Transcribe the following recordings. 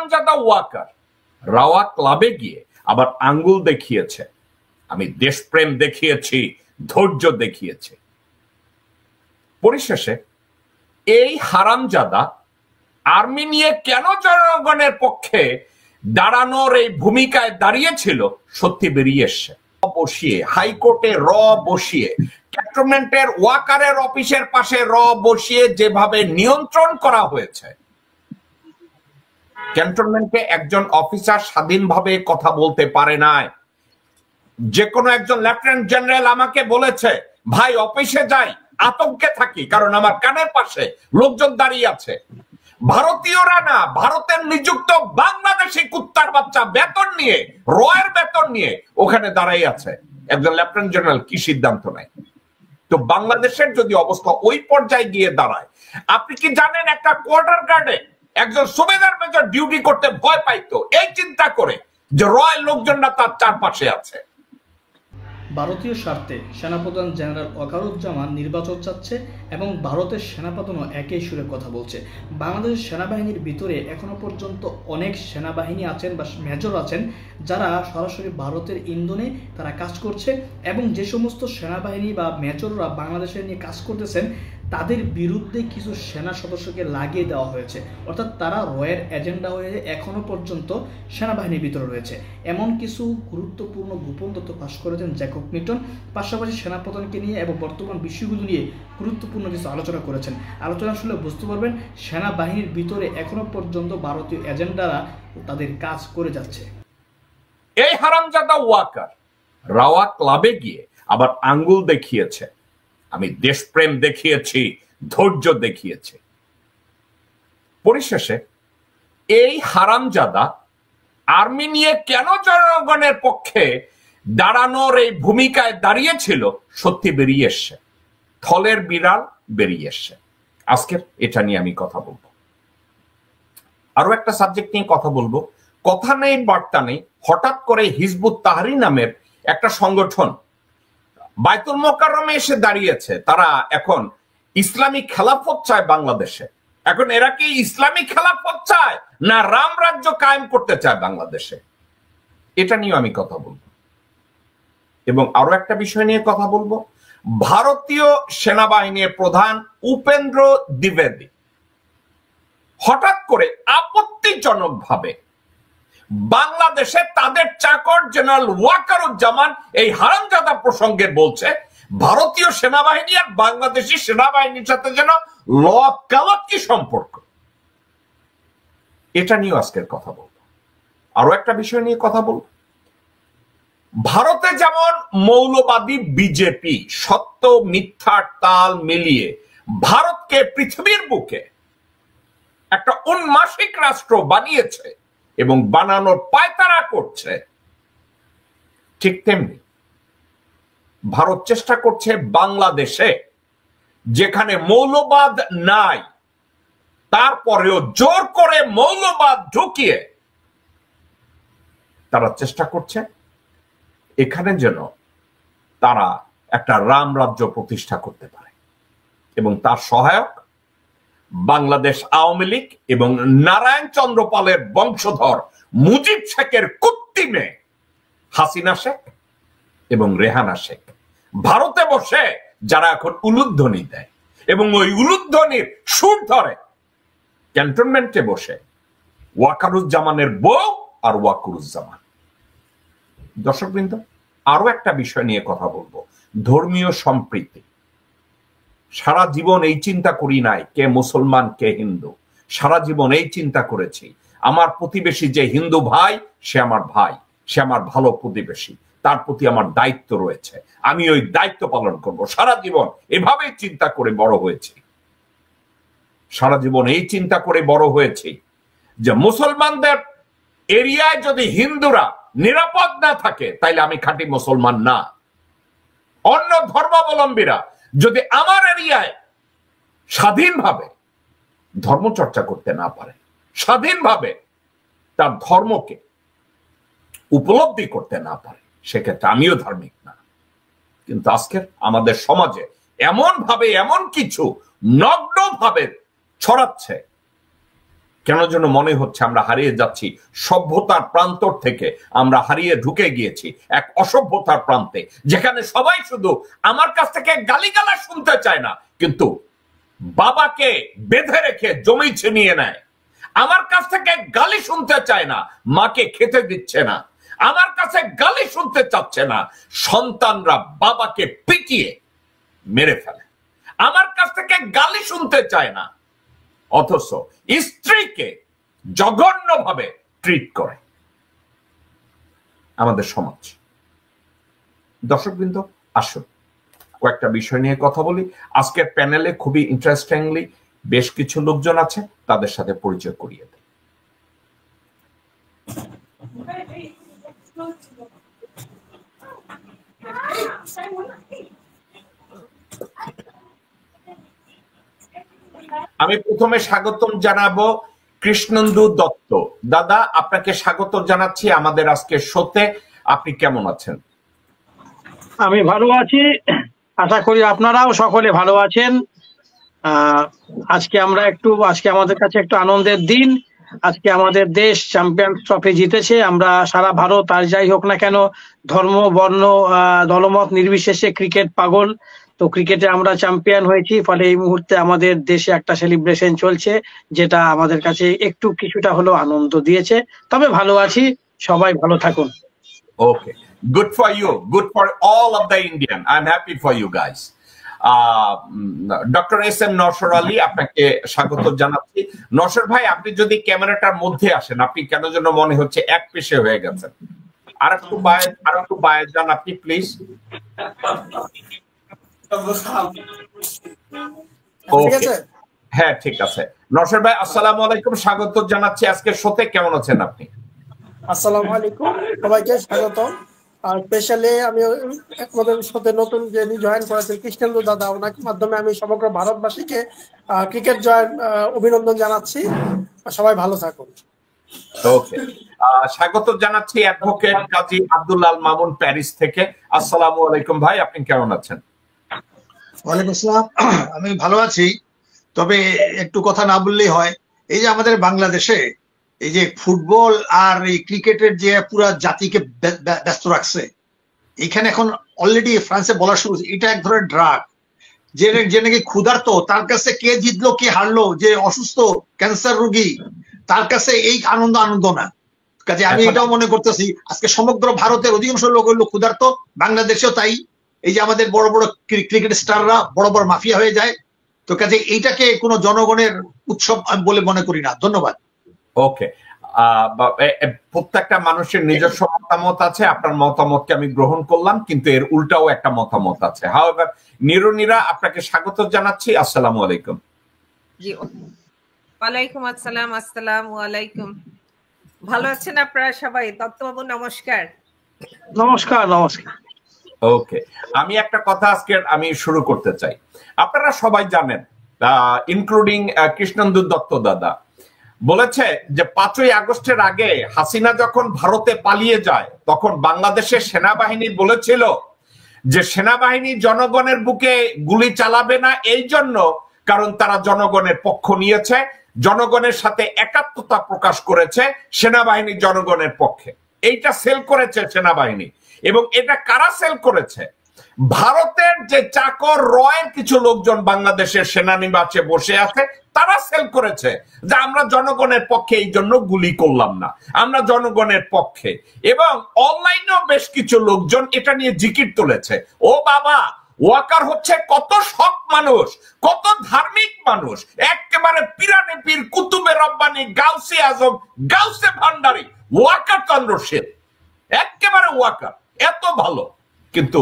হারামজাদা ওয়াকার রাওয়া ক্লাবে গিয়ে আবার আঙ্গুল দেখিয়েছে। আমি দেশপ্রেম দেখিয়েছি, ধৈর্য দেখিয়েছি। পরিশেষে এই হারামজাদা আর্মি নিয়ে কেন জনগণের পক্ষে দাঁড়ানোর এই ভূমিকায় দাঁড়িয়েছিল সত্যি বেরিয়ে এসছে। বসিয়ে হাইকোর্টে বসিয়ে ক্যান্টনমেন্টের ওয়াকারের অফিসের পাশে বসিয়ে যেভাবে নিয়ন্ত্রণ করা হয়েছে, ক্যান্টনমেন্টে একজন অফিসার স্বাধীনভাবে কথা বলতে পারে না। যে কোনো একজন লেফটেন্যান্ট জেনারেল আমাকে বলেছে, ভাই অফিসে যাই, আতঙ্কে থাকি, কারণ আমার কানের পাশে লোকজন দাঁড়িয়ে আছে। ভারতীয়রা না, ভারতের নিযুক্ত বাংলাদেশি কুত্তার বাচ্চা বেতন নিয়ে, রয়ের বেতন নিয়ে ওখানে দাঁড়াই আছে। একজন লেফটেন্যান্ট জেনারেল কি সিদ্ধান্ত নেয়? তো বাংলাদেশের যদি অবস্থা ওই পর্যায়ে গিয়ে দাঁড়ায়, আপনি কি জানেন একটা কোয়ার্টার গার্ডে একজন সুবেদার মেজর ডিউটি করতে ভয় পাইতো এই চিন্তা করে যে রয়ের লোকজনরা তার চারপাশে আছে। ভারতীয় স্বার্থে সেনাপ্রধান জেনারেল ওয়াকারুজ্জামান নির্বাচন চাচ্ছে এবং ভারতের সেনাপ্রধানও একই সুরে কথা বলছে। বাংলাদেশের সেনাবাহিনীর ভিতরে এখনো পর্যন্ত অনেক সেনাবাহিনী আছেন বা মেজর আছেন যারা সরাসরি ভারতের ইন্ধনে তারা কাজ করছে, এবং যে সমস্ত সেনাবাহিনী বা মেজররা বাংলাদেশের নিয়ে কাজ করতেছেন তাদের বিরুদ্ধে কিছু সেনা সদস্যকে লাগিয়ে দেওয়া হয়েছে, অর্থাৎ তারা রয়ের এজেন্ডা হয়ে এখনো পর্যন্ত সেনাবাহিনীর ভিতরে রয়েছে। এমন কিছু গুরুত্বপূর্ণ গোপন তথ্য ফাঁস করেছেন জ্যাকব মিল্টন, পাশাপাশি সেনাপ্রধানকে নিয়ে এবং বর্তমান বিষয়গুলো নিয়ে গুরুত্বপূর্ণ কিছু আলোচনা করেছেন। আলোচনা শুনলে বুঝতে পারবেন সেনাবাহিনীর ভিতরে এখনো পর্যন্ত ভারতীয় এজেন্ডারা তাদের কাজ করে যাচ্ছে। এই হারামজাদা ওয়াকার রাওয়া ক্লাবে গিয়ে আবার আঙ্গুল দেখিয়েছে। আমি দেশপ্রেম দেখিয়েছি, ধৈর্য দেখিয়েছি। পরিশেষে এই হারামজাদা আর্মি নিয়ে কেন জনগণের পক্ষে দাঁড়ানোর এই ভূমিকায় দাঁড়িয়েছিল সত্যি বেরিয়ে এসছে। থলের বিড়াল বেরিয়ে এসছে। আজকের এটা নিয়ে আমি কথা বলবো। আরো একটা সাবজেক্ট নিয়ে কথা বলবো। কথা নেই বার্তা নেই, হঠাৎ করে হিজবুত তাহরির নামের একটা সংগঠন বায়তুল মোকাররমে এসে দাঁড়িয়েছে। তারা এখন ইসলামিক খেলাফত চায় বাংলাদেশে। এখন এরা কি ইসলামিক খেলাফত চায় না রাম রাজ্য কায়েম করতে চায় বাংলাদেশে? এটা নিয়ে আমি কথা বলবো। এবং আরো একটা বিষয় নিয়ে কথা বলবো। ভারতীয় সেনাবাহিনীর প্রধান উপেন্দ্র দ্বিবেদী হঠাৎ করে আপত্তিজনকভাবে বাংলাদেশে তাদের চাকর জেনারেল ওয়াকারুজ্জামান এই হারামজাদা প্রসঙ্গে বলছে ভারতীয় সেনাবাহিনী আর বাংলাদেশি সেনাবাহিনীর সাথে যেন লকালকি সম্পর্ক। এটা নিয়ে আজকের কথা বলবো। আরো একটা বিষয় নিয়ে কথা বলবো। ভারতে যেমন মৌলবাদী বিজেপি সত্য মিথ্যার তাল মিলিয়ে ভারতকে পৃথিবীর বুকে একটা উন্মাসিক রাষ্ট্র বানিয়েছে এবং বানানোর পায়তারা করছে, ঠিক তেমনি ভারত চেষ্টা করছে বাংলাদেশে যেখানে মৌলবাদ নাই তারপরেও জোর করে মৌলবাদ ঢুকিয়ে তারা চেষ্টা করছে এখানে যেন তারা একটা রাম রাজ্য প্রতিষ্ঠা করতে পারে। এবং তার সহায়ক বাংলাদেশ আওয়ামী লীগ এবং নারায়ণ চন্দ্র পালের বংশধর মুজিব শেখের কুত্তি মেয়ে হাসিনা শেখ এবং রেহানা শেখ ভারতে বসে যারা এখন উলুধ্বনি দেয় এবং ওই উলুধ্বনির সুর ধরে ক্যান্টনমেন্টে বসে ওয়াকারুজ্জামানের বউ আর ওয়াকারুজ্জামান। দর্শকবৃন্দ, আরো একটা বিষয় নিয়ে কথা বলবো। ধর্মীয় সম্প্রীতি। সারা জীবন এই চিন্তা করি নাই কে মুসলমান কে হিন্দু। সারা জীবন এই চিন্তা করেছি আমার প্রতিবেশী যে হিন্দু ভাই সে আমার ভাই, সে আমার ভালো প্রতিবেশী, তার প্রতি আমার দায়িত্ব রয়েছে, আমি ওই দায়িত্ব পালন করব। সারা জীবন এভাবেই চিন্তা করে বড় হয়েছি। সারা জীবন এই চিন্তা করে বড় হয়েছি যে মুসলমানদের এরিয়ায় যদি হিন্দুরা নিরাপদ না থাকে তাইলে আমি খাঁটি মুসলমান না। অন্য ধর্মাবলম্বীরা যদি আমার এরিয়ায় স্বাধীনভাবে ধর্মচর্চা করতে না পারে, স্বাধীনভাবে তার ধর্মকে উপলব্ধি করতে না পারে, সেক্ষেত্রে আমিও ধার্মিক না। কিন্তু আজকের আমাদের সমাজে এমন ভাবে এমন কিছু নগ্ন ভাবে ছড়াচ্ছে কেন যেন মনে হচ্ছে আমরা হারিয়ে যাচ্ছি সভ্যতার প্রান্তর থেকে, আমরা হারিয়ে ঢুকে গিয়েছি এক অসভ্যতার প্রান্তে, যেখানে সবাই শুধু আমার কাছ থেকে গালিগালাজ শুনতে চায় না, কিন্তু বাবাকে বেঁধে রেখে জমি ছিনিয়ে নেয়। আমার কাছ থেকে গালি শুনতে চায় না, মাকে খেতে দিচ্ছে না। আমার কাছে গালি শুনতে চাচ্ছে না, সন্তানরা বাবাকে পিটিয়ে মেরে ফেলে। আমার কাছ থেকে গালি শুনতে চায় না, অথচ স্ত্রীকে জঘন্যভাবে ট্রিট করে আমাদের সমাজ। দর্শকবৃন্দ, আসুন কয়েকটা বিষয় নিয়ে কথা বলি। আজকের প্যানেলে খুবই ইন্টারেস্টিংলি বেশ কিছু লোকজন আছে, তাদের সাথে পরিচয় করিয়ে দেয়। আমি প্রথমে স্বাগতম জানাবো কৃষ্ণেন্দু দত্ত। দাদা, আপনাকে স্বাগত জানাচ্ছি আমাদের আজকের শোতে। আপনি কেমন আছেন? আমি ভালো আছি, আশা করি আপনারাও সকলে ভালো আছেন। আজকে আমাদের কাছে একটু আনন্দের দিন। আজকে আমাদের দেশ চ্যাম্পিয়ন্স ট্রফি জিতেছে। আমরা সারা ভারত, আর যাই হোক না কেন, ধর্ম বর্ণ দলমত নির্বিশেষে ক্রিকেট পাগল। তো ক্রিকেটে আমরা চ্যাম্পিয়ন হয়েছি, ফলে এই মুহূর্তে আমাদের দেশে একটা সেলিব্রেশন চলছে, যেটা আমাদের কাছে একটু কিছুটা হলেও আনন্দ দিয়েছে। তবে ভালো আছি, সবাই ভালো থাকুন। ওকে, good for you, good for all of the Indian. I'm happy for you guys. Doctor S M Nowsher Ali, আপনাকে স্বাগত জানাচ্ছি। নওশর ভাই, আপনি যদি ক্যামেরাটার মধ্যে আসেন, আপনি কেন যেন মনে হচ্ছে এক পেশে হয়ে গেছেন। আর একটু বাইরে যান আপনি, প্লিজ। হ্যাঁ, ঠিক আছে। নওশর ভাই, আসসালামু আলাইকুম, স্বাগত জানাচ্ছি আজকের শোতে। কেমন আছেন আপনি? আসসালামু আলাইকুম, সবাইকে স্বাগত। আর স্পেশালি আমি আমাদের সাথে নতুন যে জয়েন করেছেন কৃষ্ণেন্দু দাদা, ওনার মাধ্যমে আমি সমগ্র ভারতবাসীকে ক্রিকেট জয়েন অভিনন্দন জানাচ্ছি। সবাই ভালো থাকুন। ওকে, স্বাগত জানাচ্ছি অ্যাডভোকেট কাজী আব্দুল আল মামুন প্যারিস থেকে। আসসালামু আলাইকুম ভাই, আপনি কেমন আছেন? ওয়ালাইকুম আসসালাম, আমি ভালো আছি। তবে একটু কথা না বললেই হয়, এই যে আমাদের বাংলাদেশে এই যে ফুটবল আর এই ক্রিকেটের যে পুরা জাতিকে ব্যস্ত রাখছে, এখানে এখন অলরেডি ফ্রান্সে বলা শুরু, এটা এক ধরনের ড্রাগ। যে নাকি ক্ষুধার্ত, তার কাছে কে জিতলো কে হারলো, যে অসুস্থ ক্যান্সার রোগী, তার কাছে এই আনন্দ না। কাজে আমি এটাও মনে করতেছি আজকে সমগ্র ভারতের অধিকাংশ লোক হইলো ক্ষুধার্ত, বাংলাদেশেও তাই। এই যে আমাদের বড় বড় ক্রিকেট স্টাররা বড় বড় মাফিয়া হয়ে যায়। তো কাজে এইটাকে কোনো জনগণের উৎসব বলে মনে করি না। ধন্যবাদ। ওকে, প্রত্যেকটা মানুষের নিজস্ব মতামত আছে, আপনার মতামতকে আমি গ্রহণ করলাম, কিন্তু এর উল্টাও একটা মতামত আছে। হাওয়েভার, নিরুনিরা, আপনাকে স্বাগত জানাচ্ছি। আসসালামু আলাইকুম। জি, ওয়ালাইকুম আসসালাম। আসসালামু আলাইকুম। ভালো আছেন আপনারা সবাই? দত্তবাবু নমস্কার। নমস্কার। নমস্কার। ওকে, আমি একটা কথা আজকে আমি শুরু করতে চাই। আপনারা সবাই জানেন, ইনক্লুডিং কৃষ্ণেন্দু দত্ত দাদা, বলেছে যে 5ই আগস্টের আগে হাসিনা যখন ভারতে পালিয়ে যায়, তখন বাংলাদেশের সেনাবাহিনী বলেছিল যে সেনাবাহিনী জনগণের বুকে গুলি চালাবে না, এই জন্য কারণ তারা জনগণের পক্ষ নিয়েছে, জনগণের সাথে একাত্মতা প্রকাশ করেছে, সেনাবাহিনী জনগণের পক্ষে। এইটা সেল করেছে সেনাবাহিনী। এবং এটা কারা সেল করেছে? ভারতের যে চাকর রয়ের কিছু লোকজন বাংলাদেশের সেনানিবাসে বসে আছে, তারা সেল করেছে যে আমরা জনগণের পক্ষে, এই জন্য গুলি করলাম না, আমরা জনগণের পক্ষে। এবং অনলাইনেও বেশ কিছু লোকজন এটা নিয়ে জিকির তুলেছে। ও বাবা, ওয়াকার হচ্ছে কত সৎ মানুষ, কত ধার্মিক মানুষ, একেবারে পিরানে পীর, কুতুবে রব্বানি, গাউসে আজম, গাউসে ভান্ডারি, ওয়াকার চন্দ্রশের, একেবারে ওয়াকার, এত ভালো। কিন্তু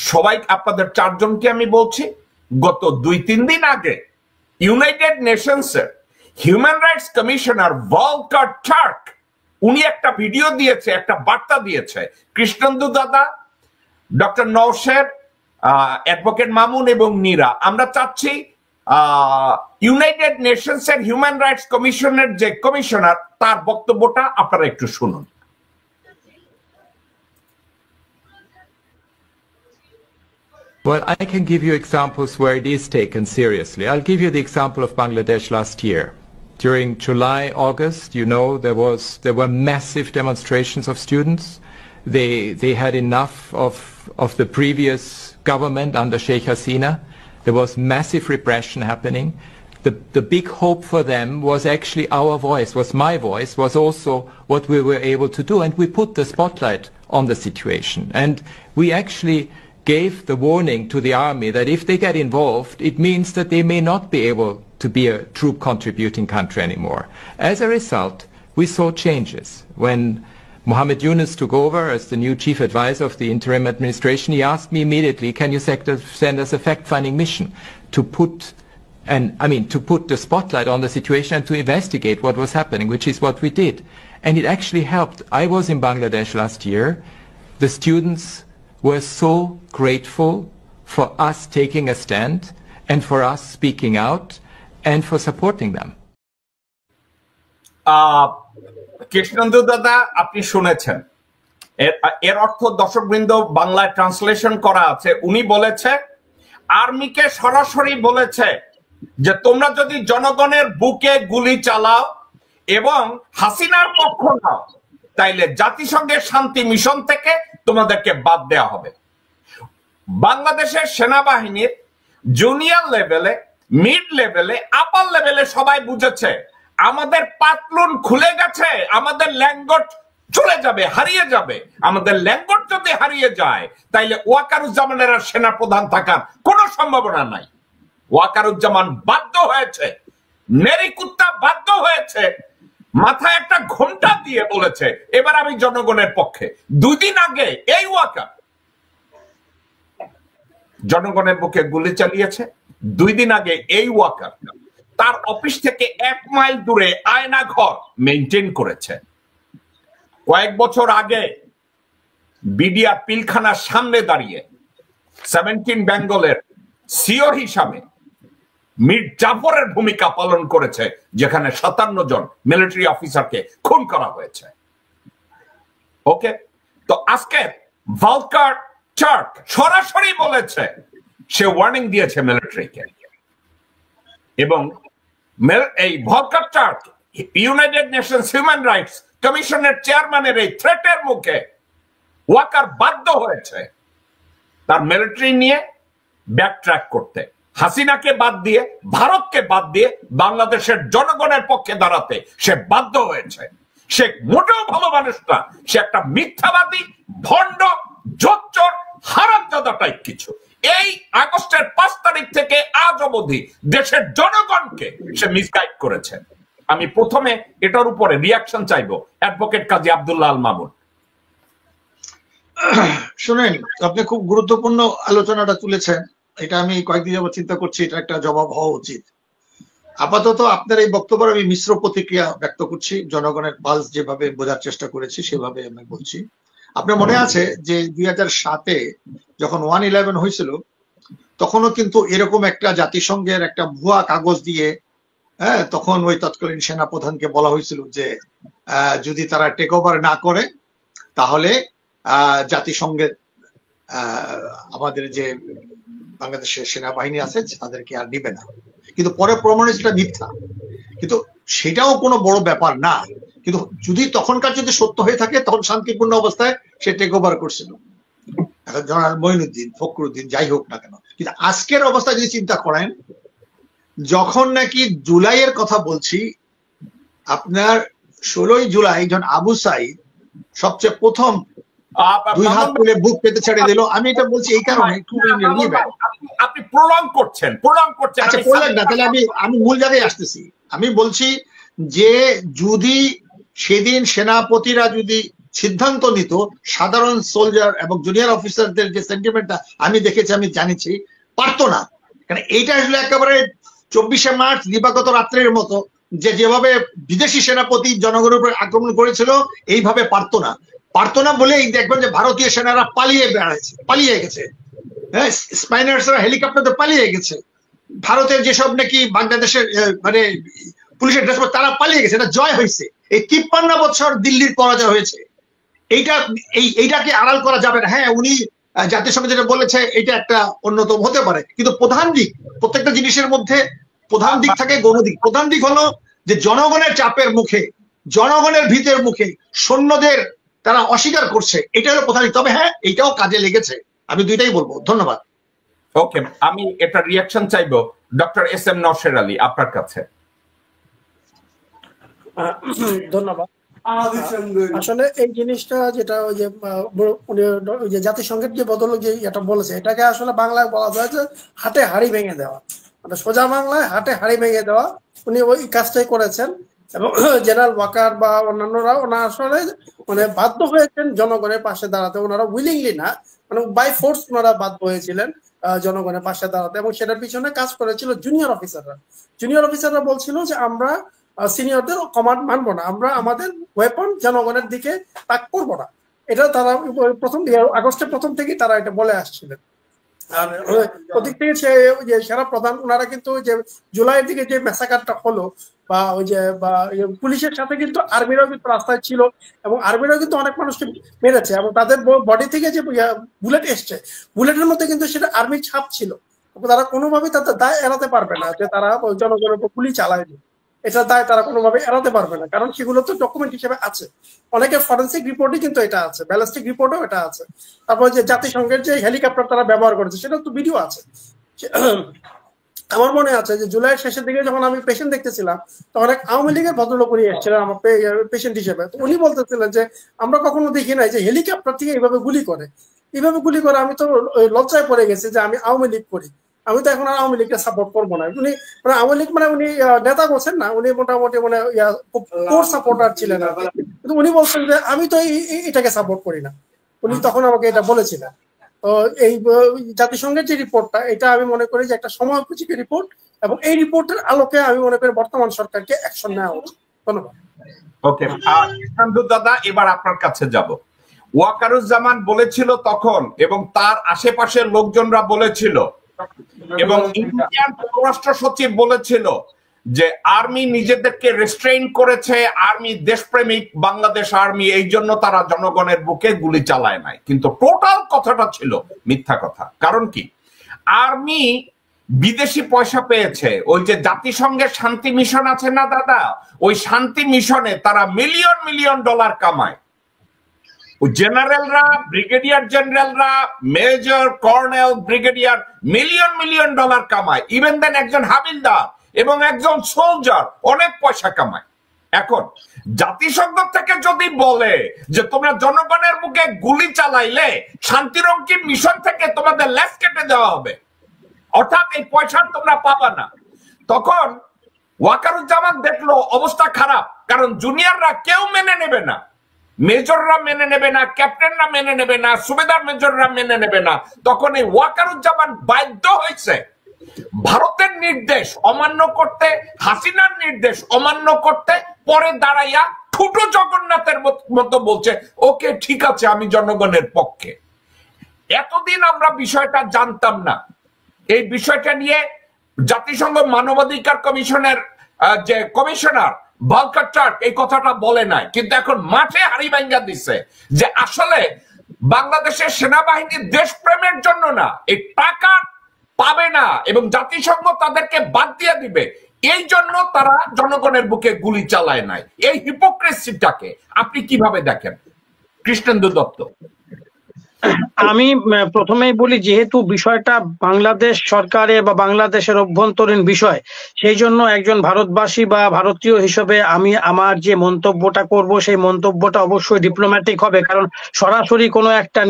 সবাই, আপনাদের চারজনকে আমি বলছি, গত 2-3 দিন আগে ইউনাইটেড নেশনসের human rights commissioner Volker Turk, উনি একটা ভিডিও দিয়েছে, একটা বার্তা দিয়েছে। কৃষ্ণেন্দু দাদা, ডক্টর নওশের, অ্যাডভোকেট মামুন এবং নীরা, আমরা চাচ্ছি ইউনাইটেড নেশনসের হিউম্যান রাইটস কমিশনের যে কমিশনার, তার বক্তব্যটা আপনারা একটু শুনুন। Well, I can give you examples where it is taken seriously. I'll give you the example of Bangladesh last year. During July, August, you know, there were massive demonstrations of students. They had enough of the previous government under Sheikh Hasina. There was massive repression happening. The big hope for them was actually our voice, was my voice, was also what we were able to do. And we put the spotlight on the situation. And we actually gave the warning to the army that if they get involved, it means that they may not be able to be a troop contributing country anymore. As a result, we saw changes. When Mohammed Yunus took over as the new chief advisor of the interim administration, he asked me immediately, can you send us a fact-finding mission to put the spotlight on the situation and to investigate what was happening, which is what we did. And it actually helped. I was in Bangladesh last year. The students were so grateful for us taking a stand and for us speaking out and for supporting them. Krishnendu দাদা, আপনি শুনেছেন, এর অর্থ দর্শকবৃন্দ বাংলায় translation করা আছে। উনি বলেছে, আর্মিকে সরাসরি বলেছে যে তোমরা যদি জনগণের বুকে গুলি চালাও এবং হাসিনার পক্ষ নাও, তাইলে জাতিসংঘের শান্তি মিশন থেকে তোমাদেরকে বাদ দেওয়া হবে। বাংলাদেশের সেনাবাহিনীর জুনিয়র লেভেলে, মিড লেভেলে, আপার লেভেলে সবাই বুঝেছে আমাদের পাতলুন খুলে গেছে, আমাদের ল্যাঙ্গট চলে যাবে, হারিয়ে যাবে। আমাদের ল্যাঙ্গট যদি হারিয়ে যায় তাইলে ওয়াকারুজ্জামানের আর সেনাপ্রধান থাকার কোনো সম্ভাবনা নাই। ওয়াকারুজ্জামান বাধ্য হয়েছে, মেরি কুত্তা বাধ্য হয়েছে, মাথায় একটা ঘোমটা দিয়ে বলেছে এবার আমি জনগণের পক্ষে। 2 দিন আগে এই ওয়াকার জনগণের বুকে গুলি চালিয়েছে। 2 দিন আগে এই ওয়াকার তার অফিস থেকে 1 মাইল দূরে আয়না ঘর মেইনটেইন করেছে। কয়েক বছর আগে বিডিআর পিলখানার সামনে দাঁড়িয়ে 17 বেঙ্গলের সিও হিসাবে মীর জাফরের ভূমিকা পালন করেছে, যেখানে 57 জন মিলিটারি অফিসারকে খুন করা হয়েছে। ওকে, তো আজকে ভলকার টার্ক সরাসরি বলেছে, সে ওয়ার্নিং দিয়েছে মিলিটারিকে। এবং এই Volker টার্ক United Nations human rights কমিশনের চেয়ারম্যানের এই থ্রেটের মুখে ওয়াকার বাধ্য হয়েছে তার মিলিটারি নিয়ে ব্যাকট্র্যাক করতে, হাসিনাকে বাদ দিয়ে, ভারতকে বাদ দিয়ে বাংলাদেশের জনগণের পক্ষে দাঁড়াতে সে বাধ্য হয়েছে। সে মোটেও ভালো মানুষ না, সে একটা মিথ্যাবাদী, ভণ্ড, জোচ্চোর, হারামজাদা টাইপ কিছু। এই আগস্টের 5 তারিখ থেকে আজ অবধি দেশের জনগণকে সে মিসগাইড করেছে। আমি প্রথমে এটার উপরে রিয়াকশন চাইবো অ্যাডভোকেট কাজী আব্দুল্লাহ আল মামুন। শুনেন, আপনি খুব গুরুত্বপূর্ণ আলোচনাটা তুলেছেন। এটা আমি কয়েকদিন যাবত চিন্তা করছি, এটা একটা জবাব হওয়া উচিত। আপাতত আপনার এই বক্তব্যের আমি মিশ্র প্রতিক্রিয়া ব্যক্ত করছি। জনগণের পালস যেভাবে বোঝার চেষ্টা করেছি সেভাবে আমি বলছি। আপনার মনে আছে যে 2007-এ যখন 1/11 হয়েছিল, তখনও কিন্তু এরকম একটা জাতিসংঘের একটা ভুয়া কাগজ দিয়ে তখন ওই তৎকালীন সেনাপ্রধানকে বলা হয়েছিল যে যদি তারা টেক ওভার না করে তাহলে জাতিসংঘের আমাদের যে বাংলাদেশের সেনাবাহিনী আছে তাদেরকে আর নিবে না। কিন্তু পরে প্রমাণ সেটা মিথ্যা, কিন্তু সেটাও কোনো বড় ব্যাপার না। কিন্তু যদি তখনকার যদি সত্য হয়ে থাকে, তখন শান্তিপূর্ণ অবস্থায় সে টেক ওভার করছিল, জনাব মঈনুদ্দিন, ফখরুদ্দিন, যাই হোক না কেন। কিন্তু আজকের অবস্থা যদি চিন্তা করেন, যখন নাকি জুলাইয়ের কথা বলছি, আপনার 16ই জুলাই যখন আবু সাইদ সবচেয়ে প্রথম 2 হাত তুলে বুক পেতে ছেড়ে দিল, আমি এটা বলছি এই কারণে আপনি প্রলং করছেন। আচ্ছা, বললেন না, তাহলে আমি মূল জায়গায় আসতেছি। আমি বলছি যে যদি সেদিন সেনাপতিরা যদি সিদ্ধান্ত নিত, সাধারণ সোলজার এবং জুনিয়র অফিসারদের যে সেন্টিমেন্টটা আমি দেখেছি, আমি জানিছি, পারতো না। কারণ এইটা আসলে একেবারে 24শে মার্চ দিবাগত রাত্রের মতো, যেভাবে বিদেশি সেনাপতি জনগণের উপর আক্রমণ করেছিল, এইভাবে পারতো না বলেই দেখবেন যে ভারতীয় সেনারা পালিয়ে গেছে। হ্যাঁ, স্পাইনার্সরা হেলিকপ্টারে পালিয়ে গেছে। ভারতের যেসব নাকি বাংলাদেশের মানে পুলিশের ড্রেস তারা পালিয়ে গেছে। এটা জয় হয়েছে। এই 53 বছর দিল্লির পরাজয় হয়েছে। এইটাকে আড়াল করা যাবে না। হ্যাঁ, উনি জাতিসংঘ যেটা বলেছে এটা একটা অন্যতম হতে পারে, কিন্তু প্রধান দিক, প্রত্যেকটা জিনিসের মধ্যে প্রধান দিক থাকে, গৌণ দিক। প্রধান দিক হলো যে জনগণের চাপের মুখে, জনগণের ভিতের মুখে সৈন্যদের তারা অস্বীকার করছে, এটা হলো প্রধান। তবে হ্যাঁ, এইটাও কাজে লেগেছে, আমি দুইটাই বলবো। ধন্যবাদ। ওকে, আমি এটা রিয়াকশন চাইবো doctor S M Nowsher Ali আপনার কাছে। ধন্যবাদ। আসলে এই জিনিসটা যেটা ওই যে জাতিসংঘের যে বদল যে এটা বলেছে, এটাকে আসলে বাংলায় বলা যায় যে হাটে হাড়ি ভেঙে দেওয়া, মানে সোজা বাংলায় হাটে হাড়ি ভেঙে দেওয়া। উনি ওই কাজটাই করেছেন এবং জেনারেল ওয়াকার বা অন্যান্যরা ওনারা আসলে মানে বাধ্য হয়েছেন জনগণের পাশে দাঁড়াতে। ওনারা উইলিংলি না, মানে বাই ফোর্স ওনারা বাধ্য হয়েছিলেন জনগণের পাশে দাঁড়াতে, এবং সেটার পিছনে কাজ করেছিল জুনিয়র অফিসাররা। জুনিয়র অফিসাররা বলছিল যে আমরা সিনিয়রদের কমান্ড মানবো না, আমরা আমাদের ওয়েপন জনগণের দিকে তাক করবো না। এটা তারা প্রথম আগস্টের প্রথম থেকেই তারা এটা বলে আসছিলেন। আর ওদিক থেকে যে সেনা প্রধান ওনারা কিন্তু যে জুলাইয়ের দিকে যে ম্যাসাকারটা হলো বা ওই যে বা পুলিশের সাথে কিন্তু আর্মিরাও কিন্তু রাস্তায় ছিল, এবং আর্মিরাও কিন্তু অনেক মানুষকে মেরেছে, এবং তাদের বডি থেকে যে বুলেট এসছে, বুলেটের মধ্যে কিন্তু সেটা আর্মির ছাপ ছিল। তারা কোনোভাবেই তাদের দায় এড়াতে পারবে না যে তারা জনগণের উপর গুলি চালায়নি। এটা দায় তারা কোনোভাবে এড়াতে পারবে না, কারণ সেগুলো তো ডকুমেন্ট হিসেবে আছে। অনেকে ফরেন্সিক রিপোর্টে কিন্তু এটা আছে, ব্যালিস্টিক রিপোর্টেও এটা আছে। তারপর যে জাতিসংঘের যে হেলিকপ্টার তারা ব্যবহার করেছে সেটা তো ভিডিও আছে। আমার মনে আছে যে জুলাইয়ের শেষের দিকে যখন আমি পেশেন্ট দেখতেছিলাম, তখন এক আওয়ামী লীগের ভদ্রলোক উনি এসেছিলেন আমার পেশেন্ট হিসেবে। তো উনি বলতেছিলেন যে আমরা কখনো দেখি নাই যে হেলিকপ্টার থেকে এইভাবে গুলি করে, এইভাবে গুলি করে। আমি তো লজ্জায় পড়ে গেছি যে আমি আওয়ামী লীগ করি, আমি তো এখন আর আওয়ামী লীগকে সাপোর্ট করবো না। উনি মানে আওয়ামী লীগ মানে উনি নেতা করছেন না, উনি মোটামুটি মানে কোর সাপোর্টার ছিলেন, কিন্তু উনি বলছেন যে আমি তো এটাকে সাপোর্ট করি না। উনি তখন আমাকে এটা বলেছিলেন। তো এই জাতিসংঘের যে রিপোর্টটা, এটা আমি মনে করি যে একটা সময়োপযোগী রিপোর্ট, এবং এই রিপোর্টের আলোকে আমি মনে করি বর্তমান সরকারকে অ্যাকশন নেওয়া উচিত। ধন্যবাদ। ওকে, দাদা এবার আপনার কাছে যাব। ওয়াকারুজ্জামান বলেছিল তখন, এবং তার আশেপাশের লোকজনরা বলেছিল, এবং ইন্ডিয়ান পররাষ্ট্র সচিব বলেছিল যে আর্মি নিজেদেরকে রেস্ট্রেইন করেছে, আর্মি দেশপ্রেমিক বাংলাদেশ আর্মি, এই জন্য তারা জনগণের বুকে গুলি চালায় নাই। কিন্তু টোটাল কথাটা ছিল মিথ্যা কথা। কারণ কি, আর্মি বিদেশি পয়সা পেয়েছে। ওই যে জাতিসংঘের শান্তি মিশন আছে না দাদা, ওই শান্তি মিশনে তারা মিলিয়ন মিলিয়ন ডলার কামায়। জেনারেলরা, ব্রিগেডিয়ার জেনারেলরা, major, colonel, brigadier million million dollar কামায়। ইভেন দেন একজন হাবিলদার এবং একজন সোলজার অনেক পয়সা কামায়। এখন জাতিসংঘ থেকে যদি বলে যে তোমরা জনগণের বুকে গুলি চালাইলে শান্তিরক্ষী মিশন থেকে তোমাদের লেফট কেটে দেওয়া হবে, অর্থাৎ এই পয়সা তোমরা পাবা না, তখন ওয়াকারুজ্জামান দেখলো অবস্থা খারাপ। কারণ জুনিয়ররা কেউ মেনে নেবে না, মেজররা মেনে নেবে না, ক্যাপ্টেনরা মেনে নেবে না, সুবেদার মেজররা মেনে নেবে না। তখন এই ওয়াকারুজ্জামান বাধ্য হয়েছে ভারতের নির্দেশ অমান্য করতে, হাসিনার নির্দেশ অমান্য করতে। পরে দাঁড়াইয়া ছোট জগন্নাথের মতো বলছে ওকে ঠিক আছে আমি জনগণের পক্ষে। এতদিন আমরা বিষয়টা জানতাম না। এই বিষয়টা নিয়ে জাতিসংঘ মানবাধিকার কমিশনের যে কমিশনার ভলকার টার্ক এই কথাটা বলে নাই, কিন্তু এখন মাঠে হাড়ি ভাঙ্গা দিচ্ছে যে আসলে বাংলাদেশের সেনাবাহিনীর দেশপ্রেমের জন্য না, এই টাকা পাবে না এবং জাতিসংঘ তাদেরকে বাদ দিয়ে দিবে, এই জন্য তারা জনগণের বুকে গুলি চালায় নাই। এই হিপোক্রেসিটাকে আপনি কিভাবে দেখেন কৃষ্ণেন্দু দত্ত? আমি প্রথমেই বলি, যেহেতু বিষয়টা বাংলাদেশ সরকারের বা বাংলাদেশের অভ্যন্তরীণ বিষয়, সেই জন্য একজন ভারতবাসী বা ভারতীয় হিসেবে আমি আমার যে মন্তব্যটা করব সেই মন্তব্যটা অবশ্যই ডিপ্লোম্যাটিক হবে, কারণ সরাসরি কোনো একটা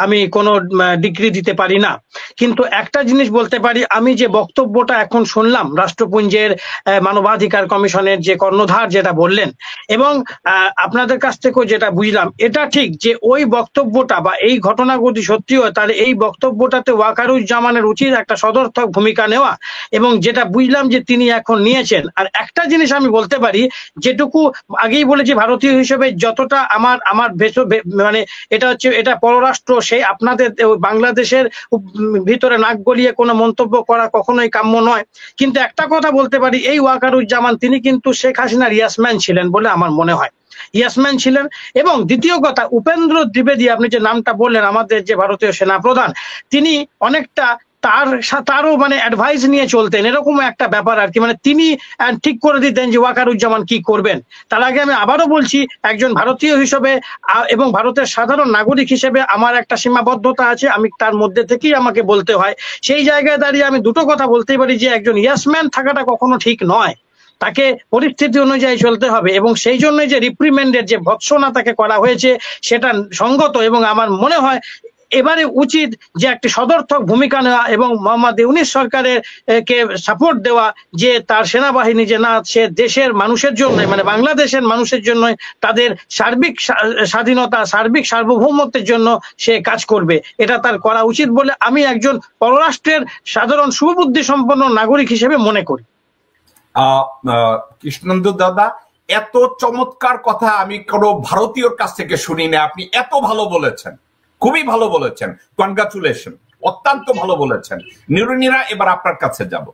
আমি কোনো ডিগ্রি দিতে পারি না। কিন্তু একটা জিনিস বলতে পারি, আমি যে বক্তব্যটা এখন শুনলাম রাষ্ট্রপুঞ্জের মানবাধিকার কমিশনের যে কর্ণধার যেটা বললেন, এবং আপনাদের কাছ থেকেও যেটা বুঝলাম, এটা ঠিক যে ওই বক্তব্যটা বা এই ঘটনাগুলি সত্যি হয়, তাহলে এই বক্তব্যটাতে ওয়াকারুজ্জামানের উচিত একটা সদর্থক ভূমিকা নেওয়া, এবং যেটা বুঝলাম যে তিনি এখন নিয়েছেন। আর একটা জিনিস আমি বলতে পারি, যেটুকু আগেই বলেছি, ভারতীয় হিসেবে যতটা আমার মানে এটা হচ্ছে, এটা পররাষ্ট্র, সেই আপনাদের বাংলাদেশের ভিতরে নাক গলিয়ে কোনো মন্তব্য করা কখনোই কাম্য নয়। কিন্তু একটা কথা বলতে পারি, এই ওয়াকারুজ্জামান তিনি কিন্তু শেখ হাসিনার ইয়াসম্যান ছিলেন বলে আমার মনে হয়, ইয়াসম্যান ছিলেন। এবং দ্বিতীয় কথা, উপেন্দ্র দ্বিবেদী আপনি যে নামটা বললেন, আমাদের যে ভারতীয় সেনা প্রধান, তিনি অনেকটা তারও মানে অ্যাডভাইস নিয়ে চলতেন, এরকম একটা ব্যাপার আর কি। মানে তিনি ঠিক করে দিতেন যে ওয়াকারুজ্জামান কি করবেন। তার আগে আমি আবারও বলছি, একজন ভারতীয় হিসেবে এবং ভারতের সাধারণ নাগরিক হিসেবে আমার একটা সীমাবদ্ধতা আছে, আমি তার মধ্যে থেকেই আমাকে বলতে হয়। সেই জায়গায় দাঁড়িয়ে আমি দুটো কথা বলতেই পারি, যে একজন ইয়াসম্যান থাকাটা কখনো ঠিক নয়, তাকে পরিস্থিতি অনুযায়ী চলতে হবে, এবং সেই জন্য যে রিপ্রিমেন্ডের যে ভৎসনা তাকে করা হয়েছে সেটা সঙ্গত। এবং আমার মনে হয় এবারে উচিত যে একটি সদর্থক ভূমিকা নেওয়া এবং মোহাম্মদ ইউনূস সরকারের কে সাপোর্ট দেওয়া, যে তার সেনাবাহিনী যে না, সে দেশের মানুষের জন্য, মানে বাংলাদেশের মানুষের জন্য, তাদের সার্বিক স্বাধীনতা, সার্বিক সার্বভৌমত্বের জন্য সে কাজ করবে। এটা তার করা উচিত বলে আমি একজন পররাষ্ট্রের সাধারণ সুবুদ্ধি সম্পন্ন নাগরিক হিসেবে মনে করি। কৃষ্ণেন্দু দাদা, এত চমৎকার কথা আমি কোনো ভারতীয়র কাছ থেকে শুনি না। আপনি এত ভালো বলেছেন, খুবই ভালো বলেছেন, কনগ্রাচুলেশন, অত্যন্ত ভালো বলেছেন। নিরুনিরা, এবার আপনার কাছে যাব।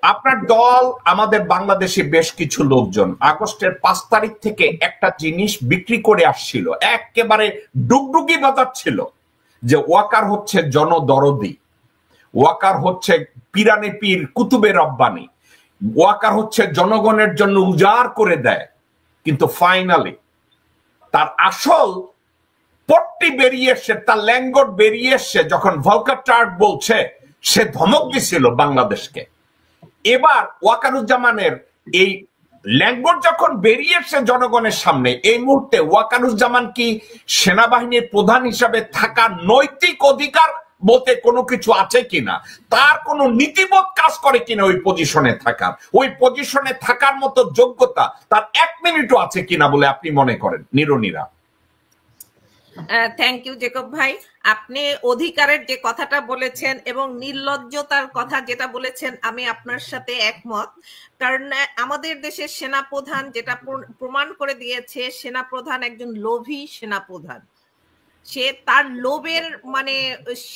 আপনার দল, আমাদের বাংলাদেশে বেশ কিছু লোকজন আগস্টের 5 তারিখ থেকে একটা জিনিস বিক্রি করে আসছিল, একেবারে ডুগডুগি বাজাচ্ছিল, যে ওয়াকার হচ্ছে জনদরদি, ওয়াকার হচ্ছে পিরানে পীর কুতুবে রব্বানি, ওয়াকার হচ্ছে জনগণের জন্য উজাড় করে দেয়। কিন্তু ফাইনালি তার আসল পট্টি বেরিয়ে এসে, তার ল্যাঙ্গট বেরিয়ে এসে যখন ভলকার টার্ক বলছে, সে ধমক দিছিল বাংলাদেশকে। এবার ওয়াকারুজ্জামানের এই ল্যাঙ্গট যখন বেরিয়ে এসে জনগণের সামনে, এই মুহূর্তে ওয়াকারুজ্জামান কি সেনাবাহিনীর প্রধান হিসাবে থাকার নৈতিক অধিকার বলতে কোনো কিছু আছে কিনা, তার কোনো নীতিবোধ কাজ করে কিনা ওই পজিশনে থাকার, ওই পজিশনে থাকার মতো যোগ্যতা তার 1 মিনিটও আছে কিনা বলে আপনি মনে করেন? নিরুনিরা। থ্যাংক ইউ জেকব ভাই, আপনি অধিকারের যে কথাটা বলেছেন এবং নির্লজ্জতার কথা যেটা বলেছেন, আমি আপনার সাথে একমত। কারণ আমাদের দেশের সেনাপ্রধান যেটা প্রমাণ করে দিয়েছে, সেনাপ্রধান একজন লোভী সেনাপ্রধান। সে তার লোভের মানে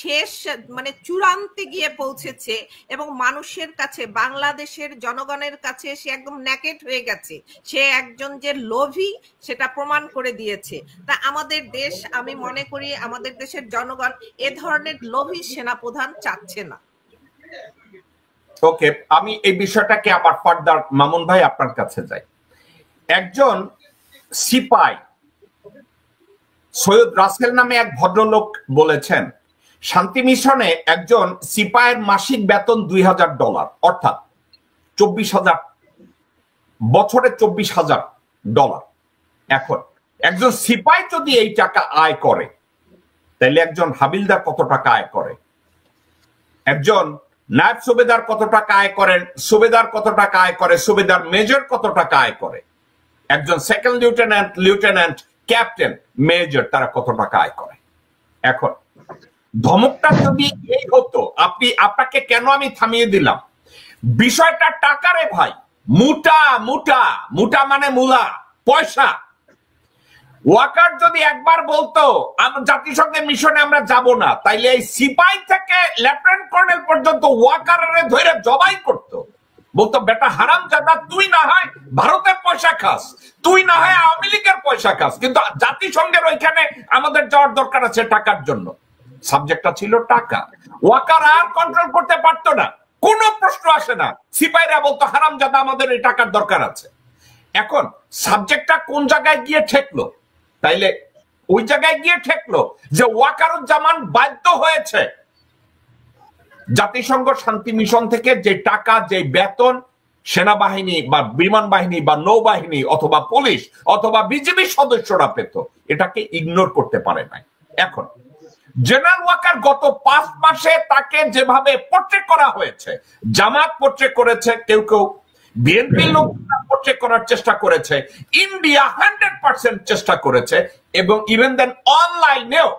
শেষ মানে চূড়ান্তে গিয়ে পৌঁছেছে এবং মানুষের কাছে, বাংলাদেশের জনগণের কাছে সে একদম ন্যাকেট হয়ে গেছে। সে একজন যে লোভী সেটা প্রমাণ করে দিয়েছে। তা আমাদের দেশ, আমি মনে করি আমাদের দেশের জনগণ এ ধরনের লোভী সেনাপ্রধান চাচ্ছে না। ওকে, আমি এই বিষয়টাকে আবার ফার্দার, মামুন ভাই আপনার কাছে যাই। একজন সিপাই সৈয়দ রাসেল নামে এক ভদ্রলোক বলেছেন, শান্তি মিশনে একজন সিপাইয়ের মাসিক বেতন $2000, অর্থাৎ 24,000, বছরে $24,000। এখন একজন সিপাই যদি এই টাকা আয় করে, তাহলে একজন হাবিলদার কত টাকা আয় করে, একজন নায়ব সুবেদার কত টাকা আয় করেন, সুবেদার কত টাকা আয় করে, সুবেদার মেজর কত টাকা আয় করে, একজন সেকেন্ড লিeutenant, লিeutenant, ক্যাপ্টেন, মেজর, তারা কত টাকা আয় করে। এখন ধমকটা যদি এই হতো, আপনাকে কেন আমি থামিয়ে দিলাম, বিষয়টা টাকারে ভাই, মুটা মুটা মুটা মানে মূলা, পয়সা। ওয়াকার যদি একবার বলতো জাতিসংঘের মিশনে আমরা যাব না, তাইলে এই সিপাই থেকে লেফটেন্যান্ট কর্নেল পর্যন্ত ওয়াকারের ধরে জবাই করতো, বলতো বেটা হারামজাদা, তুই না হয় ভারতের পয়সা খাস, তুই না হয় আওয়ামী লীগের পয়সা খাস, কিন্তু জাতিসংঘের ওইখানে আমাদের যাওয়ার দরকার আছে টাকার জন্য। সাবজেক্টটা ছিল টাকা। ওয়াকার আর কন্ট্রোল করতে পারতো না, কোনো প্রশ্ন আসে না, সিপাইরা বলতো হারামজাদা আমাদের এই টাকার দরকার আছে। এখন সাবজেক্টটা কোন জায়গায় গিয়ে ঠেকলো? তাইলে ওই জায়গায় গিয়ে ঠেকলো যে ওয়াকারুজ্জামান বাধ্য হয়েছে জাতিসংঘ শান্তি মিশন থেকে যে টাকা, যে বেতন সেনাবাহিনী বা বিমান বাহিনী বা নৌবাহিনী অথবা পুলিশ অথবা বিজিবি সদস্যরা পেত, এটাকে ইগনোর করতে পারে নাই। এখন জেনারেল ওয়াকার গত 5 মাসে তাকে যেভাবে পোর্ট্রেট করা হয়েছে, জামাত পোর্ট্রেট করেছে, কেউ কেউ বিএনপি লোকরা পোর্ট্রেট করার চেষ্টা করেছে, ইন্ডিয়া 100% চেষ্টা করেছে, এবং ইভেন দেন অনলাইনেও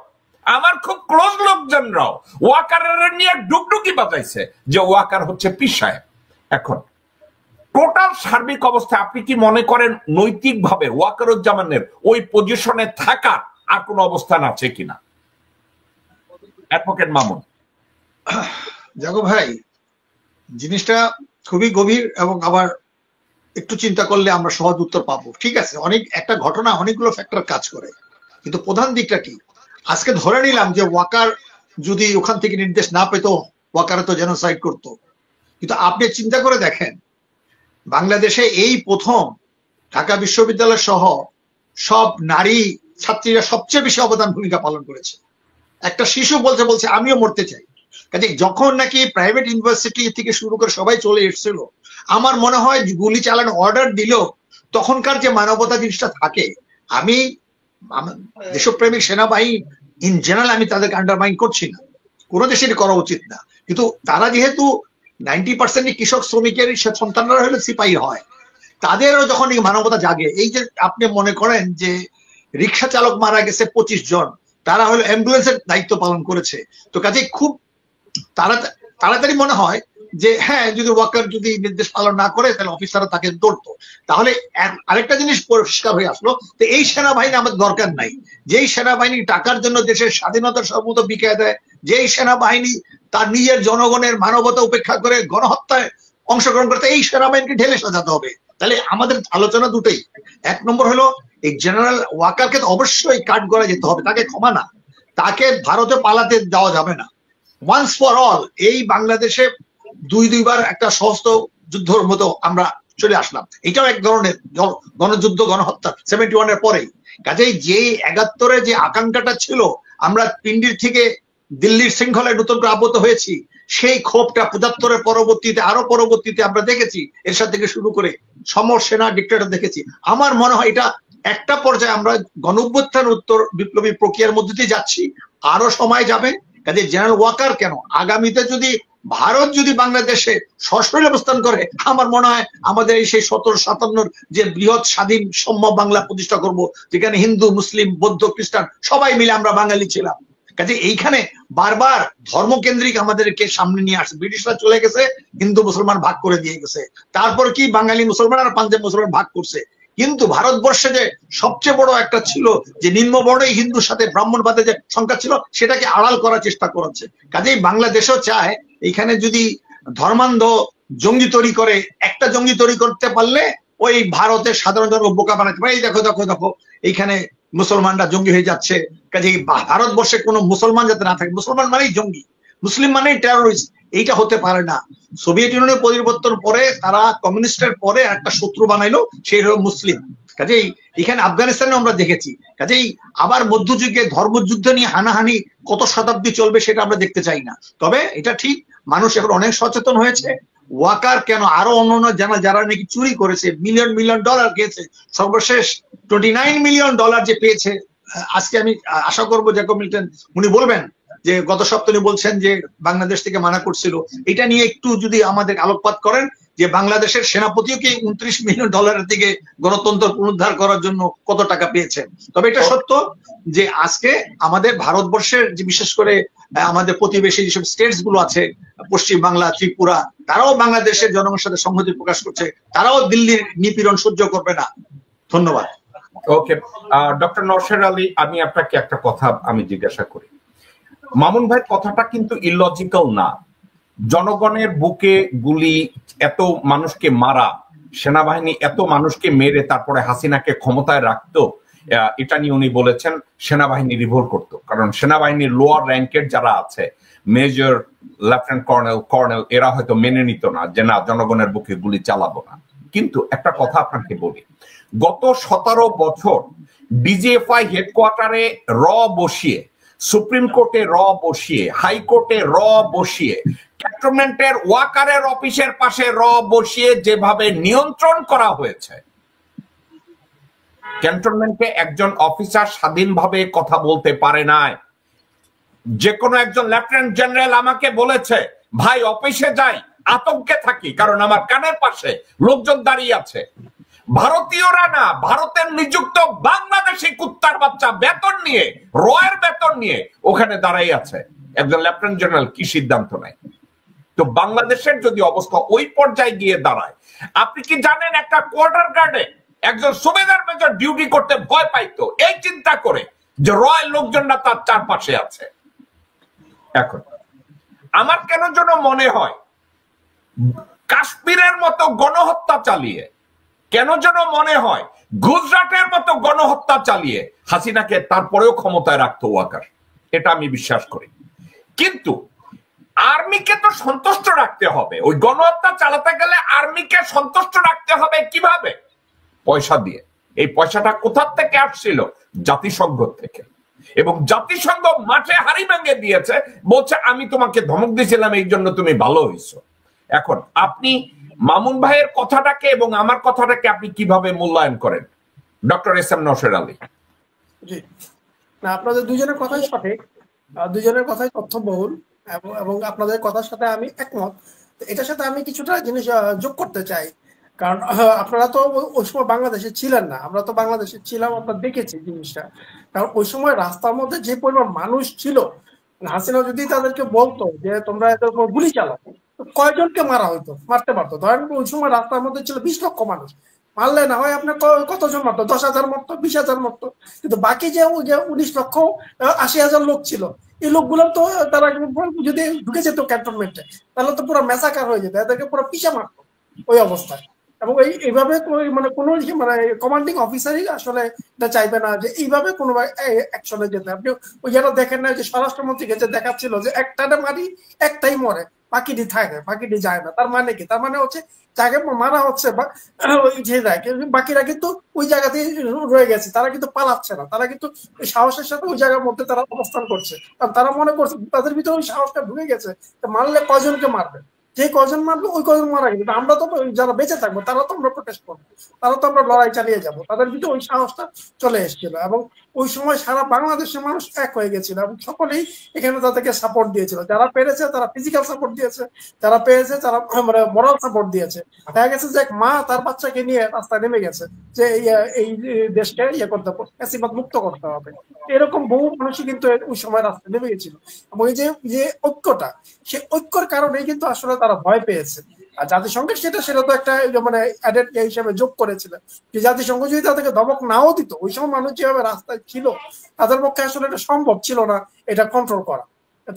আমার খুব ক্লোজ লোকজনরাও ওয়াকারের নিয়ে ডুগডুগি বাজাইছে যে ওয়াকার হচ্ছে পীর সাহেব। এখন টোটাল সার্বিক অবস্থায় আপনি কি মনে করেন নৈতিকভাবে ওয়াকারুজ্জামানের ওই পজিশনে থাকার আর কোনো অবস্থান আছে কিনা? অ্যাডভোকেট মামুন। জাগো ভাই, জিনিসটা খুবই গভীর এবং আবার একটু চিন্তা করলে আমরা সহজ উত্তর পাবো। ঠিক আছে, একটা ঘটনা অনেকগুলো ফ্যাক্টর কাজ করে, কিন্তু প্রধান দিকটা কি? আজকে ধরে নিলাম যে ওয়াকার যদি ওখান থেকে নির্দেশ না পেত, ওয়াকার তো জেনোসাইড করতো। কিন্তু আপনি চিন্তা করে দেখেন, বাংলাদেশে এই প্রথম ঢাকা বিশ্ববিদ্যালয় সহ সব নারী ছাত্রীরা সবচেয়ে বেশি অবদান ভূমিকা পালন করেছে। একটা শিশু বলছে আমিও মরতে চাই। কাজে যখন নাকি প্রাইভেট ইউনিভার্সিটি থেকে শুরু করে সবাই চলে এসেছিল, আমার মনে হয় গুলি চালানো অর্ডার দিলেও তখনকার যে মানবতা জিনিসটা থাকে, আমি দেশপ্রেমিক সেনাবাহিনী ইন জেনারেল আমি তাদেরকে আন্ডারমাইন করছি না, কোনো দেশেরই করা উচিত না, কিন্তু তারা যেহেতু 90% কৃষক শ্রমিকের সন্তানরা হলে সিপাহী হয়, তাদেরও যখন এই মানবতা জাগে, এই যে আপনি মনে করেন যে রিক্সা চালক মারা গেছে 25 জন, তারা হলো অ্যাম্বুলেন্সের দায়িত্ব পালন করেছে। তো কাজে খুব তাড়াতাড়ি মনে হয় যে হ্যাঁ, যদি ওয়াকার যদি নির্দেশ পালন না করে তাহলে অফিসাররা তাকে ধরতো। তাহলে আরেকটা জিনিস পরিষ্কার হয়ে আসলো, তো এই সেনাবাহিনী আমাদের দরকার নাই। যেই সেনাবাহিনী টাকার জন্য দেশের স্বাধীনতার সর্বত বিকিয়ে দেয়, যেই সেনাবাহিনী তার নিজের জনগণের মানবতা উপেক্ষা করে গণহত্যায় অংশগ্রহণ করতে, এই সেনাবাহিনীকে ঢেলে সাজাতে হবে। তাহলে আমাদের আলোচনা দুটোই, এক নম্বর হলো এই জেনারেল ওয়াকারকে অবশ্যই কাট করা যেতে হবে, তাকে ক্ষমা না, তাকে ভারতে পালাতে দেওয়া যাবে না। ওয়ান্স ফর অল এই বাংলাদেশে দুইবার একটা সশস্ত্র যুদ্ধের মতো আমরা চলে আসলাম, এটাও এক ধরনের গণযুদ্ধ, গণহত্যা 71 এর পরেই। কাজেই যে 71-এ যে আকাঙ্ক্ষাটা ছিল, আমরা পিন্ডির থেকে দিল্লির শৃঙ্খলায় নতুন করে আবদ্ধ হয়েছি, সেই ক্ষোভটা 75-এর পরবর্তীতে আরো পরবর্তীতে আমরা দেখেছি, এরশাদ থেকে শুরু করে সমরসেনা ডিক্টেটর দেখেছি। আমার মনে হয় এটা একটা পর্যায়ে আমরা গণঅভ্যুত্থান উত্তর বিপ্লবী প্রক্রিয়ার মধ্যে দিয়ে যাচ্ছি, আরো সময় যাবে। কাজে জেনারেল ওয়াকার কেন, আগামীতে যদি ভারত যদি বাংলাদেশে সশরীরে অবস্থান করে, আমার মনে হয় আমাদের এই সেই 1757 যে বৃহৎ স্বাধীন সম্ভব বাংলা প্রতিষ্ঠা করব, যেখানে হিন্দু, মুসলিম, বৌদ্ধ, খ্রিস্টান সবাই মিলে আমরা বাঙালি ছিলাম। কাজে এইখানে বারবার ধর্মকেন্দ্রিক আমাদেরকে সামনে নিয়ে আসছে। ব্রিটিশরা চলে গেছে, হিন্দু মুসলমান ভাগ করে দিয়ে গেছে, তারপর কি বাঙালি মুসলমান আর পাঞ্জাব মুসলমান ভাগ করছে। কিন্তু ভারতবর্ষে যে সবচেয়ে বড় একটা ছিল যে নিম্নবর্ণের হিন্দুর সাথে ব্রাহ্মণবাদের যে সংখ্যা ছিল, সেটাকে আড়াল করার চেষ্টা করেছে। কাজেই বাংলাদেশও চায় এইখানে যদি ধর্মান্ধ জঙ্গি তৈরি করে, একটা জঙ্গি তৈরি করতে পারলে ওই ভারতের সাধারণ জনগণ বোকা বানাতে পারে। এই দেখো দেখো দেখো এইখানে মুসলমানরা জঙ্গি হয়ে যাচ্ছে। কাজেই ভারতবর্ষে কোনো মুসলমান যাতে না থাকে, মুসলমান মানেই জঙ্গি, মুসলিম মানেই টেরোরিস্ট, এইটা হতে পারে না। সোভিয়েত ইউনিয়নের পরিবর্তন পরে তারা কমিউনিস্টের পরে একটা শত্রু বানাইলো, সেই হলো মুসলিম। কাজেই এখানে আফগানিস্তানে আমরা দেখেছি। কাজেই আবার মধ্যযুগে ধর্মযুদ্ধ নিয়ে হানাহানি কত শতাব্দী চলবে সেটা আমরা দেখতে চাই না। তবে এটা ঠিক, মানুষ এখন অনেক সচেতন হয়েছে। ওয়াকার কেন, আরো অন্যান্য যারা নাকি চুরি করেছে, মিলিয়ন মিলিয়ন ডলার পেয়েছে, সর্বশেষ $29 মিলিয়ন যে পেয়েছে। আজকে আমি আশা করবো জ্যাকব মিল্টন উনি বলবেন যে গত সপ্তাহে বলছেন যে বাংলাদেশ থেকে মানা করছিল, এটা নিয়ে একটু যদি আমাদের আলোকপাত করেন যে বাংলাদেশের সেনাপতিও কি $29 মিলিয়ন থেকে গণতন্ত্র পুনরুদ্ধার করার জন্য কত টাকা পেয়েছেন। তবে এটা সত্য যে আজকে আমাদের ভারতবর্ষের যে বিশেষ করে আমাদের প্রতিবেশী যেসব স্টেটস গুলো আছে, পশ্চিম বাংলা, ত্রিপুরা, তারাও বাংলাদেশের জনগণের সাথে সংহতি প্রকাশ করছে, তারাও দিল্লির নিপীড়ন সহ্য করবে না। ধন্যবাদ। ওকে, ডক্টর নওশাদ আলী, আমি আপনাকে একটা কথা আমি জিজ্ঞাসা করি। মামুন ভাই কথাটা কিন্তু ইলজিক্যাল না। জনগণের বুকে গুলি, এত মানুষকে মারা, সেনাবাহিনী এত মানুষকে মেরে তারপরে হাসিনাকে ক্ষমতায় রাখতো, এটা নিয়ে উনি বলেছেন সেনাবাহিনী রিভোল্ট করতো। কারণ সেনাবাহিনীর লোয়ার র্যাঙ্কের যারা আছে, মেজর, লেফটেন্যান্ট কর্নেল, এরা হয়তো মেনে নিত না যে না, জনগণের বুকে গুলি চালাবো না। কিন্তু একটা কথা আপনাকে বলি, গত 17 বছর ডিজিএফআই হেডকোয়ার্টারে র বসিয়ে, সুপ্রিম কোর্টে র বসিয়ে, হাইকোর্টে র বসিয়ে, ক্যান্টনমেন্টের ওয়াকারের অফিসের পাশে র বসিয়ে যেভাবে নিয়ন্ত্রণ করা হয়েছে, ক্যান্টনমেন্টে একজন অফিসার স্বাধীনভাবে কথা বলতে পারে নাই। যে কোনো একজন লেফটেন্যান্ট জেনারেল আমাকে বলেছে, ভাই অফিসে যাই, আতঙ্কে থাকি, কারণ আমার কানের পাশে লোকজন দাঁড়িয়ে আছে। ভারতীয়রা না, ভারতের নিযুক্ত বাংলাদেশি কুত্তার বাচ্চা বেতন নিয়ে, রয়ের বেতন নিয়ে ওখানে দাঁড়াই আছে। একজন লেফটেন্যান্ট জেনারেল কি সিদ্ধান্ত নেয়? তো বাংলাদেশের যদি অবস্থা ওই পর্যায়ে গিয়ে দাঁড়ায়, আপনি কি জানেন একটা কোয়ার্টার গার্ডে একজন সুবেদার মেজর ডিউটি করতে ভয় পাইতো এই চিন্তা করে যে রয়ের লোকজনরা তার চারপাশে আছে। এখন আমার কেন যেন মনে হয় কাশ্মীরের মতো গণহত্যা চালিয়ে, কেন যেন মনে হয় গুজরাটের মতো গণহত্যা চালিয়ে হাসিনাকে তারপরেও ক্ষমতায় রাখতো ওয়াকার। এটা আমি বিশ্বাস করি। কিন্তু আর্মিকে তো সন্তুষ্ট রাখতে হবে, ওই গণহত্যা চালাতে গেলে আর্মিকে সন্তুষ্ট রাখতে হবে কিভাবে? পয়সা দিয়ে। এই পয়সাটা কোথা থেকে আসছিল? জাতিসংঘ থেকে। এবং জাতিসংঘ মাঠে হাড়ি ভেঙে দিয়েছে, বলছে আমি তোমাকে ধমক দিয়েছিলাম এই জন্য তুমি ভালো হইছো। এখন আপনি মামুন ভাইয়ের কথাটাকে এবং আমার কথাটাকে আপনি কিভাবে মূল্যায়ন করেন doctor S M Nowsher Ali? জি, না আপনাদের দুজনের কথাই সঠিক, দুজনের কথাই তথ্যবহুল এবং আপনাদের কথার সাথে আমি একমত। এটার সাথে আমি কিছুটা জিনিস যোগ করতে চাই, কারণ আপনারা তো ওই সময় বাংলাদেশে ছিলেন না, আমরা তো বাংলাদেশে ছিলাম, আমরা দেখেছি জিনিসটা। কারণ ওই সময় রাস্তার মধ্যে যে পরিমাণ মানুষ ছিল, হাসিনা যদি তাদেরকে বলতো যে তোমরা এদের উপর গুলি চালাও, কয়জনকে মারা হইতো? মারতে পারতো। ধরেন ওই সময় রাস্তার মধ্যে ছিল 20 লক্ষ মানুষ, মারলে না হয় আপনার কতজন মারতো? 10,000 মারতো, 20,000 মারতো। কিন্তু বাকি যে 19 লক্ষ 80,000 লোক ছিল, এই লোকগুলো তো তারা যদি ঢুকে যেত ক্যান্টনমেন্টে, তাহলে তো পুরো ম্যাসাকার হয়ে যেত, এদেরকে পুরো পিষে মারতো ওই অবস্থায়। এবং এইভাবে মানে কোনো মানে কমান্ডিং অফিসারই আসলে এটা চাইবে না যে এইভাবে কোনো অ্যাকশনে যেতে। আপনি ওই যেটা দেখেন না যে স্বরাষ্ট্রমন্ত্রীকে যে দেখাচ্ছিল যে একটাতে মারি একটাই মরে, বাকিটি থাকে, বাকিটি যায় না। তার মানে কি? তার মানে হচ্ছে যাকে মারা হচ্ছে বা যে যায়, বাকিরা কিন্তু ওই জায়গাতেই রয়ে গেছে, তারা কিন্তু পালাচ্ছে না, তারা কিন্তু সাহসের সাথে ওই জায়গার মধ্যে তারা অবস্থান করছে। কারণ তারা মনে করছে তাদের ভিতরে ওই সাহসটা ঢুকে গেছে, মারলে কয়জনকে মারবে, যে কজন মারবে ওই কজন মারা। কিন্তু আমরা তো যারা বেঁচে থাকবো তারা তো আমরা প্রোটেস্ট করবো, তারা তো আমরা লড়াই চালিয়ে যাবো। তাদের ভিতরে ওই সাহসটা চলে এসেছিল এবং ওই সময় সারা বাংলাদেশের মানুষ এক হয়ে গেছিল এবং সকলেই এখানে তাদেরকে সাপোর্ট দিয়েছিল। যারা পেরেছে তারা ফিজিক্যাল সাপোর্ট দিয়েছে, যারা পেরেছে তারা মানে মোরাল সাপোর্ট দিয়েছে। দেখা গেছে যে এক মা তার বাচ্চাকে নিয়ে রাস্তায় নেমে গেছে যে এই দেশকে করতে হবে, ফ্যাসিবাদ মুক্ত করতে হবে। এরকম বহু মানুষই কিন্তু ওই সময় রাস্তায় নেমে গেছিল। এবং এই যে ঐক্যটা, সেই ঐক্যর কারণেই কিন্তু আসলে তারা ভয় পেয়েছে। আর জাতিসংঘের সেটা তো একটা মানে অ্যাডেড হিসেবে যোগ করেছিল যে জাতিসংঘ যদি তাদেরকে ধমক নাও দিত, ওই সময় মানুষ যেভাবে রাস্তায় ছিল তাদের পক্ষে আসলে এটা সম্ভব ছিল না এটা কন্ট্রোল করা।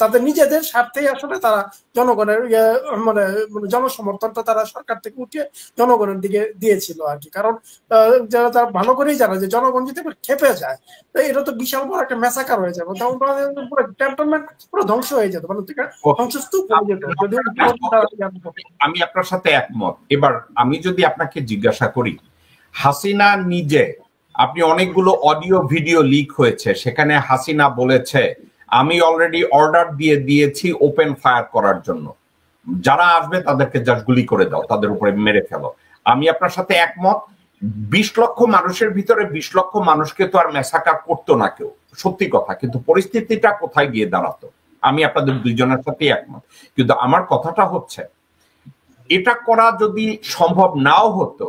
তাদের নিজেদের স্বার্থেই আসলে তারা জনগণের মানে জনসমর্থনটা তারা সরকার থেকে উঠিয়ে জনগণের দিকে দিয়েছিল আর কি। কারণ যারা তারা ভালো করেই জানে যে জনগণ যদি খেপে যায় এটা তো বিশাল বড় একটা ম্যাসাকার হয়ে যাবে, তখন পুরো ক্যান্টনমেন্ট পুরো ধ্বংস হয়ে যেত, মানে ধ্বংসস্তূপ হয়ে যেত। আমি আপনার সাথে একমত। এবার আমি যদি আপনাকে জিজ্ঞাসা করি, হাসিনা নিজে, আপনি অনেকগুলো অডিও ভিডিও লিক হয়েছে, সেখানে হাসিনা বলেছে আমি অলরেডি অর্ডার দিয়ে দিয়েছি ওপেন ফায়ার করার জন্য, যারা আসবে তাদেরকে জাস্ট গুলি করে দাও, তাদের উপরে মেরে ফেলো। আমি আপনার সাথে একমত। 20 লক্ষ মানুষের ভিতরে 20 লক্ষ মানুষকে তো আর ম্যাসাকার করতো না কেউ, সত্যি কথা। কিন্তু পরিস্থিতিটা কোথায় গিয়ে দাঁড়াতো, আমি আপনাদের দুইজনের সাথে একমত। কিন্তু আমার কথাটা হচ্ছে, এটা করা যদি সম্ভব নাও হতো,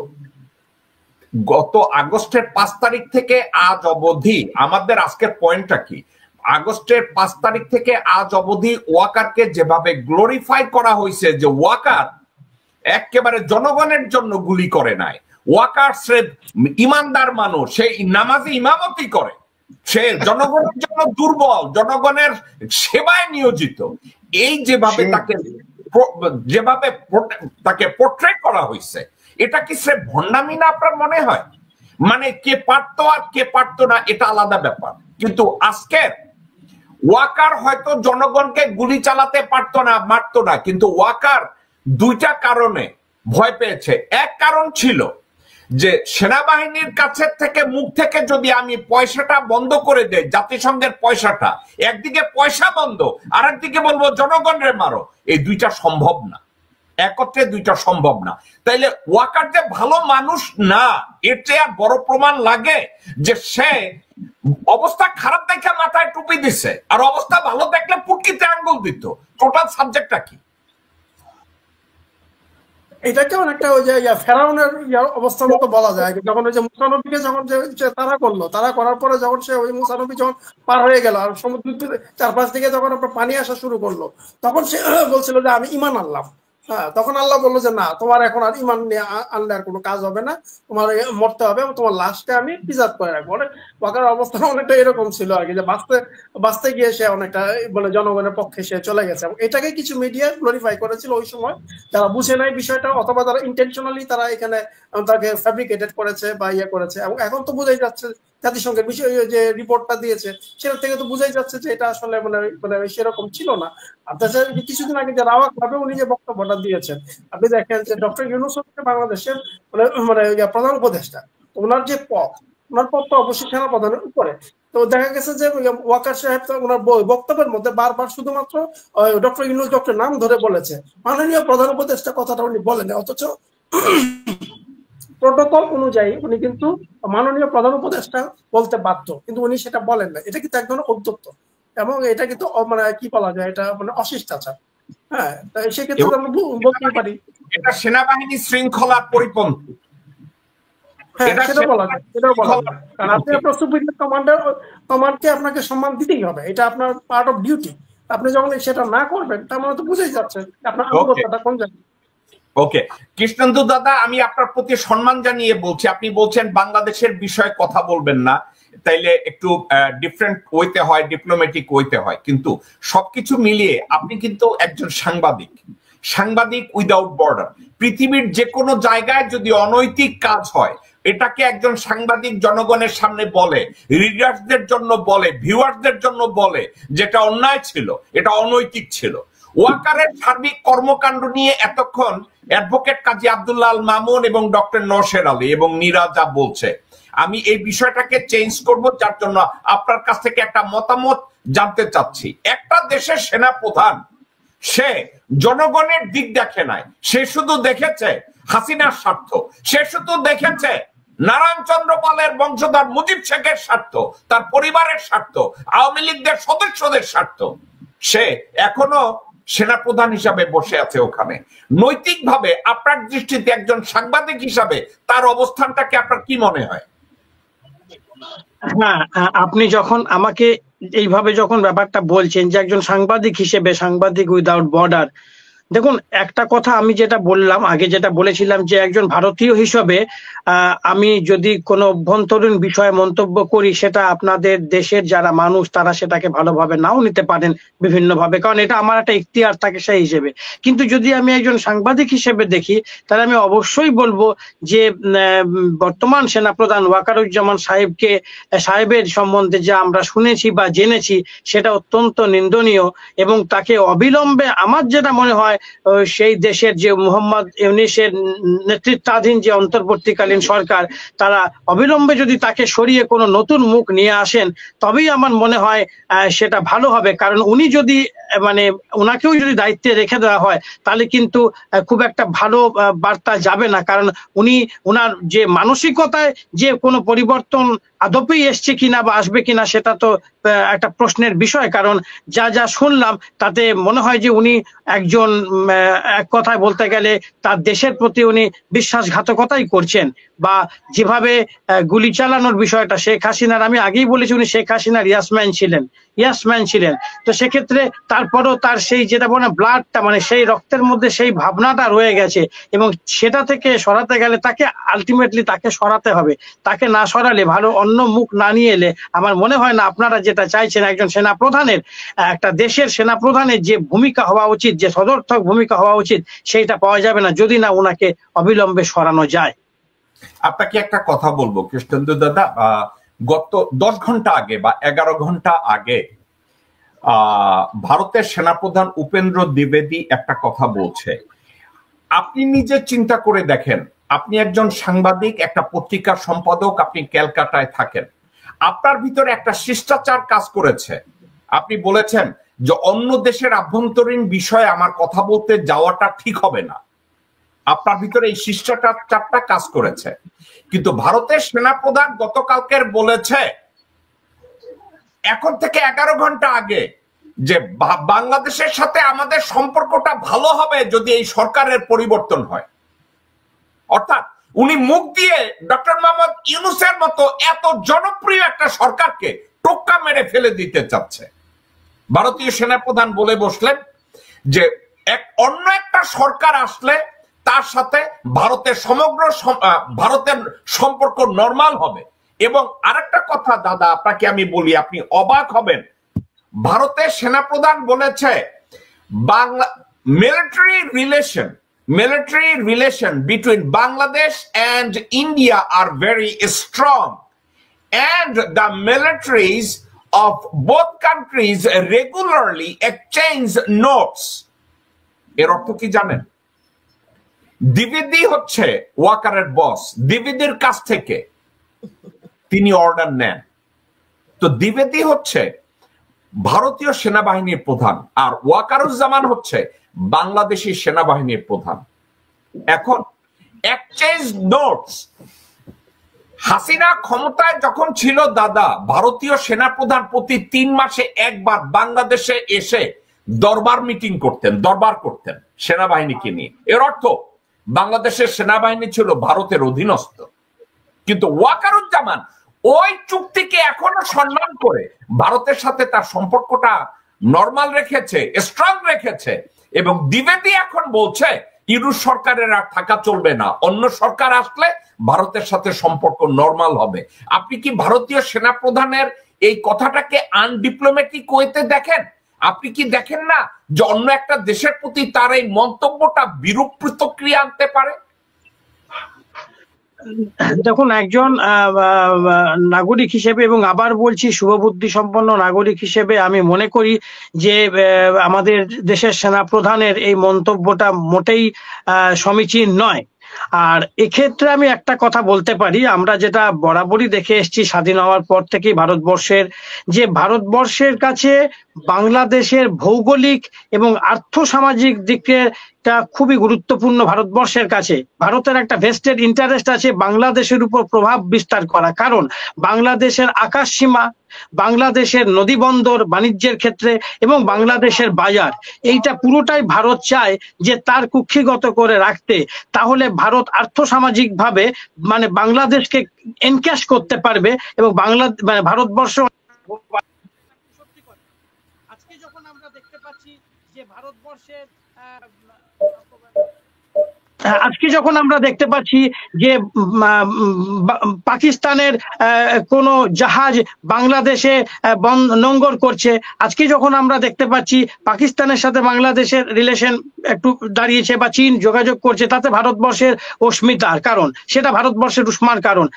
গত আগস্টের 5 তারিখ থেকে আজ অবধি আমাদের আজকের পয়েন্টটা কি? আগস্টের 5 তারিখ থেকে আজ অবধি ওয়াকারকে যেভাবে গ্লোরিফাই করা হয়েছে, যে ওয়াকার একেবারে জনগণের জন্য গুলি করে নাই, ওয়াকার সে ইমানদার মানুষ, সে নামাজে ইমামতি করে, সে জনগণের জন্য দুর্বল, জনগণের সেবায় নিয়োজিত, এই যেভাবে তাকে পোর্ট্রেট করা হয়েছে, এটা কি সে ভণ্ডামি না আপনার মনে হয়? মানে কে পারতো আর কে পারতো না এটা আলাদা ব্যাপার। কিন্তু আজকের ওয়াকার হয়তো জনগণকে গুলি চালাতে পারতো না, মারতো না, কিন্তু ওয়াকার দুইটা কারণে ভয় পেয়েছে। এক কারণ ছিল যে সেনাবাহিনীর কাছে থেকে মুখ থেকে যদি আমি পয়সাটা বন্ধ করে দেই, জাতিসংঘের পয়সাটা, একদিকে পয়সা বন্ধ আর একদিকে বলবো জনগণের মারো, এই দুইটা সম্ভব না, একত্রে দুইটা সম্ভব না। তাইলে ওয়াকার যে ভালো মানুষ না, এর চেয়ে আর বড় প্রমাণ লাগে যে সে অবস্থা খারাপ দেখে মাথায় টুপি দিছে, আর অবস্থা ভালো দেখলে পুটকিতে আঙ্গুল দিত। টোটাল সাবজেক্টটা কি? এটাকে অনেকটা ওই যে ফেরাউনের অবস্থার মতো বলা যায়। যখন ওই যে মুসা নবীকে যখন তারা করলো, তারা করার পরে যখন সে ওই মুসা নবী যখন পার হয়ে গেল আর সমুদ্র চারপাশ থেকে যখন আপনার পানি আসা শুরু করলো, তখন সে বলছিল যে আমি ঈমান আনলাম। হ্যাঁ, তখন আল্লাহ বললো যে না, তোমার এখন আর ইমান নিয়ে আনলে আর কোনো কাজ হবে না, তোমার মরতে হবে এবং তোমার লাশটা আমি প্রিজার্ভ করে রাখবো। ওয়াকার অবস্থা অনেকটা এরকম ছিল আর কি, যে বাঁচতে গিয়ে সে অনেকটা মানে জনগণের পক্ষে সে চলে গেছে। এবং এটাকে কিছু মিডিয়া গ্লোরিফাই করেছিল ওই সময়, যারা বুঝে নাই বিষয়টা অথবা তারা ইন্টেনশনালি তারা এখানে তাকে ফ্যাব্রিকেটেড করেছে বা ইয়ে করেছে। এবং এখন তো বোঝাই যাচ্ছে জাতিসংঘের বিষয় যে রিপোর্টটা দিয়েছে সেটা থেকে তো বোঝাই যাচ্ছে যে এটা আসলে মানে সেরকম ছিল না। আর তাছাড়া কিছুদিন আগে যে রাওয়াক ভাবে উনি যে বক্তব্যটা দিয়েছেন, আপনি দেখেন যে ডক্টর ইউনূস হচ্ছে বাংলাদেশের মানে মানে প্রধান উপদেষ্টা, ওনার যে পদ, ওনার পদটা অবশ্যই সেনা প্রধানের উপরে। তো দেখা গেছে যে ওয়াকার সাহেব ওনার বক্তব্যের মধ্যে বারবার শুধুমাত্র ডক্টর ইউনূস ডক্টর নাম ধরে বলেছে, মাননীয় প্রধান উপদেষ্টা কথাটা উনি বলেন, অথচ প্রোটোকল অনুযায়ী উনি কিন্তু মাননীয় প্রধান উপদেষ্টা বলতে বাধ্য, কিন্তু উনি সেটা বলেন না। এটা কিন্তু এক ধরনের উদ্যোক্ত এবং এটা কিন্তু মানে কি বলা যায়, এটা মানে অশিষ্টাচার। হ্যাঁ, সেক্ষেত্রে আমরা বলতে পারি এটা সেনাবাহিনী শৃঙ্খলার পরিপন্থী। হ্যাঁ, সেটা বলা যায়, সেটাও বলা যায়। কারণ আপনি আপনার সুপিরিয়র কমান্ডকে আপনাকে সম্মান দিতেই হবে, এটা আপনার পার্ট অফ ডিউটি। আপনি যখন সেটা না করবেন তার মানে তো বুঝেই যাচ্ছে আপনার আনুগত্যটা কোন জায়গায়। ওকে কৃষ্ণেন্দু দাদা, আমি আপনার প্রতি সম্মান জানিয়ে বলছি, আপনি বলছেন বাংলাদেশের বিষয়ে কথা বলবেন না, তাইলে একটু ডিফারেন্ট ওয়েতে হয়, ডিপ্লোম্যাটিক ওয়েতে হয়, কিন্তু সবকিছু মিলিয়ে আপনি কিন্তু একজন সাংবাদিক উইদাউট বর্ডার। পৃথিবীর যে কোনো জায়গায় যদি অনৈতিক কাজ হয়, এটাকে একজন সাংবাদিক জনগণের সামনে বলে, রিডার্সদের জন্য বলে, ভিউয়ার্সদের জন্য বলে যেটা অন্যায় ছিল, এটা অনৈতিক ছিল। ওয়াকারের সার্বিক কর্মকাণ্ড নিয়ে এতক্ষণ অ্যাডভোকেট কাজী আব্দুল্লাহ আল মামুন এবং ডক্টর নওশের আলী এবং নীরা যা বলছে, আমি এই বিষয়টাকে চেঞ্জ করব, যার জন্য আপনার কাছ থেকে একটা মতামত জানতে চাচ্ছি। একটা দেশের সেনা প্রধান সে জনগণের দিক দেখে নাই, সে শুধু দেখেছে হাসিনার স্বার্থ, সে শুধু দেখেছে নারায়ণ চন্দ্র পালের বংশধর মুজিব শেখের স্বার্থ, তার পরিবারের স্বার্থ, আওয়ামী লীগদের সদস্যদের স্বার্থ। সে এখনো সেনাপ্রধান হিসাবে বসে আছে ওখানে। নৈতিকভাবে আপনার দৃষ্টিতে একজন সাংবাদিক হিসাবে তার অবস্থানটাকে আপনার কি মনে হয়? হ্যাঁ, আপনি যখন আমাকে এইভাবে যখন ব্যাপারটা বলছেন যে একজন সাংবাদিক হিসেবে, সাংবাদিক উইদাউট বর্ডার, দেখুন একটা কথা আমি যেটা বললাম আগে, যেটা বলেছিলাম যে একজন ভারতীয় হিসেবে আমি যদি কোনো অভ্যন্তরীণ বিষয়ে মন্তব্য করি, সেটা আপনাদের দেশের যারা মানুষ তারা সেটাকে ভালোভাবে নাও নিতে পারেন বিভিন্নভাবে, কারণ এটা আমার একটা ইখতিয়ার থাকে সেই হিসেবে। কিন্তু যদি আমি একজন সাংবাদিক হিসেবে দেখি, তাহলে আমি অবশ্যই বলবো যে বর্তমান সেনাপ্রধান ওয়াকারুজ্জামান সাহেবের সম্বন্ধে যা আমরা শুনেছি বা জেনেছি সেটা অত্যন্ত নিন্দনীয়, এবং তাকে অবিলম্বে, আমার যেটা মনে হয় সেই দেশের যে মোহাম্মদ ইউনূসের নেতৃত্বাধীন যে অন্তর্বর্তীকালীন সরকার, তারা অবিলম্বে যদি তাকে সরিয়ে কোনো নতুন মুখ নিয়ে আসেন, তবেই আমার মনে হয় সেটা ভালো হবে। কারণ উনি যদি মানে ওনাকেও যদি দায়িত্বে রেখে দেওয়া হয়, তাহলে কিন্তু খুব একটা ভালো বার্তা যাবে না। কারণ ওনার যে মানসিকতায় যে কোনো পরিবর্তন আদপেই এসছে কিনা বা আসবে কিনা, সেটা তো একটা প্রশ্নের বিষয়। কারণ যা শুনলাম তাতে মনে হয় যে উনি একজন, এক কথায় বলতে গেলে তার দেশের প্রতি উনি বিশ্বাসঘাতকতাই করছেন। বা যেভাবে গুলি চালানোর বিষয়টা, শেখ হাসিনার, আমি আগেই বলেছি উনি শেখ হাসিনার ইয়াসম্যান ছিলেন। তো সেক্ষেত্রে তারপরও তার সেই যেটা বলে ব্লাডটা, মানে সেই রক্তের মধ্যে সেই ভাবনাটা রয়ে গেছে, এবং সেটা থেকে সরাতে গেলে তাকে আলটিমেটলি তাকে সরাতে হবে। তাকে না সরালে, ভালো অন্য মুখ না নিয়ে এলে, আমার মনে হয় না আপনারা যেটা চাইছেন একজন সেনাপ্রধানের, একটা দেশের সেনাপ্রধানের যে ভূমিকা হওয়া উচিত, যে সদর্থক ভূমিকা হওয়া উচিত, সেইটা পাওয়া যাবে না যদি না ওনাকে অবিলম্বে সরানো যায়। আপনাকে একটা কথা বলবো কৃষ্ণেন্দু দাদা, গত 10 ঘন্টা আগে বা 11 ঘন্টা আগে ভারতের সেনাপ্রধান উপেন্দ্র দ্বিবেদী একটা কথা বলছে। আপনি নিজে চিন্তা করে দেখেন, আপনি একজন সাংবাদিক, একটা পত্রিকার সম্পাদক, আপনি ক্যালকাটায় থাকেন, আপনার ভিতরে একটা শিষ্টাচার কাজ করেছে। আপনি বলেছেন যে অন্য দেশের আভ্যন্তরীণ বিষয়ে আমার কথা বলতে যাওয়াটা ঠিক হবে না, আপনার ভিতরে এই শিষ্টাচারটা কাজ করেছে। কিন্তু ভারতের সেনাপ্রধান গতকালকের বলেছে, এখন থেকে 11 ঘন্টা আগে, যে বাংলাদেশের সাথে আমাদের সম্পর্কটা ভালো হবে যদি এই সরকারের পরিবর্তন হয়। অর্থাৎ উনি মুখ দিয়ে ডক্টর মোহাম্মদ ইউনূসের মতো এত জনপ্রিয় একটা সরকারকে টোক্কা মেরে ফেলে দিতে চাচ্ছে। ভারতীয় সেনাপ্রধান বলে বসলেন যে অন্য একটা সরকার আসলে তার সাথে ভারতের ভারতের সম্পর্ক নরমাল হবে। এবং আরেকটা কথা দাদা আপনাকে আমি বলি, আপনি অবাক হবেন, ভারতের সেনাপ্রধান বলেছে Bangla military relation between Bangladesh and India are very strong, and the militaries of both countries regularly exchange notes. এর অর্থ কি জানেন? দ্বিবেদী হচ্ছে ওয়াকারের বস, দ্বিবেদীর কাছ থেকে তিনি অর্ডার নেন। তো দ্বিবেদী হচ্ছে ভারতীয় সেনাবাহিনীর প্রধান, আর ওয়াকারুজ্জামান হচ্ছে বাংলাদেশি সেনাবাহিনীর প্রধান। এখন এক্সচেঞ্জ নোটস, হাসিনা ক্ষমতায় যখন ছিল দাদা, ভারতীয় সেনাপ্রধান প্রতি 3 মাসে একবার বাংলাদেশে এসে দরবার করতেন সেনাবাহিনীকে নিয়ে। এর অর্থ বাংলাদেশের সেনাবাহিনী ছিল ভারতের অধীনস্থ। কিন্তু ওয়াকারুজ্জামান ওই চুক্তিকে এখনো সম্মান করে ভারতের সাথে তার সম্পর্কটা নরমাল রেখেছে, স্ট্রং রেখেছে। এবং দ্বিবেদী এখন বলছে ইউরোপ সরকারের আর থাকা চলবে না, অন্য সরকার আসলে ভারতের সাথে সম্পর্ক নরমাল হবে। আপনি কি ভারতীয় সেনাপ্রধানের এই কথাটাকে আনডিপ্লোম্যাটিক ওয়েতে দেখেন? আপনি কি দেখেন না যে অন্য একটা দেশের প্রতি তার এই মন্তব্যটা বিরূপ প্রতিক্রিয়া আনতে পারে? দেখুন, একজন নাগরিক হিসেবে, এবং আবার বলছি শুভবুদ্ধি সম্পন্ন নাগরিক হিসেবে, আমি মনে করি যে আমাদের দেশের সেনাপ্রধানের এই মন্তব্যটা মোটেই সমীচীন নয়। আর এক্ষেত্রে আমি একটা কথা বলতে পারি, আমরা যেটা বরাবরই দেখে এসেছি স্বাধীন হওয়ার পর থেকেই ভারতবর্ষের কাছে বাংলাদেশের ভৌগোলিক এবং আর্থসামাজিক দিকের খুবই গুরুত্বপূর্ণ। ভারতবর্ষের কাছে ভারতের একটা ভেস্টেড ইন্টারেস্ট আছে বাংলাদেশের উপর প্রভাব বিস্তার করা, কারণ বাংলাদেশের আকাশ সীমা, বাংলাদেশের নদী বন্দর বাণিজ্যের ক্ষেত্রে এবং বাংলাদেশের বাজার, এইটা পুরোটাই ভারত চায় যে তার কুক্ষিগত করে রাখতে। তাহলে ভারত আর্থসামাজিক ভাবে বাংলাদেশকে এনক্যাশ করতে পারবে এবং ভারতবর্ষ। আজকে যখন আমরা দেখতে পাচ্ছি যে ভারতবর্ষের পাকিস্তানের কোন জাহাজ বাংলাদেশে নোঙ্গর করছে, আজকে যখন আমরা দেখতে পাচ্ছি পাকিস্তানের সাথে বাংলাদেশের রিলেশন একটু দাঁড়িয়েছে বা চীন যোগাযোগ করছে, তাতে ভারতবর্ষের অস্মিতার কারণ, সেটা ভারতবর্ষের উষ্মার কারণ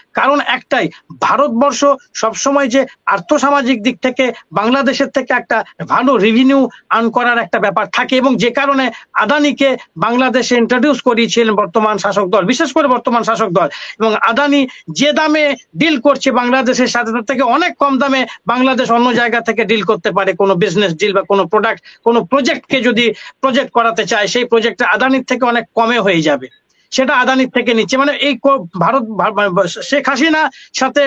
একটাই, ভারতবর্ষ সবসময় যে আর্থসামাজিক দিক থেকে বাংলাদেশের থেকে একটা ভালো রেভিনিউ আর্ন করার একটা ব্যাপার থাকে, এবং যে কারণে আদানিকে বাংলাদেশে ইন্ট্রোডিউস করিয়েছিলেন বর্তমান শাসক দল, বিশেষ করে বর্তমান শাসক দল। এবং আদানি যে দামে ডিল করছে বাংলাদেশের সাথে, তার থেকে অনেক কম দামে বাংলাদেশ অন্য জায়গা থেকে ডিল করতে পারে। কোনো বিজনেস ডিল বা কোনো প্রোডাক্ট, কোনো প্রজেক্টকে যদি প্রজেক্ট করাতে চায়, সেই প্রজেক্টটা আদানির থেকে অনেক কমে হয়ে যাবে, সেটা আদানির থেকে নিচ্ছে। এই শেখ হাসিনার সাথে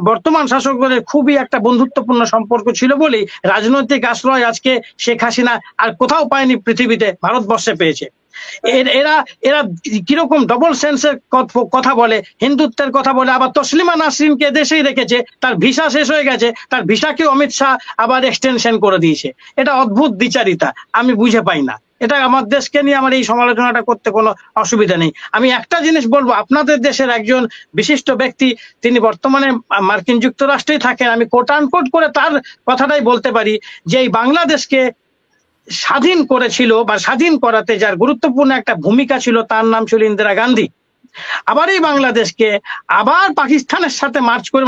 বর্তমান শাসক দলের খুবই একটা বন্ধুত্বপূর্ণ সম্পর্ক ছিল বলেই রাজনৈতিক আশ্রয় আজকে শেখ হাসিনা আর কোথাও পায়নি পৃথিবীতে, ভারতবর্ষে পেয়েছে। এরা কিরকম ডবল সেন্সের কথা বলে, হিন্দুত্বের কথা বলে, আবার তসলিমা নাসরিনকে দেশেই রেখেছে, তার ভিসা শেষ হয়ে গেছে, তার ভিসাকে অমিত শাহ আবার এক্সটেনশন করে দিয়েছে। এটা অদ্ভুত দ্বিচারিতা, আমি বুঝে পাই না। এটা আমার দেশকে নিয়ে আমার এই সমালোচনাটা করতে কোনো অসুবিধা নেই। আমি একটা জিনিস বলবো, আপনাদের দেশের একজন বিশিষ্ট ব্যক্তি, তিনি বর্তমানে মার্কিন যুক্তরাষ্ট্রেই থাকেন, আমি কোট আনকোট করে তার কথাটাই বলতে পারি যে এই বাংলাদেশকে স্বাধীন করেছিল বা স্বাধীন করাতে যার গুরুত্বপূর্ণ একটা ভূমিকা ছিল, তার নাম ছিল ইন্দিরা গান্ধী। আবার এই বাংলাদেশকে আবার পাকিস্তানের সাথে মার্চ করে,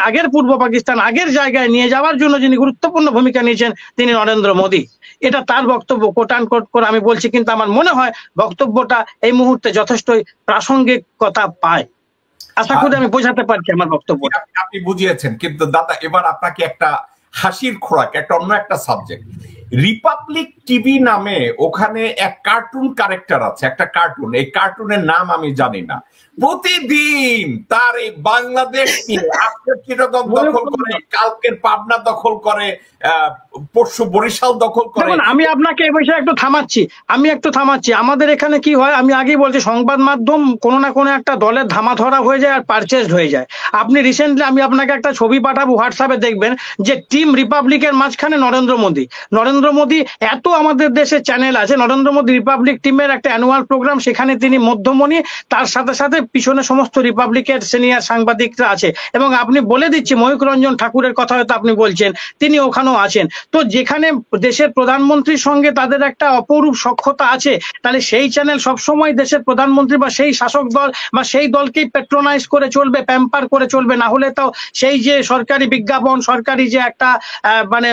আগের পূর্ব পাকিস্তান, আগের জায়গায় নিয়ে যাওয়ার জন্য যিনি গুরুত্বপূর্ণ ভূমিকা নিয়েছেন, তিনি নরেন্দ্র মোদী। এটা তার বক্তব্য, কোট আনকোট করে আমি বলছি, কিন্তু আমার মনে হয় বক্তব্যটা এই মুহূর্তে যথেষ্টই প্রাসঙ্গিকতা পায়। আশা করি আমি বোঝাতে পারছি আমার বক্তব্য। আপনি বুঝিয়েছেন, কিন্তু দাদা এবার আপনাকে একটা হাসির খোরাক, অন্য একটা সাবজেক্ট। রিপাবলিক টিভি নামে ওখানে এক কার্টুন ক্যারেক্টার আছে, একটা কার্টুন, এই কার্টুনের নাম আমি জানি না, প্রতিদিন তার এই বাংলাদেশ আজকে চিরগম দখল করে, কালকের পাবনা দখল করে, পরশু বরিশাল দখল করে। আমি আপনাকে এই বিষয়ে একটু থামাচ্ছি। আমাদের এখানে কি হয়, আমি আগেই বলছি, সংবাদ মাধ্যম কোনো না কোনো একটা দলের ধামা ধরা হয়ে যায় আর পারচেজড হয়ে যায়। আপনি রিসেন্টলি, আমি আপনাকে একটা ছবি পাঠাবো হোয়াটসঅ্যাপে, দেখবেন যে টিম রিপাবলিকের মাঝখানে নরেন্দ্র নরেন্দ্র মোদী, এত আমাদের দেশে চ্যানেল আছে, নরেন্দ্র মোদী রিপাবলিক টিমের একটা অ্যানুয়াল প্রোগ্রাম, সেখানে তিনি মধ্যমণি, তার সাথে সাথে পিছনে সমস্ত রিপাবলিকের সিনিয়র সাংবাদিকরা আছে। এবং আপনি বলে দিচ্ছি, ময়ূক রঞ্জন ঠাকুরের কথা হয়তো আপনি বলছেন, তিনি ওখানেও আছেন। তো যেখানে দেশের প্রধানমন্ত্রীর সঙ্গে তাদের একটা অপরূপ সখ্যতা আছে, তাহলে সেই চ্যানেল সবসময় দেশের প্রধানমন্ত্রী বা সেই শাসক দল বা সেই দলকেই পেট্রোনাইজ করে চলবে, প্যাম্পার করে চলবে, না হলে তো সেই যে সরকারি বিজ্ঞাপন, সরকারি যে একটা মানে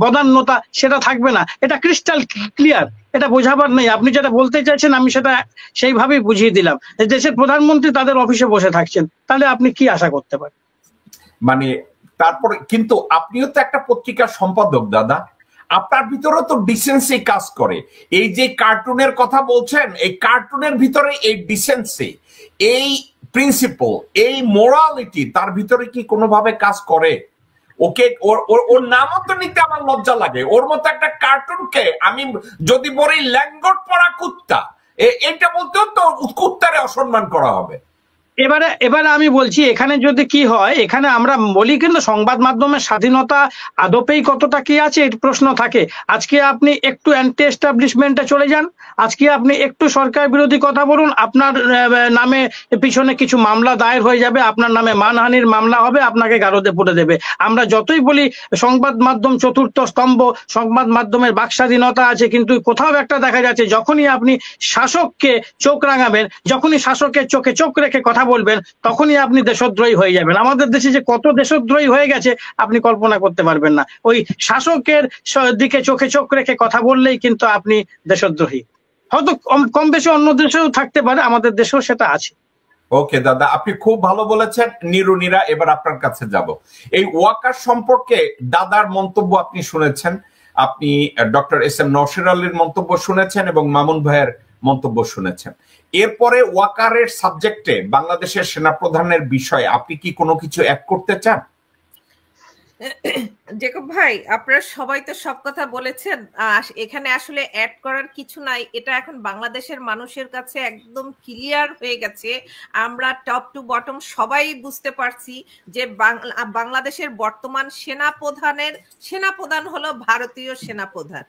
বদান্যতা, সেটা থাকবে না। এটা ক্রিস্টাল ক্লিয়ার, এটা বোঝাবার নেই। আপনি যেটা বলতে চাইছেন আমি সেটা সেইভাবেই বুঝিয়ে দিলাম। দেশের প্রধানমন্ত্রী তাদের অফিসে বসে থাকছেন, তাহলে আপনি কি আশা করতে পারেন? মানে তারপরে কিন্তু আপনিও তো একটা পত্রিকার সম্পাদক দাদা, আপনার ভিতরে তো ডিসেন্সি কাজ করে। এই যে কার্টুনের কথা বলছেন, এই কার্টুনের ভিতরে এই ডিসেন্সি, এই প্রিন্সিপল, এই মোরালিটি তার ভিতরে কি কোনোভাবে কাজ করে? ওকে, ওর নামও তো নিতে আমার লজ্জা লাগে। ওর মতো একটা কার্টুনকে আমি যদি বলি ল্যাঙ্গট পরা কুত্তা, এটা বলতেও তো কুত্তারে অসম্মান করা হবে। এবারে আমি বলছি, এখানে যদি কি হয়, এখানে আমরা বলি কিন্তু সংবাদ মাধ্যমের স্বাধীনতা আদপেই কতটা কি আছে এই প্রশ্ন থাকে। আজকে আপনি একটু অ্যান্টি এস্টাবলিশমেন্টে চলে যান, আজকে আপনি একটু সরকার বিরোধী কথা বলুন, আপনার নামে পিছনে কিছু মামলা দায়ের হয়ে যাবে, আপনার নামে মানহানির মামলা হবে, আপনাকে গারদে পুরে দেবে। আমরা যতই বলি সংবাদ মাধ্যম চতুর্থ স্তম্ভ, সংবাদ মাধ্যমের বাক স্বাধীনতা আছে, কিন্তু কোথাও একটা দেখা যাচ্ছে যখনই আপনি শাসককে চোখ রাঙাবেন, যখনই শাসকের চোখে চোখ রেখে কথা বলবেন, তখনই আপনি দেশদ্রোহী হয়ে যাবেন। আমাদের দেশে যে কত দেশদ্রোহী হয়ে গেছে আপনি কল্পনা করতে পারবেন না। ওই শাসকের দিকে চোখে চোখ রেখে কথা বললেই কিন্তু আপনি দেশদ্রোহী। হয়তো কম বেশি অন্য দেশেও থাকতে পারে, আমাদের দেশেও সেটা আছে। ওকে দাদা, আপনি খুব ভালো বলেছেন। নিরুনিরা, এবার আপনার কাছে যাব। এই ওয়াকার সম্পর্কে দাদার মন্তব্য আপনি শুনেছেন, আপনি ডক্টর এস এম নওশীর আলীর মন্তব্য শুনেছেন এবং মামুন ভাইয়ের মন্তব্য শুনেছেন। এরপরে ওয়াকারের সাবজেক্টে বাংলাদেশের সেনাপ্রধানের বিষয়ে আপনি কি কোনো কিছু অ্যাড করতে চান? জেকব ভাই, আপনারা সবাই তো সব কথা বলেছেন, এখানে আসলে অ্যাড করার কিছু নাই। এটা এখন বাংলাদেশের মানুষের কাছে একদম ক্লিয়ার হয়ে গেছে। আমরা টপ টু বটম সবাই বুঝতে পারছি যে বাংলাদেশের বর্তমান সেনাপ্রধান হলো ভারতীয় সেনাপ্রধান।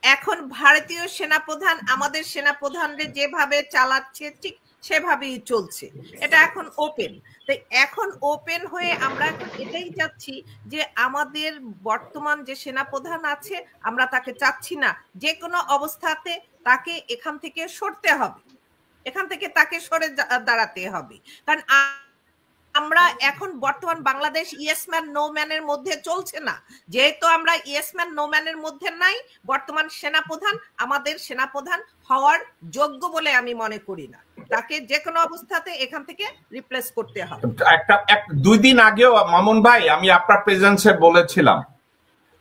এখন ভারতীয় সেনাপ্রধান আমাদের সেনাপ্রধানদের যেভাবে চালাচ্ছে ঠিক সেভাবেই চলছে। এটা এখন ওপেন। তাই এখন ওপেন হয়ে আমরা এখন এটাই চাচ্ছি যে আমাদের বর্তমান যে সেনাপ্রধান আছে আমরা তাকে চাচ্ছি না, যে কোনো অবস্থাতে তাকে এখান থেকে সরতে হবে, এখান থেকে তাকে সরে দাঁড়াতে হবে। কারণ আমরা এখন বর্তমান বাংলাদেশ ইয়েস ম্যান নো ম্যানের মধ্যে চলছে না। যেহেতু আমরা ইয়েস ম্যান নো ম্যানের মধ্যে নাই, বর্তমান সেনাপ্রধান আমাদের সেনাপ্রধান হওয়ার যোগ্য বলে আমি মনে করি না। তাকে যে কোনো অবস্থাতে এখান থেকে রিপ্লেস করতে হবে। দুই দিন আগেও মামুন ভাই আমি আপনার প্রেজেন্সে বলেছিলাম,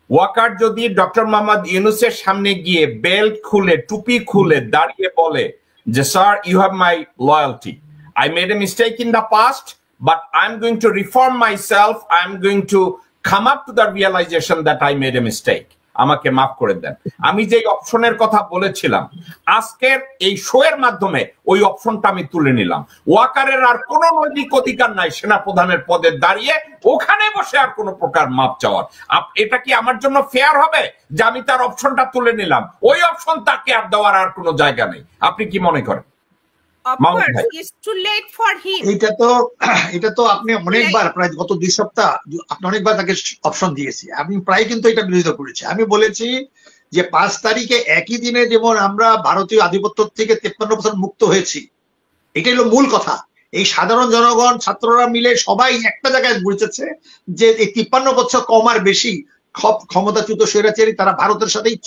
ওয়াকার যদি ডক্টর মোহাম্মদ ইউনূসের সামনে গিয়ে বেল্ট খুলে, টুপি খুলে দাঁড়িয়ে বলে যে sir you have my loyalty, I made a mistake in the past, but I'm going to reform myself. I'm going to come up to the realization that I made a mistake. আমাকে মাফ করে দেন। আমি যে অপশনের কথা বলেছিলাম আজকের এই শো এর মাধ্যমে ওই অপশনটা আমি তুলে নিলাম। ওয়াকারের আর কোনো নৈতিক অধিকার নাই সেনাপ্রধানের পদে দাঁড়িয়ে ওখানে বসে আর কোনো প্রকার মাপ চাওয়ার। এটা কি আমার জন্য ফেয়ার হবে যে আমি তার অপশনটা তুলে নিলাম? ওই অপশন তাকে আর দেওয়ার আর কোনো জায়গা নেই। আপনি কি মনে করেন? এটা তো আপনি অনেকবার, প্রায় গত 2 সপ্তাহ আপনি অনেকবার তাকে অপশন দিয়েছি। আমি প্রায় কিন্তু এটা বিরোধিতা করেছি। আমি বলেছি যে 5 তারিখে একই দিনে যেমন আমরা ভারতীয় আধিপত্য থেকে 53% মুক্ত হয়েছি, এটাই হলো মূল কথা। এই সাধারণ জনগণ, ছাত্ররা মিলে সবাই একটা জায়গায় বুঝেছে যে এই 53% কম আর বেশি ক্ষমতাচ্যুত স্বৈরাচারী তারা ভারতের সাথেই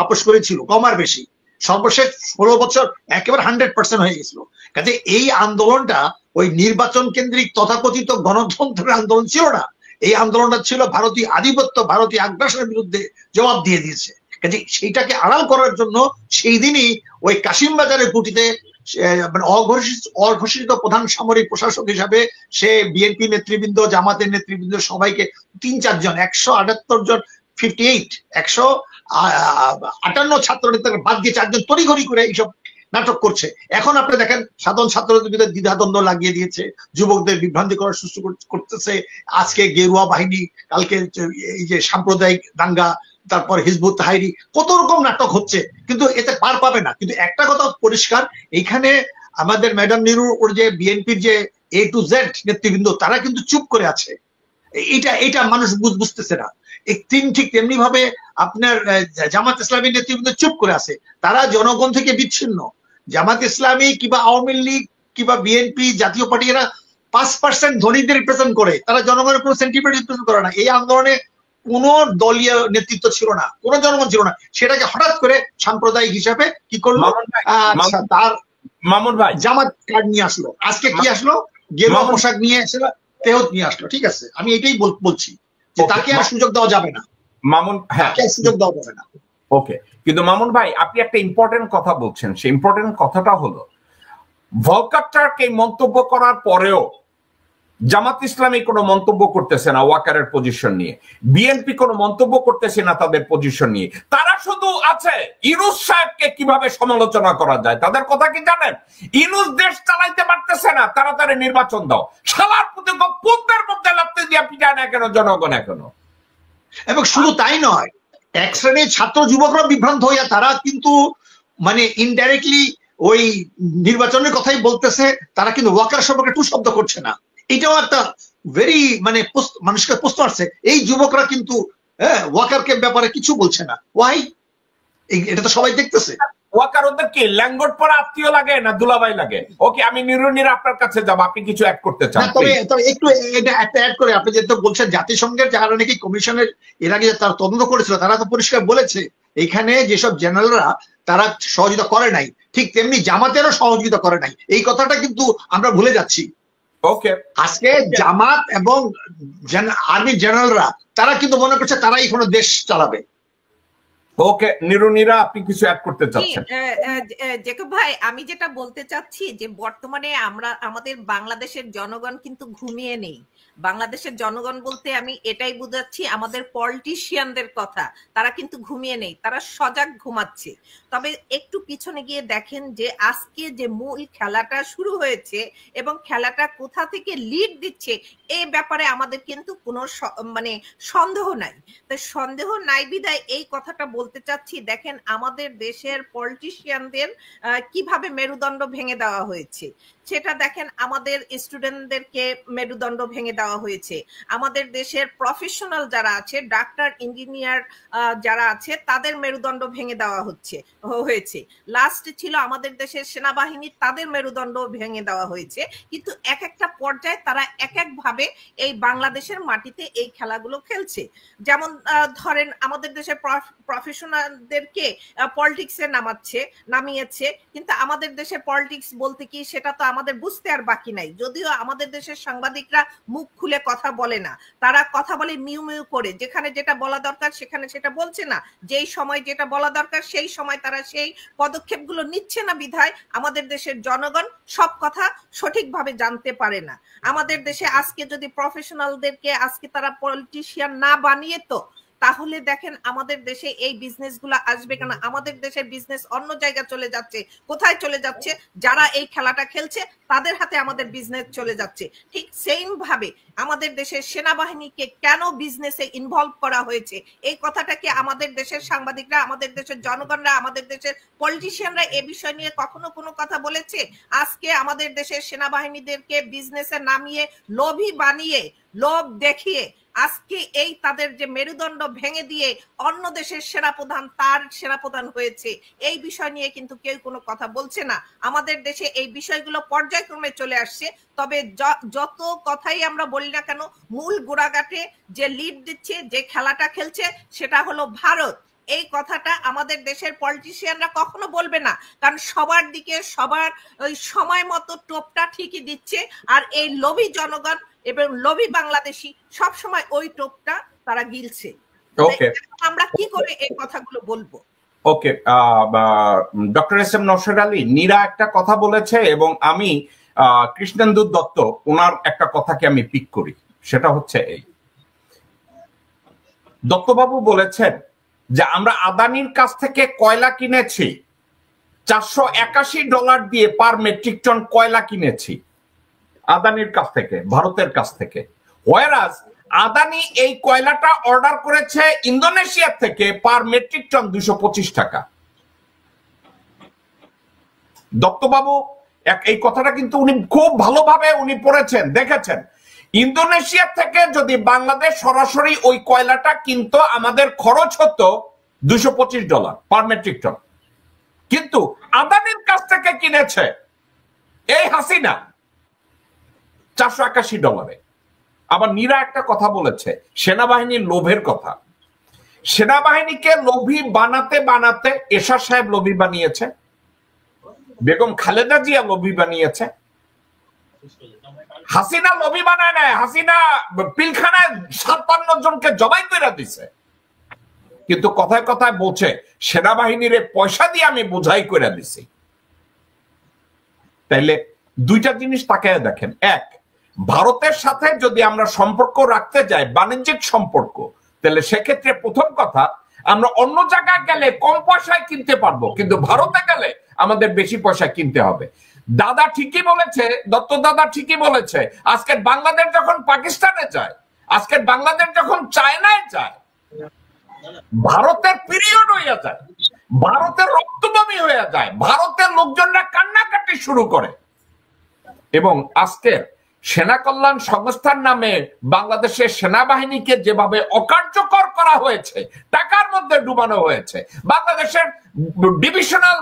আপোষ করেছিল, কম আর বেশি। সর্বশেষ 16 বছর একেবারে 100% হয়ে গেছিল। কাজে এই আন্দোলনটা ওই নির্বাচন কেন্দ্রিক তথাকথিত গণতন্ত্রের আন্দোলন ছিল না। এই আন্দোলনটা ছিল ভারতীয় আধিপত্য, ভারতীয় আগ্রাসনের বিরুদ্ধে জবাব দিয়ে দিয়েছে। কাজে সেইটাকে আড়াল করার জন্য সেই দিনই ওই কাশিমবাজারের কুটিতে মানে অঘোষিত প্রধান সামরিক প্রশাসক হিসাবে সে বিএনপি নেতৃবৃন্দ, জামাতের নেতৃবৃন্দ সবাইকে 3-4 জন, 178 জন, 158 ছাত্র নেতাকে বাদ দিয়ে 4 জন তড়িঘড়ি করে এইসব নাটক করছে। এখন আপনি দেখেন সাধারণ ছাত্রদের ভিতরে দ্বিধাদ্বন্দ্ব লাগিয়ে দিয়েছে, যুবকদের বিভ্রান্তি করার সুস্থ করতেছে। আজকে গেরুয়া বাহিনী, কালকে এই যে সাম্প্রদায়িক দাঙ্গা, তারপর হিজবুত তাহরির, কত রকম নাটক হচ্ছে, কিন্তু এতে পার পাবে না। কিন্তু একটা কথা পরিষ্কার, এইখানে আমাদের ম্যাডাম নিরু ওর যে বিএনপির যে A to Z নেতৃবৃন্দ, তারা কিন্তু চুপ করে আছে। এটা মানুষ বুঝতেছে না। ঠিক তেমনি ভাবে আপনার জামাত ইসলামী নেতৃবৃন্দ চুপ করে আছে, তারা জনগণ থেকে বিচ্ছিন্ন। জামাত ইসলামী কিংবা আওয়ামী লীগ কিংবা বিএনপি জাতীয় পার্টি এরা 5% ধনীদের রিপ্রেজেন্ট করে, তারা জনগণের কোনো সেন্টিমেন্ট রিপ্রেজেন্ট করে না। এই আন্দোলনে কোন দলীয় নেতৃত্ব ছিল না, কোন জনগণ ছিল না, সেটাকে হঠাৎ করে সাম্প্রদায়িক হিসাবে কি করলো, তার মামুন ভাই জামাত কার্ড নিয়ে আসলো। আজকে কি আসলো, গেরুয়া পোশাক নিয়ে আসলো, তেহত নিয়ে আসলো। ঠিক আছে, আমি এটাই বলছি যে তাকে আর সুযোগ দেওয়া যাবে না, মামুন, হ্যাঁ সুযোগ দেওয়া যাবে না। ওকে, কিন্তু মামুন ভাই আপনি একটা ইম্পর্টেন্ট কথা বলছেন, সেই ইম্পর্টেন্ট কথাটা হলো ভলকার টার্ক এই মন্তব্য করার পরেও জামাত ইসলামী কোনো মন্তব্য করতেছে না ওয়াকারের পজিশন নিয়ে, বিএনপি কোনো মন্তব্য করতেছে না তাদের পজিশন নিয়ে। তারা শুধু আছে ইউনূস সাহেবকে কিভাবে সমালোচনা করা যায়। তাদের কথা কি জানেন? ইউনূস দেশ চালাইতে পারতেছে না, তাড়াতাড়ি নির্বাচন দাও। শালার প্রতি পুত্রের মধ্যে লাগতে দিয়ে পিটায় না কেন জনগণ এখনো? এবং শুধু তাই নয়, এক শ্রেণীর ছাত্র যুবকরা বিভ্রান্ত হইয়া তারা কিন্তু মানে ইনডাইরেক্টলি ওই নির্বাচনের কথাই বলতেছে, তারা কিন্তু ওয়াকার সম্পর্কে টু শব্দ করছে না। এটাও একটা ভেরি মানে মানুষকে প্রশ্ন আসছে, এই যুবকরা কিন্তু ওয়াকারকে ব্যাপারে কিছু বলছে না, ওয়াই? এটা তো সবাই দেখতেছে। ওয়াকার ওদের কি ল্যাঙ্গট পরা আত্মীয় লাগে না দুলাভাই লাগে? ওকে, আমি নিরুনির আপনার কাছে যাব, আপনি কিছু অ্যাড করতে চান? তবে একটু এটা একটা অ্যাড করে, আপনি যেহেতু বলছেন জাতিসংঘের যারা নাকি কমিশনের এর আগে তারা তদন্ত করেছিল, তারা তো পরিষ্কার বলেছে এখানে যেসব জেনারেলরা তারা সহযোগিতা করে নাই, ঠিক তেমনি জামাতেরও সহযোগিতা করে নাই। এই কথাটা কিন্তু আমরা ভুলে যাচ্ছি। ওকে, আজকে জামাত এবং আর্মি জেনারেলরা তারা কিন্তু মনে করছে তারাই কোনো দেশ চালাবে। ওকে, নিরুনিরা আপনি কিছু অ্যাড করতে চাচ্ছেন? জেকব ভাই, আমি যেটা বলতে চাচ্ছি যে বর্তমানে আমাদের বাংলাদেশের জনগণ কিন্তু ঘুমিয়ে নেই। বাংলাদেশের জনগণ বলতে আমি এটাই বুঝাচ্ছি আমাদের পলিটিশিয়ানদের কথা, তারা কিন্তু ঘুমিয়ে নেই, তারা সজাগ ঘুমাচ্ছে। তবে একটু পিছনে গিয়ে দেখেন যে আজকে যে মূল খেলাটা শুরু হয়েছে এবং খেলাটা কোথা থেকে লিড দিচ্ছে এই ব্যাপারে আমাদের কিন্তু কোনো মানে সন্দেহ নাই। তাই সন্দেহ নাই বিধায় এই কথাটা বলতে চাচ্ছি, দেখেন আমাদের দেশের পলিটিশিয়ানদের কিভাবে মেরুদণ্ড ভেঙে দেওয়া হয়েছে সেটা দেখেন। আমাদের স্টুডেন্টদেরকে মেরুদণ্ড ভেঙে দেওয়া হয়েছে, আমাদের দেশের প্রফেশনাল যারা আছে, ডাক্তার ইঞ্জিনিয়ার যারা আছে, তাদের মেরুদণ্ড ভেঙে দেওয়া হয়েছে। লাস্ট ছিল আমাদের দেশের সেনাবাহিনী, তাদের মেরুদণ্ড ভেঙে দেওয়া হয়েছে। কিন্তু এক একটা পর্যায়ে তারা এক এক ভাবে এই বাংলাদেশের মাটিতে এই খেলাগুলো খেলছে। যেমন ধরেন আমাদের দেশের প্রফেশনালদেরকে পলিটিক্সে নামিয়েছে, কিন্তু আমাদের দেশের পলিটিক্স বলতে কি সেটা তো আমাদের বুঝতে আর বাকি নাই। যদিও আমাদের দেশের সাংবাদিকরা মুখ খুলে কথা বলে না, তারা কথা বলে মিউ মিউ করে, যেখানে যেটা বলা দরকার সেখানে সেটা বলছে না, যেই সময় যেটা বলা দরকার সেই সময় তারা সেই পদক্ষেপগুলো নিচ্ছে না বিধায় আমাদের দেশের জনগণ সব কথা সঠিকভাবে জানতে পারে না। আমাদের দেশে আজকে যদি প্রফেশনালদেরকে আজকে তারা পলিটিশিয়ান না বানিয়ে তো তাহলে দেখেন আমাদের দেশে এই বিজনেসগুলো আসবে কেন? আমাদের দেশের বিজনেস অন্য জায়গায় চলে যাচ্ছে। কোথায় চলে যাচ্ছে? যারা এই খেলাটা খেলছে তাদের হাতে আমাদের বিজনেস চলে যাচ্ছে। ঠিক সেম ভাবে আমাদের দেশের সেনাবাহিনীকে কেন বিজনেসে ইনভলভ করা হয়েছে এই কথাটাকে আমাদের দেশের সাংবাদিকরা, আমাদের দেশের জনগণরা, আমাদের দেশের পলিটিশিয়ানরা এ বিষয় নিয়ে কখনো কোনো কথা বলেছে? আজকে আমাদের দেশের সেনাবাহিনীদেরকে বিজনেসে নামিয়ে লোভী বানিয়ে, লোভ দেখিয়ে আজকে এই তাদের যে মেরুদণ্ড ভেঙে দিয়ে অন্য দেশের সেনাপ্রধান তার সেনাপ্রধান হয়েছে, এই বিষয় নিয়ে কিন্তু কেউ কোনো কথা বলছে না। আমাদের দেশে এই বিষয়গুলো পর্যায়ক্রমে চলে আসছে। তবে যত কথাই আমরা বলি না কেন, মূল গোড়াঘাটে যে লিড দিচ্ছে, যে খেলাটা খেলছে সেটা হলো ভারত। এই কথাটা আমাদের দেশের পলিটিশিয়ানরা কখনো বলবে না, কারণ সবার দিকে সবার ওই সময় মতো টোপটা ঠিকই দিচ্ছে, আর এই লোভী জনগণ এবং লোভী বাংলাদেশি সব সময় ওই টোপটা তারা গিলছে। আমরা কি করে এই কথাগুলো বলবো? Okay, doctor S M Naushad Ali, Nira একটা কথা বলেছে এবং আমি কৃষ্ণেন্দু দত্ত ওনার একটা কথাকে আমি পিক করি, সেটা হচ্ছে এই, দত্তবাবু বলেছেন যে আমরা আদানির কাছ থেকে কয়লা কিনেছি $481 দিয়ে পার মেট্রিক টন কয়লা কিনেছি আদানির কাছ থেকে, ভারতের কাছ থেকে। ওয়ারাজ আদানি এই কয়লাটা অর্ডার করেছে ইন্দোনেশিয়া থেকে পার মেট্রিক টন 225 টাকা। দত্তবাবু এই কথাটা কিন্তু উনি খুব ভালোভাবে উনি পড়েছেন, দেখেছেন। ইন্দোনেশিয়া থেকে যদি বাংলাদেশ সরাসরি ওই কয়লাটা কিনতো, আমাদের খরচ হতো $225 পার মেট্রিক টন, কিন্তু আদানির কাছ থেকে কিনেছে এই হাসিনা $481। আবার নীরা একটা কথা বলেছে সেনাবাহিনীর লোভের কথা। সেনাবাহিনীকে লোভী বানাতে বানাতে এরশাদ সাহেব লোভী বানিয়েছে, বেগম খালেদা জিয়া লোভী বানিয়েছে, হাসিনা লোভী বানায় নাই। হাসিনা পিলখানায় 57 জনকে জবাই করে দিছে, কিন্তু কথায় কথায় বলছে সেনাবাহিনীর পয়সা দিয়ে আমি বোঝাই করে দিছি। তাইলে দুইটা জিনিস তাকায় দেখেন। এক, ভারতের সাথে যদি আমরা সম্পর্ক রাখতে যাই, বাণিজ্যিক সম্পর্ক, তাহলে সেক্ষেত্রে প্রথম কথা আমরা অন্য জায়গায় গেলে কম পয়সায় কিনতে পারবো, কিন্তু ভারতে গেলে আমাদের বেশি পয়সা কিনতে হবে। দাদা ঠিকই বলেছে, দত্ত দাদা ঠিকই বলেছে। আজকের বাংলাদেশ যখন পাকিস্তানে যায়, আজকের বাংলাদেশ যখন চায়নায় যায়, ভারতের পিরিয়ড হয়ে যায়, ভারতের রক্তবমি হয়ে যায়, ভারতের লোকজনরা কান্নাকাটি শুরু করে। এবং আজকের সেনা কল্যাণ সংস্থার নামে বাংলাদেশের সেনাবাহিনীকে যেভাবে অকার্যকর করা হয়েছে, টাকার মধ্যে ডুবানো হয়েছে, বাংলাদেশের ডিভিশনাল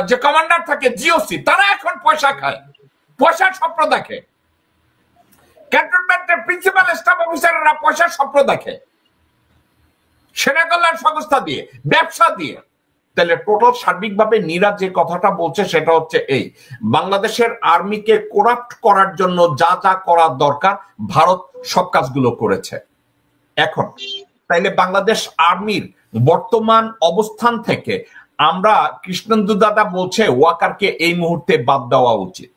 যে কমান্ডার থাকে জিওসি, তারা এখন পয়সা খায়, পয়সার স্বপ্ন দেখে। ক্যান্টনমেন্টের প্রিন্সিপাল স্টাফ অফিসাররা পয়সার স্বপ্ন দেখে সেনা কল্যাণ সংস্থা দিয়ে, ব্যবসা দিয়ে। তাহলে টোটাল সার্বিকভাবে নীরা যে কথাটা বলছে সেটা হচ্ছে এই, বাংলাদেশের আর্মিকে করাপ্ট করার জন্য যা যা করা দরকার ভারত সব কাজগুলো করেছে। এখন তাইলে বাংলাদেশ আর্মির বর্তমান অবস্থান থেকে আমরা, কৃষ্ণেন্দু দাদা বলছে ওয়াকারকে এই মুহূর্তে বাদ দেওয়া উচিত।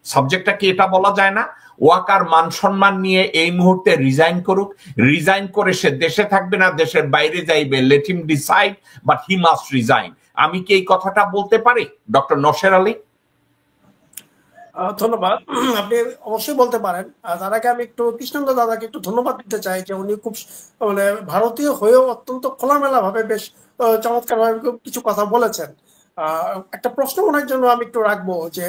সাবজেক্টটা কি এটা বলা যায় না? ওয়াকার মান সম্মান নিয়ে এই মুহূর্তে রিজাইন করুক, রিজাইন করে সে দেশে থাকবে না দেশের বাইরে যাইবে, let him decide, but he must resign. আমি কি এই কথাটা বলতে পারি ডক্টর নসের আলী? ধন্যবাদ, আপনি অবশ্যই বলতে পারেন। তার আগে আমি একটু কৃষ্ণেন্দু দাদাকে একটু ধন্যবাদ দিতে চাই যে উনি খুব মানে ভারতীয় হয়েও অত্যন্ত খোলামেলা ভাবে বেশ চমৎকার ভাবে কিছু কথা বলেছেন। একটা প্রশ্ন ওনার জন্য আমি একটু রাখবো যে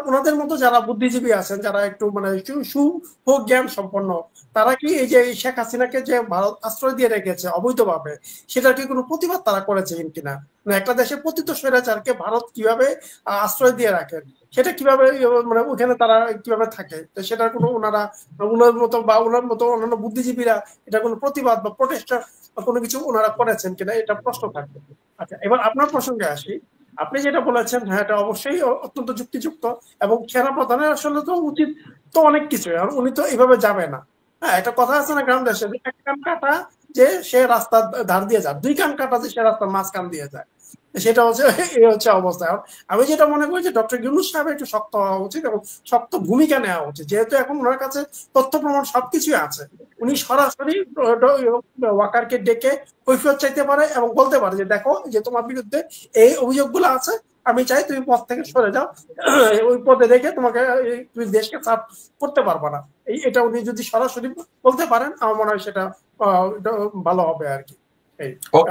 ওনাদের মতো যারা বুদ্ধিজীবী আছেন, যারা একটু মানে সুজ্ঞান সম্পন্ন, তারা কি এই যে শেখ হাসিনাকে যে ভারত আশ্রয় দিয়ে রেখেছে অবৈধভাবে, সেটা কি কোনো প্রতিবাদ তারা করেছে কিনা? একটা দেশে পতিত স্বৈরাচারকে ভারত কিভাবে আশ্রয় দিয়ে রাখেন, সেটা কিভাবে মানে ওখানে তারা কিভাবে থাকে, তো সেটার কোনো ওনার মতো বা ওনার মতো অন্যান্য বুদ্ধিজীবীরা এটা কোনো প্রতিবাদ বা প্রটেস্ট বা কোনো কিছু ওনারা করেছেন কিনা, এটা প্রশ্ন থাকবে। আচ্ছা, এবার আপনার প্রসঙ্গে আসি। আপনি যেটা বলেছেন, হ্যাঁ, এটা অবশ্যই অত্যন্ত যুক্তিযুক্ত, এবং সেনা প্রধানের আসলে তো উচিত তো অনেক কিছু, আর উনি তো এইভাবে যাবে না। হ্যাঁ, একটা কথা আছে না গ্রাম দেশে, এক কান কাটা যে সে রাস্তার ধার দিয়ে যায়, দুই কান কাটা যে সে রাস্তার মাঝখান দিয়ে যায়, সেটা হচ্ছে এই হচ্ছে অবস্থা। আমি যেটা মনে করি যে ডক্টর ইউনূস সাহেব একটু শক্ত হওয়া উচিত এবং শক্ত ভূমিকা নেওয়া উচিত, যেহেতু এখন ওনার কাছে তথ্য প্রমাণ সবকিছুই আছে। উনি সরাসরি ওয়াকারকে ডেকে কৈফিয়ত চাইতে পারে এবং বলতে পারে যে দেখো, যে তোমার বিরুদ্ধে এই অভিযোগগুলো আছে, আমি চাই তুমি পদ থেকে সরে যাও, ওই পদে রেখে তোমাকে তুমি দেশকে সার্ভ করতে পারবে না। এটা উনি যদি সরাসরি বলতে পারেন, আমার মনে হয় সেটা ভালো হবে আর কি।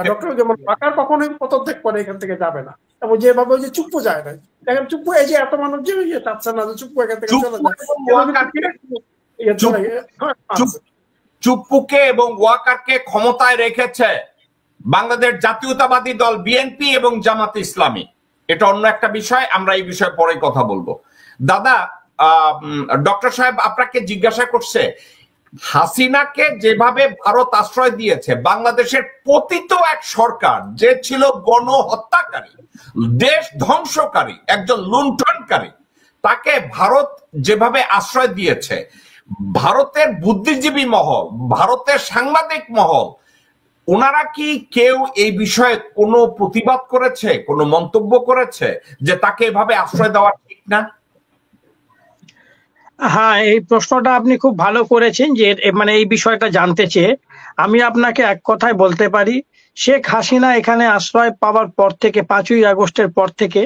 ডক্টর যেমন ওয়াকার কখনোই পদত্যাগ করে এখান থেকে যাবে না, এবং যেভাবে ওই যে চুপ্পু যায় না, দেখেন চুপ্পু এই যে এত মানুষ যে চাচ্ছে না যে চুপ্পু এখান থেকে চলে যায়। চুপ্পুকে এবং ওয়াকারকে ক্ষমতায় রেখেছে বাংলাদেশ জাতীয়তাবাদী দল বিএনপি এবং জামাত ইসলামী। এটা অন্য একটা বিষয়, আমরা এই বিষয়ে পরে কথা বলবো। দাদা, ডক্টর সাহেব আপনাকে জিজ্ঞাসা করছে, হাসিনাকে যেভাবে ভারত আশ্রয় দিয়েছে, বাংলাদেশের পতিত এক সরকার যে ছিল গণহত্যাকারী, দেশ ধ্বংসকারী, একজন লুণ্ঠনকারী, তাকে ভারত যেভাবে আশ্রয় দিয়েছে, ভারতের বুদ্ধিজীবী মহল, ভারতের সাংবাদিক মহল, ওনারা কি কেউ এই বিষয়ে কোনো প্রতিবাদ করেছে, কোনো মন্তব্য করেছে যে তাকে এভাবে আশ্রয় দেওয়া ঠিক না? হ্যাঁ, এই প্রশ্নটা আপনি খুব ভালো করেছেন যে মানে এই বিষয়টা জানতে চেয়ে আমি আপনাকে এক কথায় বলতে পারি, শেখ হাসিনা এখানে আশ্রয় পাওয়ার পর থেকে 5ই আগস্টের পর থেকে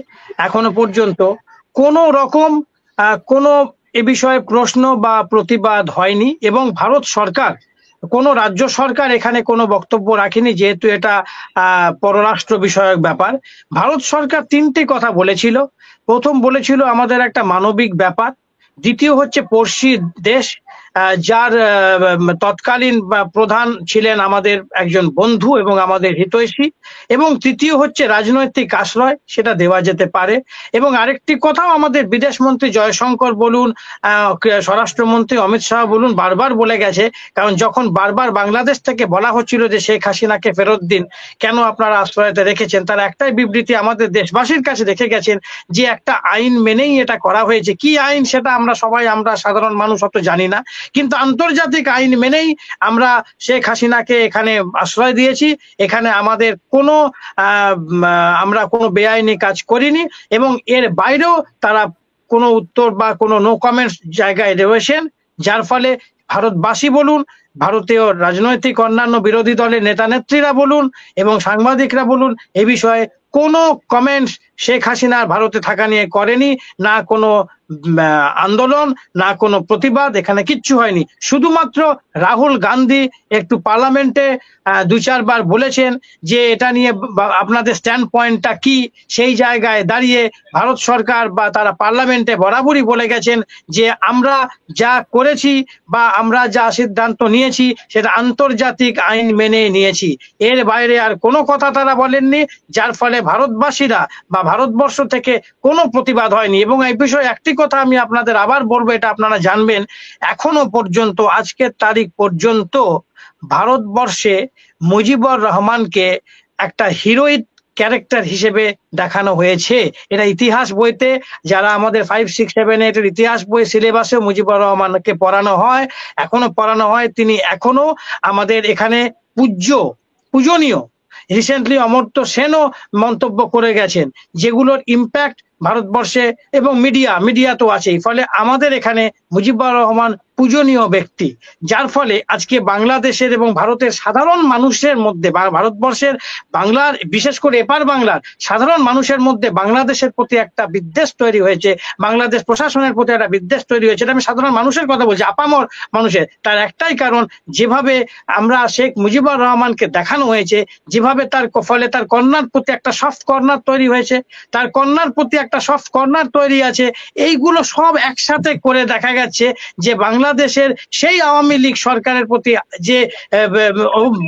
এখনো পর্যন্ত কোনো রকম কোনো এ বিষয়ে প্রশ্ন বা প্রতিবাদ হয়নি, এবং ভারত সরকার কোনো রাজ্য সরকার এখানে কোনো বক্তব্য রাখেনি, যেহেতু এটা পররাষ্ট্র বিষয়ক ব্যাপার। ভারত সরকার 3টি কথা বলেছিল। প্রথম বলেছিল আমাদের একটা মানবিক ব্যাপার, দ্বিতীয় হচ্ছে পড়শি দেশ যার তৎকালীন প্রধান ছিলেন আমাদের একজন বন্ধু এবং আমাদের হিতৈষী, এবং তৃতীয় হচ্ছে রাজনৈতিক আশ্রয়, সেটা দেওয়া যেতে পারে। এবং আরেকটি কথাও আমাদের বিদেশমন্ত্রী জয়শঙ্কর বলুন, স্বরাষ্ট্রমন্ত্রী অমিত শাহ বলুন, বারবার বলে গেছে, কারণ যখন বারবার বাংলাদেশ থেকে বলা হচ্ছিল যে শেখ হাসিনাকে ফেরত দিন, কেন আপনারা আশ্রয়তে রেখেছেন, তার একটাই বিবৃতি আমাদের দেশবাসীর কাছে রেখে গেছেন যে একটা আইন মেনেই এটা করা হয়েছে। কি আইন সেটা আমরা সাধারণ মানুষ অত জানি না, কিন্তু আন্তর্জাতিক আইন মেনেই আমরা শেখ হাসিনাকে এখানে আশ্রয় দিয়েছি। এখানে আমাদের আমরা কোনো বেআইনি কাজ করিনি, এবং এর বাইরেও তারা কোনো উত্তর বা কোনো নো কমেন্টস জায়গায় রয়েছেন, যার ফলে ভারতবাসী বলুন, ভারতীয় রাজনৈতিক অন্যান্য বিরোধী দলের নেতা নেত্রীরা বলুন এবং সাংবাদিকরা বলুন, এ বিষয়ে কোনো কমেন্টস শেখ হাসিনার ভারতে থাকা নিয়ে করেনি, না কোনো আন্দোলন, না কোনো প্রতিবাদ, এখানে কিচ্ছু হয়নি। শুধুমাত্র রাহুল গান্ধী একটু পার্লামেন্টে 2-4 বার বলেছেন যে এটা নিয়ে আপনাদের স্ট্যান্ড পয়েন্টটা কি, সেই জায়গায় দাঁড়িয়ে ভারত সরকার বা তারা পার্লামেন্টে বরাবরই বলে গেছেন যে আমরা যা করেছি বা আমরা যা সিদ্ধান্ত নিয়েছি সেটা আন্তর্জাতিক আইন মেনে নিয়েছি, এর বাইরে আর কোনো কথা তারা বলেননি, যার ফলে ভারতবাসীরা বা ভারতবর্ষ থেকে কোনো প্রতিবাদ হয়নি। এবং এই বিষয়ে একটি কথা আমি আপনাদের আবার বলবো, এটা আপনারা জানবেন, এখনো পর্যন্ত আজকের তারিখ পর্যন্ত ভারতবর্ষে মুজিবুর রহমানকে একটা হিরোইক ক্যারেক্টার হিসেবে দেখানো হয়েছে। এটা ইতিহাস বইতে, যারা আমাদের 5, 6, 7, 8 এর ইতিহাস বই সিলেবাসে মুজিবুর রহমানকে পড়ানো হয়, এখনো পড়ানো হয়, তিনি এখনো আমাদের এখানে পূজনীয়। রিসেন্টলি অমর্ত্য সেনও মন্তব্য করে গেছেন, যেগুলোর ইম্প্যাক্ট ভারতবর্ষে এবং মিডিয়া তো আছেই। ফলে আমাদের এখানে মুজিবুর রহমান পূজনীয় ব্যক্তি, যার ফলে আজকে বাংলাদেশের এবং ভারতের সাধারণ মানুষের মধ্যে, ভারতবর্ষের বাংলার, বিশেষ করে এপার বাংলার সাধারণ মানুষের মধ্যে বাংলাদেশের প্রতি একটা বিদ্বেষ তৈরি হয়েছে, বাংলাদেশ প্রশাসনের প্রতি একটা বিদ্বেষ তৈরি হয়েছে। এটা আমি সাধারণ মানুষের কথা বলছি, আপামর মানুষের। তার একটাই কারণ, যেভাবে আমরা শেখ মুজিবুর রহমানকে দেখানো হয়েছে, যেভাবে তার ফলে তার কন্যার প্রতি একটা সফট কর্নার তৈরি হয়েছে, তার কন্যার প্রতি একটা সফট কর্নার তৈরি আছে, এইগুলো সব একসাথে করে দেখা গেছে যে বাংলাদেশের সেই আওয়ামী লীগ সরকারের প্রতি যে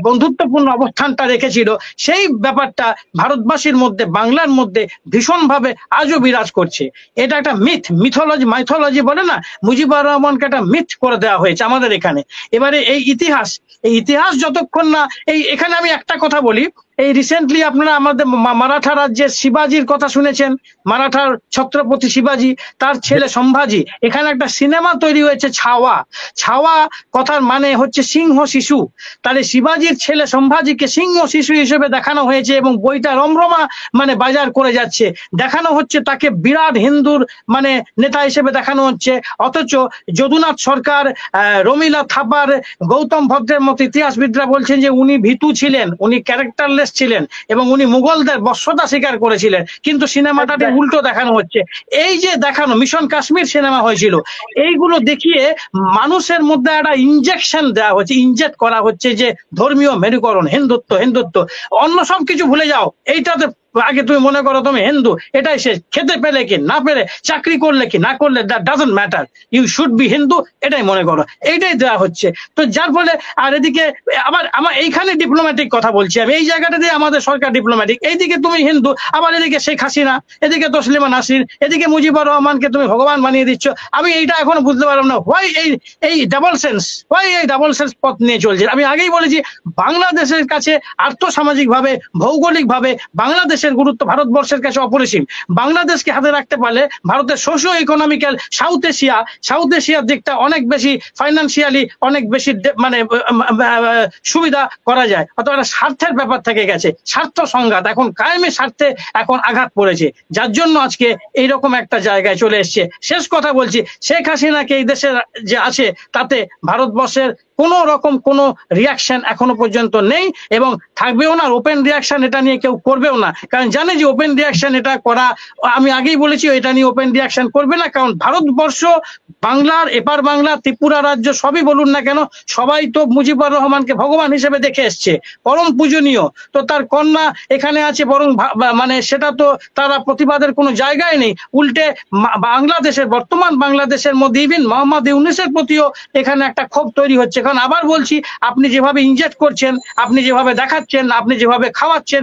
বন্ধুত্বপূর্ণ অবস্থানটা রেখেছিল, সেই ব্যাপারটা ভারতবাসীর মধ্যে, বাংলার মধ্যে ভীষণভাবে আজও বিরাজ করছে। এটা একটা মাইথোলজি বলে না, মুজিবুর রহমানকে একটা মিথ করে দেওয়া হয়েছে আমাদের এখানে। এবারে এই ইতিহাস যতক্ষণ না, এখানে আমি একটা কথা বলি, এই রিসেন্টলি আপনারা আমাদের মারাঠা রাজ্যের শিবাজির কথা শুনেছেন, মারাঠার ছত্রপতি শিবাজি, তার ছেলে সম্ভাজি, এখানে একটা সিনেমা তৈরি হয়েছে ছাওয়া কথার মানে হচ্ছে সিংহ শিশু। তাহলে শিবাজির ছেলে সম্ভাজিকে সিংহ শিশু হিসেবে দেখানো হয়েছে, এবং বইটা রমরমা মানে বাজার করে যাচ্ছে, দেখানো হচ্ছে তাকে বিরাট হিন্দুর মানে নেতা হিসেবে দেখানো হচ্ছে। অথচ যদুনাথ সরকার, রমিলা থাপার, গৌতম ভদ্রের মতো ইতিহাসবিদরা বলছেন যে উনি ভীতু ছিলেন, উনি ক্যারেক্টারলেস ছিলেন, এবং উনি মুঘলদের বশ্যতা স্বীকার করেছিলেন, কিন্তু সিনেমাটাতে উল্টো দেখানো হচ্ছে। এই যে দেখানো মিশন কাশ্মীর সিনেমা হয়েছিল, এইগুলো দেখিয়ে মানুষের মধ্যে একটা ইনজেকশন দেওয়া হচ্ছে, ইনজেক্ট করা হচ্ছে যে ধর্মীয় মেরুকরণ, হিন্দুত্ব, অন্য সব কিছু ভুলে যাও, এইটাতে আগে তুমি মনে করো তুমি হিন্দু, এটাই শেষ। খেতে পেলে কি না পেলে, চাকরি করলে কি না করলে, that doesn't matter, you should be Hindu, এটাই মনে করো, এইটাই দেওয়া হচ্ছে। তো যার ফলে আর এদিকে আবার আমার এইখানে ডিপ্লোম্যাটিক কথা বলছি আমি, এই জায়গাটা দিয়ে আমাদের সরকার ডিপ্লোম্যাটিক, এইদিকে তুমি হিন্দু, আবার এদিকে শেখ হাসিনা, এদিকে তসলিমা নাসরিন, এদিকে মুজিবুর রহমানকে তুমি ভগবান বানিয়ে দিচ্ছ। আমি এইটা এখনো বুঝতে পারলাম না, হোয়াই এই ডাবল সেন্স পথ নিয়ে চলছে। আমি আগেই বলেছি, বাংলাদেশের কাছে আর্থসামাজিক ভাবে, ভৌগোলিক ভাবে বাংলাদেশ বাংলাদেশের গুরুত্ব ভারতবর্ষের কাছে অপরিসীম। বাংলাদেশকে হাতে রাখতে পারলে ভারতের সোশিও ইকোনমিক্যাল সাউথ এশিয়ার দিকটা অনেক বেশি ফাইন্যান্সিয়ালি অনেক বেশি মানে সুবিধা করা যায়। অথবা একটা স্বার্থের ব্যাপার থেকে গেছে, স্বার্থ সংঘাত, এখন কায়েমি স্বার্থে এখন আঘাত পড়েছে, যার জন্য আজকে এইরকম একটা জায়গায় চলে এসছে। শেষ কথা বলছি, শেখ হাসিনাকে এই দেশে যে আছে তাতে ভারতবর্ষের কোনো রকম কোনো রিয়াকশন এখনো পর্যন্ত নেই এবং থাকবেও না। ওপেন রিয়াকশন এটা নিয়ে কেউ করবেও না, কারণ জানে যে ওপেন রিয়াকশন এটা করা, আমি আগেই বলেছি এটা নিয়ে ওপেন রিয়াকশন করবে না। কারণ ভারতবর্ষ, বাংলার এপার বাংলা, ত্রিপুরা রাজ্য সবই বলুন না কেন, সবাই তো মুজিবুর রহমানকে ভগবান হিসেবে দেখে এসছে, পরম পূজনীয়। তো তার কন্যা এখানে আছে, বরং মানে সেটা তো তারা প্রতিবাদের কোনো জায়গায় নেই। উল্টে বাংলাদেশের, বর্তমান বাংলাদেশের মধ্যে ইভিন মোহাম্মদ ইউনূসের প্রতিও এখানে একটা ক্ষোভ তৈরি হচ্ছে। কারণ আবার বলছি, আপনি যেভাবে ইনজেক্ট করছেন, আপনি যেভাবে দেখাচ্ছেন, আপনি যেভাবে খাওয়াচ্ছেন,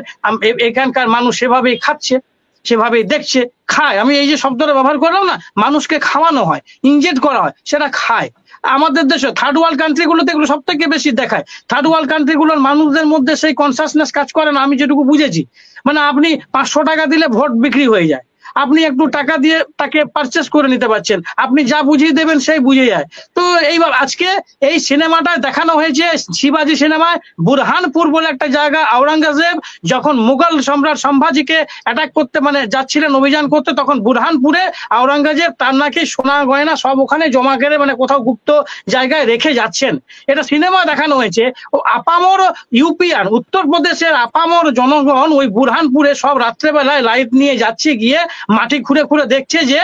এখানকার মানুষ সেভাবেই খাচ্ছে, সেভাবেই দেখছে, খায়। আমি এই যে শব্দটা ব্যবহার করলাম না, মানুষকে খাওয়ানো হয়, ইনজেক্ট করা হয়, সেটা খায়। আমাদের দেশে থার্ড ওয়ার্ল্ড কান্ট্রি গুলোতে এগুলো সব থেকে বেশি দেখায়। থার্ড ওয়ার্ল্ড কান্ট্রি গুলোর মানুষদের মধ্যে সেই কনসাসনেস কাজ করে না, আমি যেটুকু বুঝেছি। মানে আপনি 500 টাকা দিলে ভোট বিক্রি হয়ে যায়, আপনি একটু টাকা দিয়ে তাকে পারচেস করে নিতে পারছেন, আপনি যা বুঝিয়ে দেবেন সেই বুঝে যায়। তো এইবার আজকে এই সিনেমাটা দেখানো হয়েছে, শিবাজি সিনেমায় বুরহানপুর বলে একটা জায়গা, আওরঙ্গজেব যখন মুঘল সম্রাট সম্ভাজিকে অ্যাটাক করতে মানে যাচ্ছিলেন অভিযান করতে, তখন বুরহানপুরে আওরঙ্গজেব তার নাকি সোনা গয়না সব ওখানে জমা করে মানে কোথাও গুপ্ত জায়গায় রেখে যাচ্ছেন। এটা সিনেমা দেখানো হয়েছে। ও আপামর ইউপিয়ান, উত্তরপ্রদেশের আপামর জনগণ ওই বুরহানপুরে সব রাত্রেবেলায় লাইট নিয়ে যাচ্ছে, গিয়ে মাটি খুঁড়ে খুঁড়ে দেখছে যে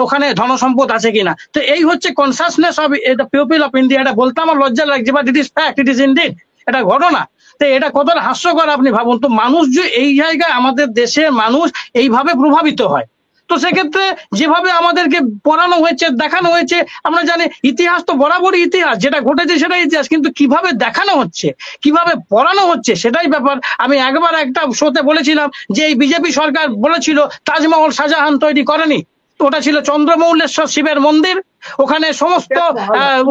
ওখানে ধনসম্পদ আছে কিনা। তো এই হচ্ছে consciousness of the people of India. এটা বলতে আমার লজ্জা লাগছে, but it is fact, it is indeed, এটা ঘটনা। তো এটা কতটা হাস্যকর আপনি ভাবুন তো। মানুষ যে এই জায়গায়, আমাদের দেশের মানুষ এইভাবে প্রভাবিত হয়, তো সেক্ষেত্রে যেভাবে আমাদেরকে পড়ানো হয়েছে, দেখানো হয়েছে, আমরা জানি ইতিহাস তো বরাবরই ইতিহাস, যেটা ঘটেছে সেটাই ইতিহাস, কিন্তু কিভাবে দেখানো হচ্ছে, কিভাবে পড়ানো হচ্ছে, সেটাই ব্যাপার। আমি একবার একটা শোতে বলেছিলাম যে এই বিজেপি সরকার বলেছিল তাজমহল শাহজাহান তৈরি করেনি, ওটা ছিল চন্দ্রমৌলেশ্বর শিবের মন্দির, ওখানে সমস্ত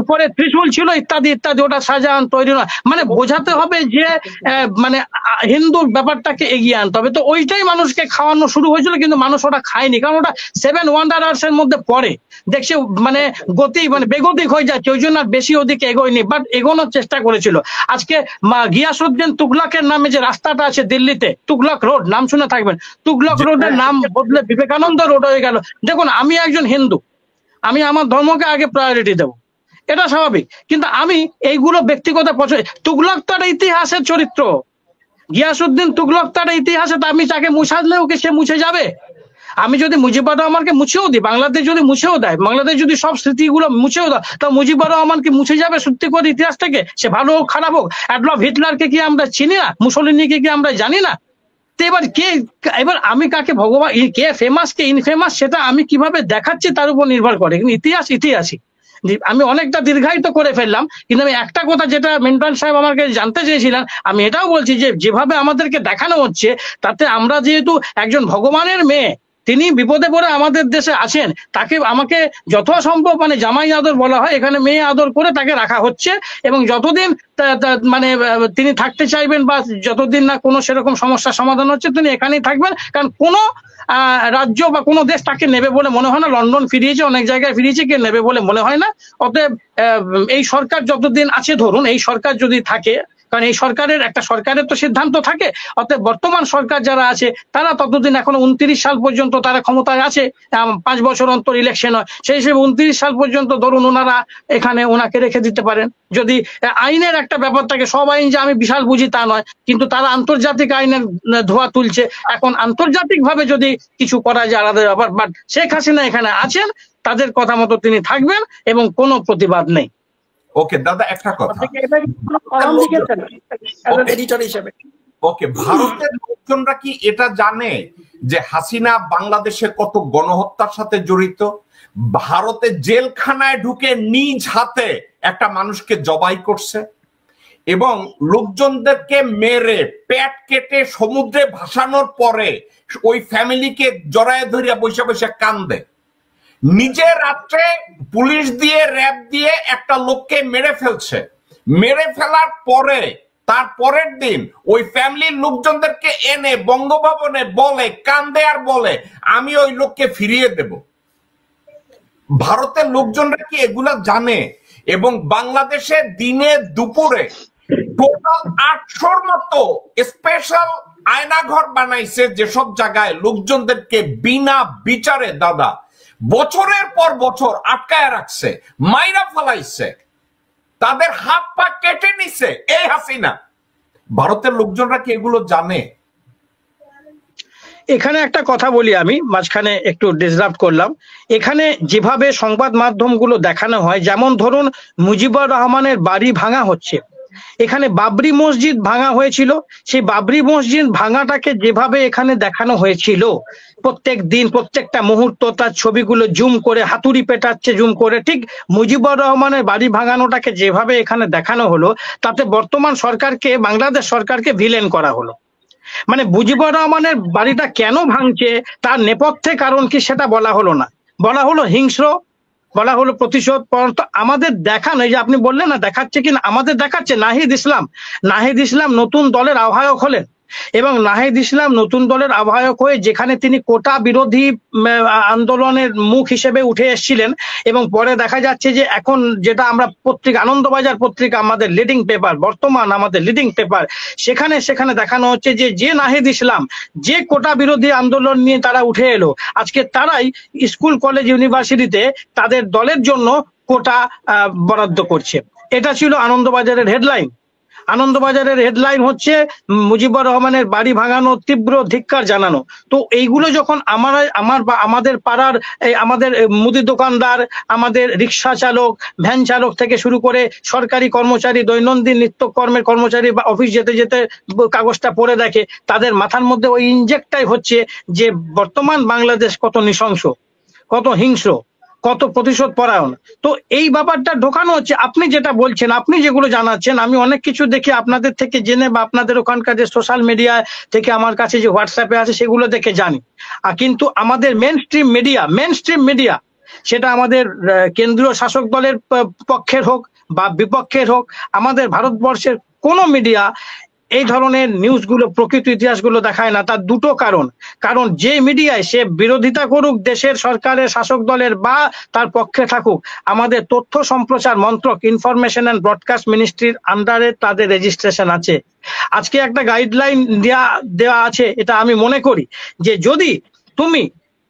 উপরে ত্রিশূল ছিল ইত্যাদি ইত্যাদি, ওটা শাহজাহান তৈরি নয়। মানে বোঝাতে হবে যে মানে হিন্দুর ব্যাপারটাকে এগিয়ে আনতে হবে। তো ওইটাই মানুষকে খাওয়ানো শুরু হয়েছিল, কিন্তু মানুষ ওটা খায়নি, কারণ ওটা 7 ওয়ান্ডারার্স এর মধ্যে পড়ে, দেখছে মানে গতি মানে বেগতিক হয়ে যাচ্ছে, ওই জন্য আর বেশি ওদিকে এগোয়নি, বাট এগোনোর চেষ্টা করেছিল। আজকে গিয়াসউদ্দিন তুগলকের নামে যে রাস্তাটা আছে দিল্লিতে, তুগলক রোড, নাম শুনে থাকবেন, তুগলক রোডের নাম বদলে বিবেকানন্দ রোড হয়ে গেল। দেখুন, আমি একজন হিন্দু, আমি আমার ধর্মকে আগে প্রায়োরিটি দেবো, এটা স্বাভাবিক, কিন্তু আমি এইগুলো ব্যক্তিগত পছন্দ। তুগলক তার ইতিহাসের চরিত্র, গিয়াসউদ্দিন তুগলক তার ইতিহাসে, আমি তাকে মুছালে ওকে সে মুছে যাবে। আমি যদি মুজিবুর রহমানকে মুছেও দিই, বাংলাদেশ যদি মুছেও দেয়, বাংলাদেশ যদি সব স্মৃতিগুলো মুছেও দেয়, তা মুজিবুর রহমান কি মুছে যাবে সত্যি করে ইতিহাস থেকে? সে ভালো হোক খারাপ হোক, অ্যাডলফ হিটলারকে কি আমরা চিনি না? মুসলিনীকে কি আমরা জানি না? এবার এবার আমি কাকে ভগবান, কে ফেমাস কে ইনফেমাস, সেটা আমি কিভাবে দেখাচ্ছি তার উপর নির্ভর করে, কিন্তু ইতিহাস ইতিহাসই। আমি অনেকটা দীর্ঘায়িত করে ফেললাম, কিন্তু আমি একটা কথা যেটা মেন্টন সাহেব আমার কাছে জানতে চেয়েছিলেন, আমি এটাও বলছি যে যেভাবে আমাদেরকে দেখানো হচ্ছে, তাতে আমরা যেহেতু একজন ভগবানের মেয়ে, তিনি বিপদে পড়ে আমাদের দেশে আছেন, তাকে আমাকে যথাসম্ভব মানে জামাই আদর বলা হয়, এখানে মেয়ে আদর করে তাকে রাখা হচ্ছে, এবং যতদিন মানে তিনি থাকতে চাইবেন বা যতদিন না কোনো সেরকম সমস্যার সমাধান হচ্ছে, তিনি এখানেই থাকবেন। কারণ কোনো রাজ্য বা কোনো দেশ তাকে নেবে বলে মনে হয় না। লন্ডন ফিরিয়েছে, অনেক জায়গায় ফিরিয়েছে, কে নেবে বলে মনে হয় না। অতএব এই সরকার যতদিন আছে, ধরুন এই সরকার যদি থাকে, কারণ এই সরকারের একটা সরকারের তো সিদ্ধান্ত থাকে, অতএব বর্তমান সরকার যারা আছে তারা ততদিন, এখনো 29 সাল পর্যন্ত তারা ক্ষমতায় আছে, 5 বছর অন্তর ইলেকশন হয়, সেই হিসেবে 29 সাল পর্যন্ত ধরুন ওনারা এখানে ওনাকে রেখে দিতে পারেন। যদি আইনের একটা ব্যাপার থাকে, সব আইন যে আমি বিশাল বুঝি তা নয়, কিন্তু তারা আন্তর্জাতিক আইনের ধোয়া তুলছে, এখন আন্তর্জাতিক ভাবে যদি কিছু করা যায় আলাদা ব্যাপার, বাট শেখ হাসিনা এখানে আছেন, তাদের কথা মতো তিনি থাকবেন এবং কোনো প্রতিবাদ নেই। ওকে দাদা, একটা কথা, ওকে, ভারতের লোকজনরা কি এটা জানে যে হাসিনা বাংলাদেশে কত গণহত্যার সাথে জড়িত? ভারতের জেলখানায় ঢুকে নিজ হাতে একটা মানুষকে জবাই করছে এবং লোকজনদেরকে মেরে পেট কেটে সমুদ্রে ভাসানোর পরে ওই ফ্যামিলিকে জড়ায় ধরিয়া বসে বসে কান্দে। নিজের রাত্রে পুলিশ দিয়ে র্যাব দিয়ে একটা লোককে মেরে ফেলছে, মেরে ফেলার পরে তার পরের দিন ওই ফ্যামিলির লোকজনদেরকে এনে বঙ্গভবনে বলে, কান্দে আর বলে আমি ওই লোককে ফিরিয়ে দেব। ভারতের লোকজনরা কি এগুলা জানে? এবং বাংলাদেশে দিনে দুপুরে টোটাল 800-র মতো স্পেশাল আয়নাঘর বানাইছে, যেসব জায়গায় লোকজনদেরকে বিনা বিচারে দাদা বছরের পর বছর আটকায় রাখছে, মাইরা ফেলাইছে, তাদের হাত পা কেটে নিছে এই হাসিনা। ভারতের লোকজনরা কি এগুলো জানে? এখানে একটা কথা বলি, আমি মাঝখানে একটু ডিসরাপ্ট করলাম। এখানে যেভাবে সংবাদ মাধ্যমগুলো দেখানো হয়, যেমন ধরুন মুজিবুর রহমানের বাড়ি ভাঙা হচ্ছে, এখানে বাবরি মসজিদ ভাঙা হয়েছিল, সেই বাবরি মসজিদ ভাঙাটাকে যেভাবে এখানে দেখানো হয়েছিল, প্রত্যেক দিন প্রত্যেকটা মুহূর্ত তার ছবিগুলো জুম করে হাতুড়ি পেটাচ্ছে জুম করে, ঠিক মুজিবুর রহমানের বাড়ি ভাঙানোটাকে যেভাবে এখানে দেখানো হলো, তাতে বর্তমান সরকারকে, বাংলাদেশ সরকারকে ভিলেন করা হলো। মানে মুজিবুর রহমানের বাড়িটা কেন ভাঙছে তার নেপথ্যে কারণ কি সেটা বলা হলো না, বলা হলো হিংস্র, বলা হলো প্রতিশোধ। পরন্ত আমাদের দেখানো, এই যে আপনি বললেন না দেখাচ্ছে কিনা, আমাদের দেখাচ্ছে নাহিদ ইসলাম নতুন দলের আহ্বায়ক হলেন, এবং নাহিদ ইসলাম নতুন দলের আহ্বায়ক হয়ে যেখানে তিনি কোটা বিরোধী আন্দোলনের মুখ হিসেবে উঠে এসেছিলেন, এবং পরে দেখা যাচ্ছে যে এখন যেটা আমরা পত্রিকা, আনন্দবাজার পত্রিকা আমাদের লিডিং পেপার, বর্তমান আমাদের লিডিং পেপার, সেখানে দেখানো হচ্ছে যে নাহিদ ইসলাম যে কোটা বিরোধী আন্দোলন নিয়ে তারা উঠে এলো, আজকে তারাই স্কুল কলেজ ইউনিভার্সিটিতে তাদের দলের জন্য কোটা বরাদ্দ করছে। এটা ছিল আনন্দবাজারের হেডলাইন। আনন্দবাজারের হেডলাইন হচ্ছে মুজিবুর রহমানের বাড়ি ভাঙানো, তীব্র ধিক্কার জানানো। তো এইগুলো যখন আমাদের পাড়ার আমাদের মুদি দোকানদার, আমাদের রিক্সা চালক, ভ্যান চালক থেকে শুরু করে সরকারি কর্মচারী, দৈনন্দিন নিত্যকর্মের কর্মচারী বা অফিস যেতে যেতে কাগজটা পড়ে দেখে, তাদের মাথার মধ্যে ওই ইনজেক্টটাই হচ্ছে যে বর্তমান বাংলাদেশ কত নৃশংস, কত হিংস্র, কত প্রতিশোধ পরায়ণ। তো এই ব্যাপারটা ঢোকানো হচ্ছে। আপনি যেটা বলছেন, আপনি যেগুলো জানাচ্ছেন, আমি অনেক কিছু দেখি আপনাদের থেকে জেনে, বা আপনাদের ওখানকার যে সোশ্যাল মিডিয়া থেকে আমার কাছে যে হোয়াটসঅ্যাপে আছে সেগুলো দেখে জানি। কিন্তু আমাদের মেন স্ট্রিম মিডিয়া সেটা আমাদের কেন্দ্রীয় শাসক দলের পক্ষের হোক বা বিপক্ষের হোক, আমাদের ভারতবর্ষের কোনো মিডিয়া এই ধরনের নিউজগুলো, প্রকৃত ইতিহাসগুলো দেখায় না। তার দুটো কারণ যে মিডিয়ায় সে বিরোধিতা করুক দেশের সরকারের, শাসক দলের বা তার পক্ষে থাকুক, আমাদের তথ্য সম্প্রচার মন্ত্রক, ইনফরমেশন অ্যান্ড ব্রডকাস্ট মিনিস্ট্রির আন্ডারে তাদের রেজিস্ট্রেশন আছে। আজকে একটা গাইডলাইন দেওয়া আছে, এটা আমি মনে করি যে যদি তুমি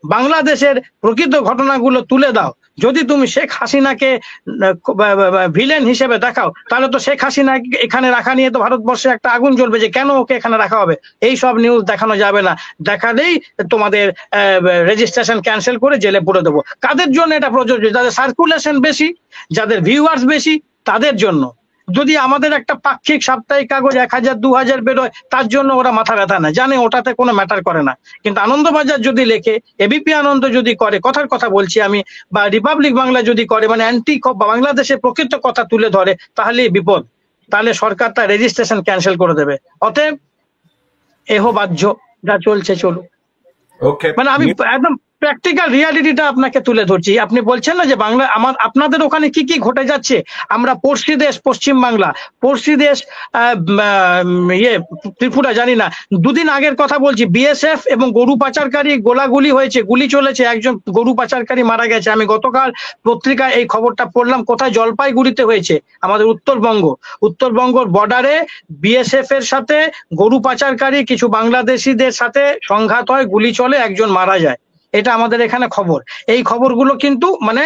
বাংলাদেশের প্রকৃত ঘটনাগুলো তুলে দাও, যদি তুমি শেখ হাসিনাকে ভিলেন হিসেবে দেখাও, তাহলে তো শেখ হাসিনা এখানে রাখা নিয়ে তো ভারতবর্ষে একটা আগুন জ্বলবে যে কেন ওকে এখানে রাখা হবে। এই সব নিউজ দেখানো যাবে না, দেখালেই তোমাদের রেজিস্ট্রেশন ক্যান্সেল করে জেলে পুরে দেবো। কাদের জন্য এটা প্রযোজ্য? যাদের সার্কুলেশন বেশি, যাদের ভিউয়ার্স বেশি, তাদের জন্য। যদি আমাদের একটা পাক্ষিক সাপ্তাহিক কাগজ 1000-2000 বেরোয়, তার জন্য ওরা মাথা ব্যথা না, জানে ওটাতে কোনো ম্যাটার করে না। কিন্তু আনন্দবাজার যদি লেখে, এবিপি আনন্দ যদি করে, কথার কথা বলছি আমি, বা রিপাবলিক বাংলা যদি করে, মানে অ্যান্টি বাংলাদেশের প্রকৃত কথা তুলে ধরে, তাহলে বিপদ, তাহলে সরকার তার রেজিস্ট্রেশন ক্যান্সেল করে দেবে। অতএব এহ বাহ্য, যা চলছে চলুক। মানে আমি একদম প্র্যাকটিক্যাল রিয়ালিটিটা আপনাকে তুলে ধরছি। আপনি বলছেন না যে বাংলা, আপনাদের ওখানে কি কি ঘটে যাচ্ছে। আমরা পড়শি দেশ পশ্চিম বাংলা, পড়শি দেশ ত্রিপুরা, জানি না, দুদিন আগের কথা বলছি, বিএসএফ এবং গরু পাচারকারী গোলাগুলি হয়েছে, গুলি চলেছে, একজন গরু পাচারকারী মারা গেছে। আমি গতকাল পত্রিকায় এই খবরটা পড়লাম। কোথায়? জলপাইগুড়িতে হয়েছে, আমাদের উত্তরবঙ্গর বর্ডারে বিএসএফ এর সাথে গরু পাচারকারী কিছু বাংলাদেশিদের সাথে সংঘাত হয়, গুলি চলে, একজন মারা যায়। এটা আমাদের এখানে খবর। এই খবরগুলো কিন্তু মানে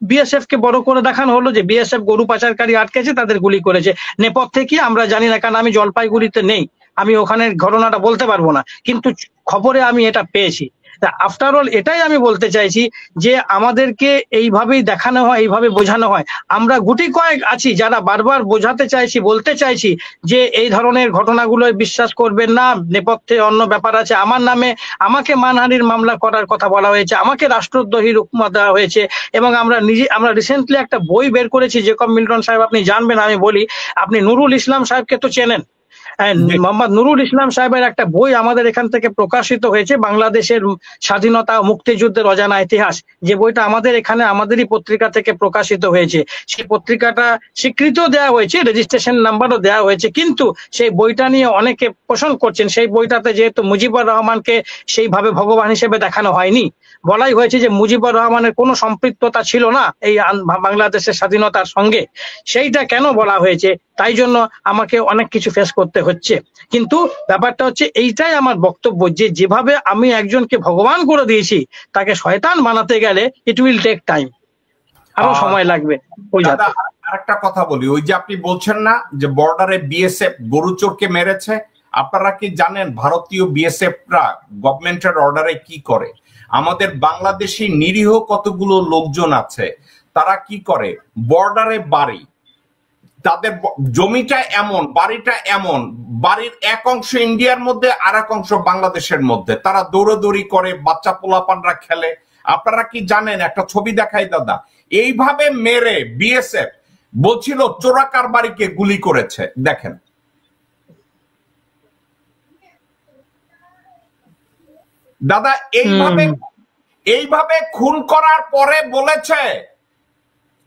বিএসএফ কে বড় করে দেখানো হলো যে বিএসএফ গরু পাচারকারী আটকেছে, তাদের গুলি করেছে। নেপথ্যে কি আমরা জানি না, কারণ আমি জলপাইগুড়িতে নেই, আমি ওখানে ঘটনাটা বলতে পারবো না, কিন্তু খবরে আমি এটা পেয়েছি। আফটার অল এটাই আমি বলতে চাইছি যে আমাদেরকে এইভাবেই দেখানো হয়, এইভাবে বোঝানো হয়। আমরা গুটি কয়েক আছি যারা বারবার বোঝাতে চাইছি, বলতে চাইছি যে এই ধরনের ঘটনাগুলো বিশ্বাস করবেন না, নেপথ্যে অন্য ব্যাপার আছে। আমার নামে আমাকে মানহানির মামলা করার কথা বলা হয়েছে, আমাকে রাষ্ট্রদ্রোহীর উপমা দেওয়া হয়েছে। এবং আমরা রিসেন্টলি একটা বই বের করেছি, জেকব মিল্টন সাহেব আপনি জানবেন, আমি বলি, আপনি নুরুল ইসলাম সাহেবকে তো চেনেন, মোহাম্মদ নুরুল ইসলাম সাহেবের একটা বই আমাদের এখান থেকে প্রকাশিত হয়েছে, বাংলাদেশের স্বাধীনতা ও মুক্তিযুদ্ধের অজানা ইতিহাস, যে বইটা আমাদের এখানে আমাদেরই পত্রিকা থেকে প্রকাশিত হয়েছে। সেই পত্রিকাটা স্বীকৃতিও দেওয়া হয়েছে, রেজিস্ট্রেশন নাম্বারও দেওয়া হয়েছে, কিন্তু সেই বইটা নিয়ে অনেকে পোষণ করছেন সেই বইটাতে যেহেতু মুজিবুর রহমানকে সেইভাবে ভগবান হিসেবে দেখানো হয়নি, বলাই হয়েছে যে মুজিবুর রহমানের কোনো সম্পৃক্ততা ছিল না এই বাংলাদেশের স্বাধীনতার সঙ্গে। সেইটা কেন বলা হয়েছে, তাই জন্য আমাকে অনেক কিছু ফেস করতে হচ্ছে। কিন্তু ব্যাপারটা হচ্ছে এইটাই আমার বক্তব্য, যে যেভাবে আমি একজনকে ভগবান করে দিয়েছি, তাকে শয়তান বানাতে গেলে ইট উইল টেক টাইম, আরো সময় লাগবে। আরেকটা কথা বলি, ওই যে আপনি বলছেন না যে বর্ডারে বিএসএফ গরুচোরকে মেরেছে, আপনারা কি জানেন ভারতীয় বিএসএফরা গভর্নমেন্টের অর্ডারে কি করে? আমাদের বাংলাদেশি নিরীহ কতগুলো লোকজন আছে, তারা কি করে, বর্ডারে বাড়ি, তাদের জমিটা এমন, বাড়িটা এমন, বাড়ির এক অংশ ইন্ডিয়ার মধ্যে আর এক অংশ বাংলাদেশের মধ্যে, তারা দৌড়াদৌড়ি করে, বাচ্চা পোলাপানরা খেলে। আপনারা কি জানেন, একটা ছবি দেখাই দাদা, এইভাবে মেরে বিএসএফ বলছিল চোরাকার বাড়িকে গুলি করেছে। দেখেন দাদা, এইভাবে খুন করার পরে বলেছে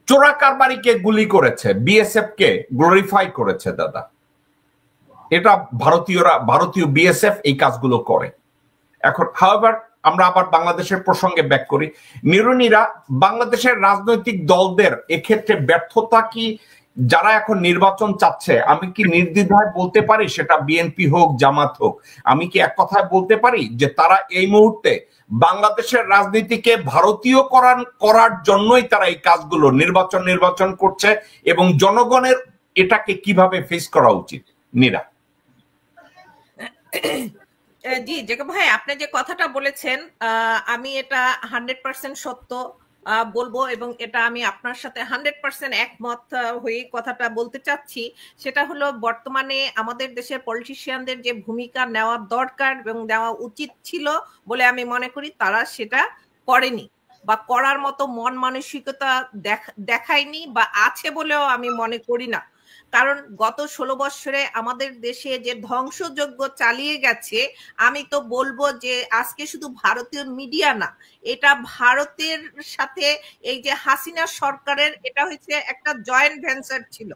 চোরাকার বাড়িকে গুলি করেছে, বিএসএফ কে গ্লোরিফাই করেছে। দাদা, এটা ভারতীয় বিএসএফ এই কাজগুলো করে। এখন হাওয়েভার আমরা আবার বাংলাদেশের প্রসঙ্গে ব্যাক করি। নিরুনিরা, বাংলাদেশের রাজনৈতিক দলদের এক্ষেত্রে ব্যর্থতা কি? যারা এখন নির্বাচন চাচ্ছে, আমি কি নির্দ্বিধায় বলতে পারি, সেটা বিএনপি হোক জামাত হোক, আমি কি এক কথায় বলতে পারি যে তারা এই মুহূর্তে বাংলাদেশের রাজনীতিকে ভারতীয় করার জন্যই তারা এই কাজগুলো নির্বাচন করছে, এবং জনগণের এটাকে কিভাবে ফেস করা উচিত? নীরা। জি জেকে ভাই, আপনি যে কথাটা বলেছেন আমি এটা 100% সত্য বলবো, এবং এটা আমি আপনার সাথে 100% একমত হয়ে কথাটা বলতে চাচ্ছি। সেটা হলো, বর্তমানে আমাদের দেশের পলিটিশিয়ানদের যে ভূমিকা নেওয়া দরকার এবং নেওয়া উচিত ছিল বলে আমি মনে করি, তারা সেটা করেনি বা করার মতো মন মানসিকতা দেখায়নি বা আছে বলেও আমি মনে করি না। কারণ গত 16 বছরে আমাদের দেশে যে ধ্বংসযজ্ঞ চালিয়ে গেছে, আমি তো বলবো যে আজকে শুধু ভারতীয় মিডিয়া না, এটা ভারতের সাথে এই যে হাসিনা সরকারের, এটা হচ্ছে একটা জয়েন্ট ভেঞ্চার ছিল।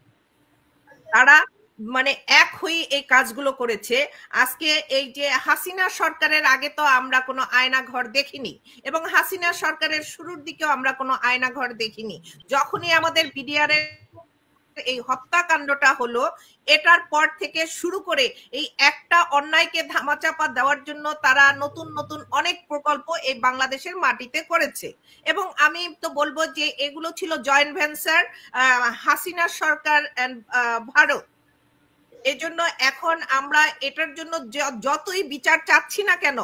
তারা মানে এক হয়ে এই কাজগুলো করেছে। আজকে এই যে হাসিনা সরকারের আগে তো আমরা কোনো আয়নাঘর দেখিনি, এবং হাসিনা সরকারের শুরুর দিকেও আমরা কোনো আয়নাঘর দেখিনি। যখনই আমাদের বিডিআরের এই হত্যাকাণ্ডটা হলো, এটার পর থেকে শুরু করে এই একটা অন্যায়কে ধামাচাপা দেওয়ার জন্য তারা নতুন নতুন অনেক প্রকল্প এই বাংলাদেশের মাটিতে করেছে। এবং আমি তো বলবো যে এগুলো ছিল জয়েন্ট ভেঞ্চার হাসিনা সরকার এন্ড ভারত। এজন্য এখন আমরা এটার জন্য যতই বিচার চাচ্ছি না কেন,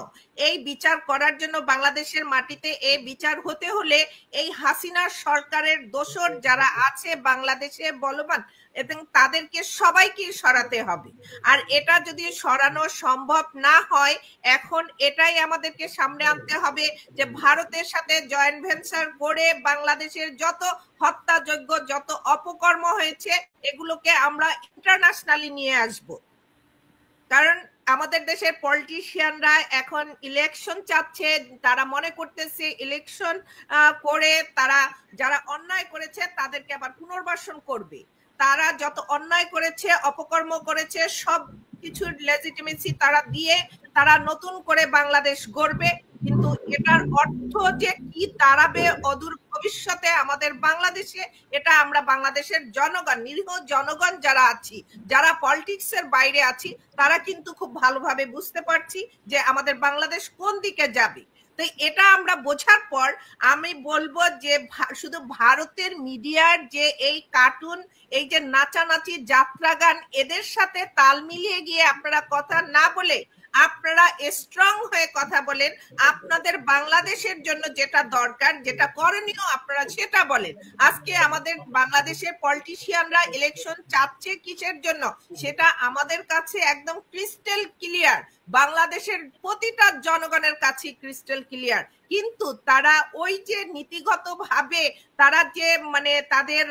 এই বিচার করার জন্য বাংলাদেশের মাটিতে এই বিচার হতে হলে এই হাসিনা সরকারের দোসর যারা আছে বাংলাদেশে বলবান, এবং তাদেরকে সবাইকে সরাতে হবে। আর এটা যদি সরানো সম্ভব না হয়, এখন এটাই আমাদেরকে সামনে আনতে হবে যে ভারতের সাথে জয়েন্ট ভেঞ্চার করে বাংলাদেশের যত হত্যাযজ্ঞ, যত অপকর্ম হয়েছে, এগুলোকে আমরা ইন্টারন্যাশনালি নিয়ে আসব। কারণ আমাদের দেশের পলিটিশিয়ানরা এখন ইলেকশন চাচ্ছে, তারা মনে করতেছে ইলেকশন করে তারা যারা অন্যায় করেছে তাদেরকে আবার পুনর্বাসন করবে। তারা যত অন্যায় করেছে, অপকর্ম করেছে, সব কিছুর লেজিটিমেসি তারা দিয়ে তারা নতুন করে বাংলাদেশ গড়বে। কিন্তু এটার অর্থ যে কি দাঁড়াবে অদূর ভবিষ্যতে আমাদের বাংলাদেশে, এটা আমরা বাংলাদেশের জনগণ, নিরীহ জনগণ যারা আছি, যারা পলিটিক্সের বাইরে আছি, তারা কিন্তু খুব ভালোভাবে বুঝতে পারছি যে আমাদের বাংলাদেশ কোন দিকে যাবে। তো এটা আমরা বোঝার পর আমি বলবো যে শুধু ভারতের মিডিয়ার যে এই কার্টুন, এই যে নাচানাচি, যাত্রা গান, এদের সাথে তাল মিলিয়ে গিয়ে আপনারা কথা না বলে আপনারা স্ট্রং হয়ে কথা বলেন। আপনাদের বাংলাদেশের জন্য যেটা দরকার, যেটা করণীয়, আপনারা সেটা বলেন। আজকে আমাদের বাংলাদেশের পলিটিশিয়ানরা ইলেকশন চাচ্ছে কিসের জন্য, সেটা আমাদের কাছে একদম ক্রিস্টাল ক্লিয়ার, বাংলাদেশের প্রতিটা জনগণের কাছে ক্রিস্টাল ক্লিয়ার। কিন্তু তারা ওই যে নীতিগতভাবে তারা যে মানে তাদের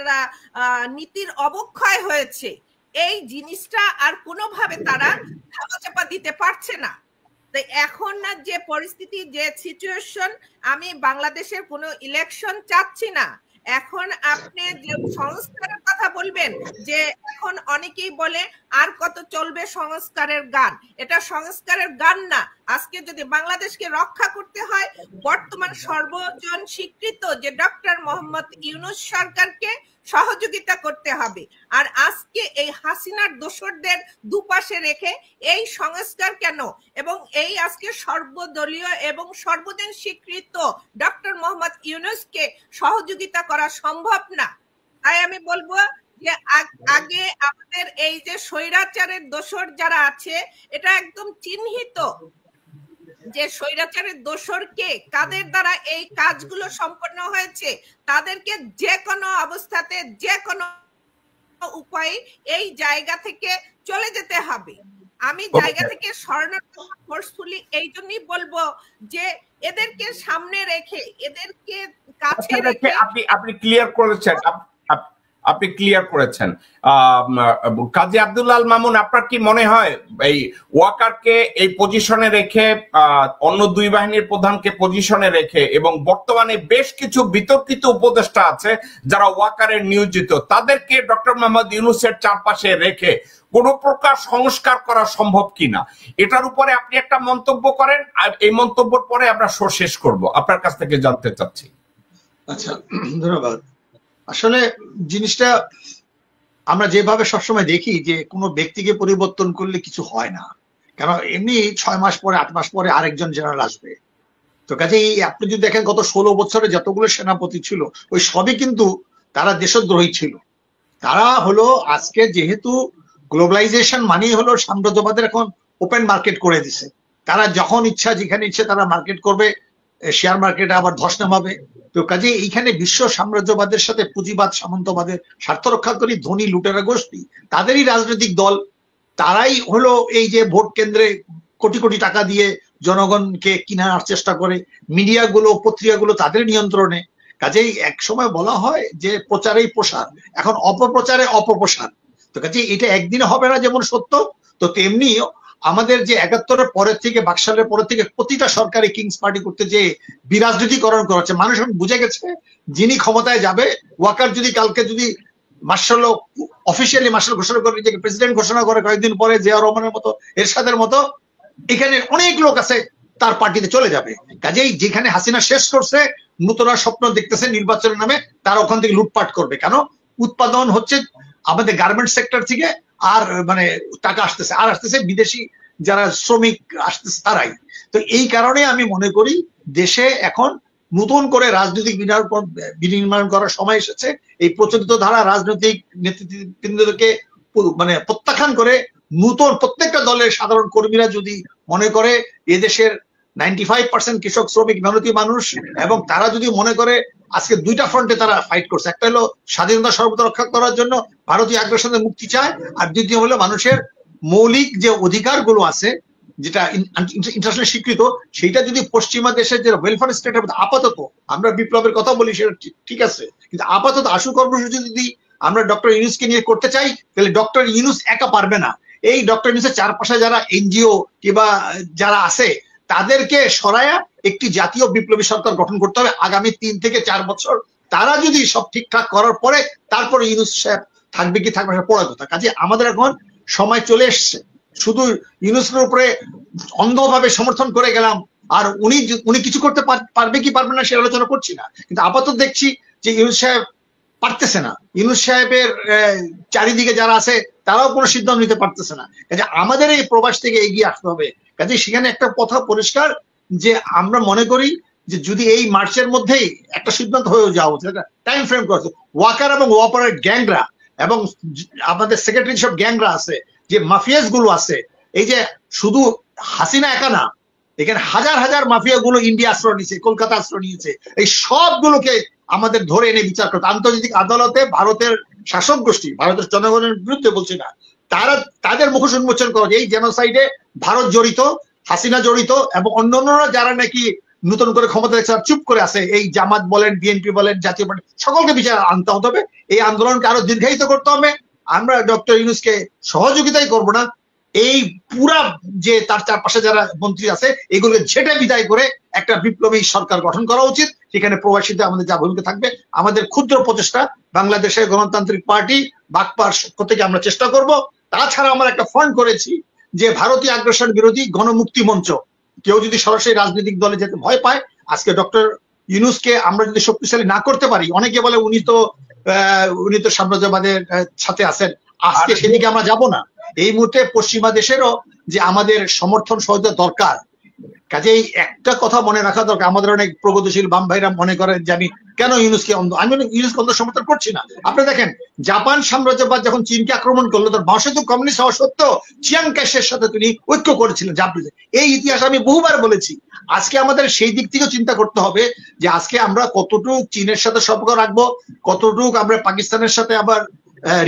নীতির অবক্ষয় হয়েছে, এই জিনিসটা আর কোনোভাবে তারা ধামাচাপা দিতে পারছে না। তাই এখন না যে পরিস্থিতি, যে সিচুয়েশন, আমি বাংলাদেশের কোনো ইলেকশন চাচ্ছি না। এখন আপনি যে সংস্কারের কথা বলবেন, যে এখন অনেকেই বলে আর কত চলবে সংস্কারের গান, এটা সংস্কারের গান না। আজকে যদি বাংলাদেশকে রক্ষা করতে হয়, বর্তমান সর্বজন স্বীকৃত যে ডক্টর মোহাম্মদ ইউনূস সরকারকে সহযোগিতা করতে হবে। আর আজকে এই হাসিনার দোসরদের দুপাশে রেখে এই সংস্কার কেন, এবং এই আজকে সর্বদলীয় এবং সর্বজন স্বীকৃত ডক্টর মোহাম্মদ ইউনূসকে সহযোগিতা করা সম্ভব না। তাই আমি বলবো যে আগে আমাদের এই যে স্বৈরাচারের দোসর যারা আছে, এটা একদম চিহ্নিত যে স্বৈরাচারের দোসরকে, কাদের দ্বারা এই কাজগুলো সম্পন্ন হয়েছে, তাদেরকে যে কোনো অবস্থাতে যে কোনো উপায়ে এই জায়গা থেকে চলে যেতে হবে। আমি জায়গা থেকে সরানোর ফোর্সফুলি এই জন্যই বলবো যে এদেরকে সামনে রেখে, এদেরকে কাছে রেখে আপনি ক্লিয়ার করেছেন, আপনি ক্লিয়ার করেছেন। কাজী আব্দুল আল মামুন, আপনার কি মনে হয় এই ওয়াকারকে এই পজিশনে রেখে, অন্য দুই বাহিনীর প্রধানকে পজিশনে রেখে, এবং বর্তমানে বেশ কিছু বিতর্কিত উপদেষ্টা আছে যারা ওয়াকারের নিয়োজিত, তাদেরকে ডক্টর মোহাম্মদ ইউনূসের চারপাশে রেখে কোন প্রকার সংস্কার করা সম্ভব কিনা, এটার উপরে আপনি একটা মন্তব্য করেন। আর এই মন্তব্যের পরে আমরা শো শেষ করব, আপনার কাছ থেকে জানতে চাচ্ছি। আচ্ছা, ধন্যবাদ। আসলে জিনিসটা আমরা যেভাবে সবসময় দেখি যে কোনো ব্যক্তিকে পরিবর্তন করলে কিছু হয় না, কারণ এমনি 6 মাস পরে 8 মাস পরে আরেকজন জেনারেল আসবে। তো কাজেই আপনি যদি দেখেন গত 16 বছরে যতগুলো সেনাপতি ছিল, ওই সবই কিন্তু তারা দেশদ্রোহী ছিল। তারা হলো আজকে যেহেতু গ্লোবালাইজেশন মানেই হলো সাম্রাজ্যবাদের এখন ওপেন মার্কেট করে দিছে, তারা যখন ইচ্ছা যেখানে ইচ্ছে তারা মার্কেট করবে, শেয়ার মার্কেটে আবার ধস নামাবে। তো কাজে এইখানে বিশ্ব সাম্রাজ্যবাদের সাথে পুঁজিবাদ সামন্তবাদের স্বার্থ রক্ষাকারী ধনী লুটেরা গোষ্ঠী, তাদেরই রাজনৈতিক দল, তারাই হলো এই যে ভোট কেন্দ্রে কোটি কোটি টাকা দিয়ে জনগণকে কিনার চেষ্টা করে, মিডিয়াগুলো পত্রিকাগুলো তাদের নিয়ন্ত্রণে। কাজেই এক সময় বলা হয় যে প্রচারেই প্রসার, এখন অপপ্রচারে অপপ্রসার। তো কাজেই এটা একদিনে হবে না যেমন সত্য, তো তেমনি আমাদের যে 71-এর পরের থেকে, বাকশালের পরের থেকে প্রতিটা সরকারি কিংস পার্টি করতে যে বিরাজনীতিকরণ করেছে, মানুষ বুঝে গেছে যিনি ক্ষমতায় যাবে, ওয়াকার যদি কালকে যদি মার্শাল অফিসিয়ালি মার্শাল ঘোষণা করে, নিজেকে প্রেসিডেন্ট ঘোষণা করে, কয়েকদিন পরে জিয়া রহমানের মতো, এরশাদের মতো এখানে অনেক লোক আছে তার পার্টিতে চলে যাবে। কাজেই যেখানে হাসিনা শেষ করছে, নূতনা স্বপ্ন দেখতেছে নির্বাচনের নামে, তারা ওখান থেকে লুটপাট করবে। কেন? উৎপাদন হচ্ছে আমাদের গার্মেন্টস সেক্টর থেকে, আর মানে টাকা আসতেছে, আর আসতেছে বিদেশি যারা শ্রমিক আসতেছে তারাই। তো এই কারণে আমি মনে করি দেশে এখন নতুন করে রাজনৈতিক বিনির্মাণ করার সময় এসেছে। এই প্রচলিত ধারা রাজনৈতিক নেতৃবৃন্দকে মানে প্রত্যাখ্যান করে নতুন প্রত্যেকটা দলের সাধারণ কর্মীরা যদি মনে করে এদেশের 95% কৃষক শ্রমিক মেহনতি মানুষ, এবং তারা যদি মনে করে আজকে দুইটা ফ্রন্টে তারা ফাইট করছে, একটা হলো স্বাধীনতা সর্বদা রক্ষা করার জন্য ভারতীয় আগ্রাসনের মুক্তি চায়, আর দ্বিতীয় হলো মানুষের মৌলিক যে অধিকারগুলো আছে যেটা ইন্টারন্যাশনাল স্বীকৃত, সেইটা যদি পশ্চিমা দেশের যে ওয়েলফেয়ার স্টেট, আপাতত আমরা বিপ্লবের কথা বলি সেটা ঠিক আছে, কিন্তু আপাতত আশু কর্মসূচি যদি আমরা ডক্টর ইউনূসকে নিয়ে করতে চাই, তাহলে ডক্টর ইউনূস একা পারবে না। এই ডক্টর ইউনূসের চারপাশে যারা এনজিও কিংবা যারা আছে তাদেরকে সরায়া একটি জাতীয় বিপ্লবী সরকার গঠন করতে হবে আগামী 3 থেকে 4 বছর। তারা যদি সব ঠিকঠাক করার পরে তারপরে ইউনূস সাহেব থাকবে কি থাকবে না পড়ার কথা। কাজে আমাদের এখন সময় চলে এসছে, শুধু ইউনূসের উপরে অন্ধভাবে সমর্থন করে গেলাম আর উনি কিছু করতে পারবে কি পারবে না সে আলোচনা করছি না, কিন্তু আপাতত দেখছি যে ইউনূস সাহেব পারতেছে না। ইউনূস সাহেবের চারিদিকে যারা আছে তারাও কোনো সিদ্ধান্ত নিতে পারতেছে না। কাজে আমাদের এই প্রবাস থেকে এগিয়ে আসতে হবে। কাজে সেখানে একটা কথা পরিষ্কার যে আমরা মনে করি যে যদি এই মার্চের মধ্যেই একটা সিদ্ধান্ত হয়ে যাওয়া উচিত, টাইম ফ্রেম করছে, ওয়াকার এবং ওয়াপারের গ্যাংরা এবং আমাদের সেক্রেটারি সব গ্যাংরা আছে, যে মাফিয়াস গুলো আছে, এই যে শুধু হাসিনা একা না, এখানে হাজার হাজার মাফিয়া গুলো ইন্ডিয়া আশ্রয় নিয়েছে, কলকাতা আশ্রয় নিয়েছে, এই সবগুলোকে আমাদের ধরে এনে বিচার করতে আন্তর্জাতিক আদালতে ভারতের শাসক গোষ্ঠী, ভারতের জনগণের বিরুদ্ধে বলছি না, তাদের মুখোশ উন্মোচন করা, এই জেনোসাইডে ভারত জড়িত, হাসিনা জড়িত এবং অন্যান্যরা যারা নাকি নতুন করে ক্ষমতা চুপ করে আছে, এই জামাত বলেন, বিএনপি বলেন, জাতীয় পার্টি, সকলকে বিচার আনতে হবে। এই আন্দোলনকে আরো দীর্ঘায়িত করতে হবে। আমরা ডক্টর ইউনূসকে সহযোগিতাই করব না, এই পুরা যে তার চারপাশে যারা মন্ত্রী আছে এগুলোকে ঝেঁটে বিদায় করে একটা বিপ্লবী সরকার গঠন করা উচিত। সেখানে প্রবাসীদের আমাদের যা ভূমিকা থাকবে, আমাদের ক্ষুদ্র প্রচেষ্টা বাংলাদেশের গণতান্ত্রিক পার্টি বাকপার পক্ষ থেকে আমরা চেষ্টা করব। তাছাড়া আমরা একটা ফান্ড করেছি যে ভারতীয় আগ্রাসন বিরোধী গণমুক্তি মঞ্চ। কেউ যদি সরাসরি রাজনৈতিক দলে যেতে ভয় পায়, আজকে ডক্টর ইউনূসকে আমরা যদি শক্তিশালী না করতে পারি, অনেকে বলে উনি তো সাম্রাজ্যবাদের সাথে আছেন, আজকে সেদিকে আমরা যাব না। এই মুহূর্তে পশ্চিমা দেশেরও যে আমাদের সমর্থন সহযোগিতা দরকার। কাজেই একটা কথা মনে রাখা দরকার, আমাদের অনেক প্রগতিশীল বাম ভাইরা মনে করেন যে আমি কেন ইউনূসকে অন্ধ, আমি ইউনূসকে অন্ধ সমর্থন করছি না। আপনি দেখেন জাপান সাম্রাজ্যবাদ যখন চীনকে আক্রমণ করলো, তার বাংলাদেশে তো কমিউনিস্ট হওয়া সত্ত্বেও চিয়াং কাইশের সাথে তিনি ঐক্য করেছিলেন জাপানিতে। এই ইতিহাস আমি বহুবার বলেছি। আজকে আমাদের সেই দিক থেকে চিন্তা করতে হবে যে আজকে আমরা কতটুক চীনের সাথে সম্পর্ক রাখবো, কতটুক আমরা পাকিস্তানের সাথে আবার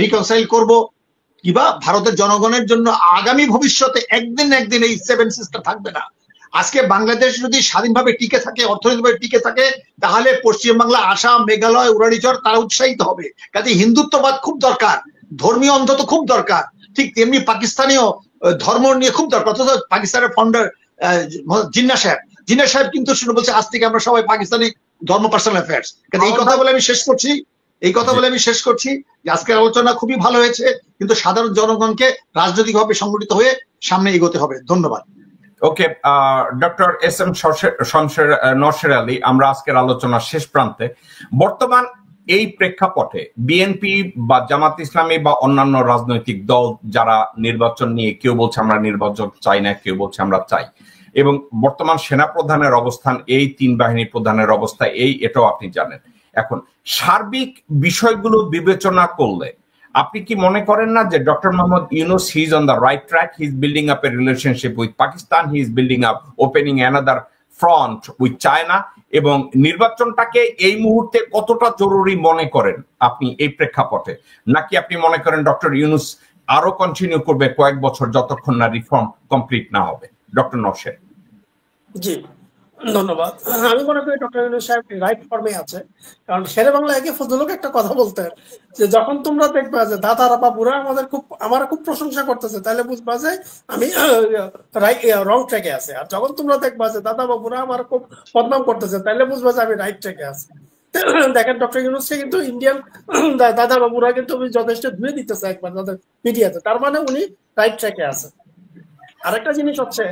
রিকনসাইল করব, কিবা ভারতের জনগণের জন্য আগামী ভবিষ্যতে একদিন এই সেভেন সিস্টার থাকবে না। আজকে বাংলাদেশ যদি স্বাধীনভাবে টিকে থাকে, অর্থনৈতিকভাবে টিকে থাকে, তাহলে পশ্চিমবাংলা, আসাম, মেঘালয়, উড়ারিচর তারা উৎসাহিত হবে। কাজে হিন্দুত্ববাদ খুব দরকার, ধর্মীয় অন্ধত খুব দরকার, ঠিক তেমনি পাকিস্তানীয় ধর্ম নিয়ে খুব দরকার। অথচ পাকিস্তানের ফাউন্ডার জিন্না সাহেব কিন্তু শুনে বলছে আজ থেকে আমরা সবাই পাকিস্তানি ধর্ম পার্সোনাল অ্যাফেয়ার্স। এই কথা বলে আমি শেষ করছি যে আজকের আলোচনা খুবই ভালো হয়েছে, কিন্তু সাধারণ জনগণকে রাজনৈতিকভাবে সংগঠিত হয়ে সামনে এগোতে হবে। ধন্যবাদ। Okay, doctor S M Nowsher Ali, আমরা আজকের আলোচনার শেষ প্রান্তে। বর্তমান এই প্রেক্ষাপটে বিএনপি বা জামাত ইসলামী বা অন্যান্য রাজনৈতিক দল যারা নির্বাচন নিয়ে, কেউ বলছে আমরা নির্বাচন চাই না, কেউ বলছে আমরা চাই, এবং বর্তমান সেনাপ্রধানের অবস্থান, এই তিন বাহিনী প্রধানের অবস্থা এটাও আপনি জানেন। এখন সার্বিক বিষয়গুলো বিবেচনা করলে আপনি কি মনে করেন না যে doctor Mohammad Yunus he is on the right track? He is building up A relationship with Pakistan, he is building up opening another front with China, এবং নির্বাচনটাকে এই মুহূর্তে কতটা জরুরি মনে করেন আপনি এই প্রেক্ষাপটে? নাকি আপনি মনে করেন ডক্টর ইউনূস আরো কন্টিনিউ করবে কয়েক বছর যতক্ষণ না রিফর্ম কমপ্লিট না হবে? ডক্টর নওশের। জি, ধন্যবাদ। আমি মনে করি ডক্টর ইউনূস সাহেব রাইট ফর্মে আছে, কারণ শেরে বাংলা একে ফজলুল একটা কথা বলতেন যে যখন তোমরা দেখবা যে দাদারা বাবুরা আমার খুব প্রশংসা করতেছে, তাহলে বুঝবা যে আমি রং ট্র্যাকে আছে। আর যখন তোমরা দেখবা যে দাদা বাবুরা আমার খুব বদনাম করতেছে, তাহলে বুঝবা যে আমি রাইট ট্র্যাকে আছি। দেখেন ডক্টর ইউনূসকে কিন্তু ইন্ডিয়ান দাদা বাবুরা কিন্তু যথেষ্ট ধুয়ে দিতেছে একবার তাদের মিডিয়াতে, তার মানে উনি রাইট ট্র্যাকে আছে। আরেকটা জিনিস হচ্ছে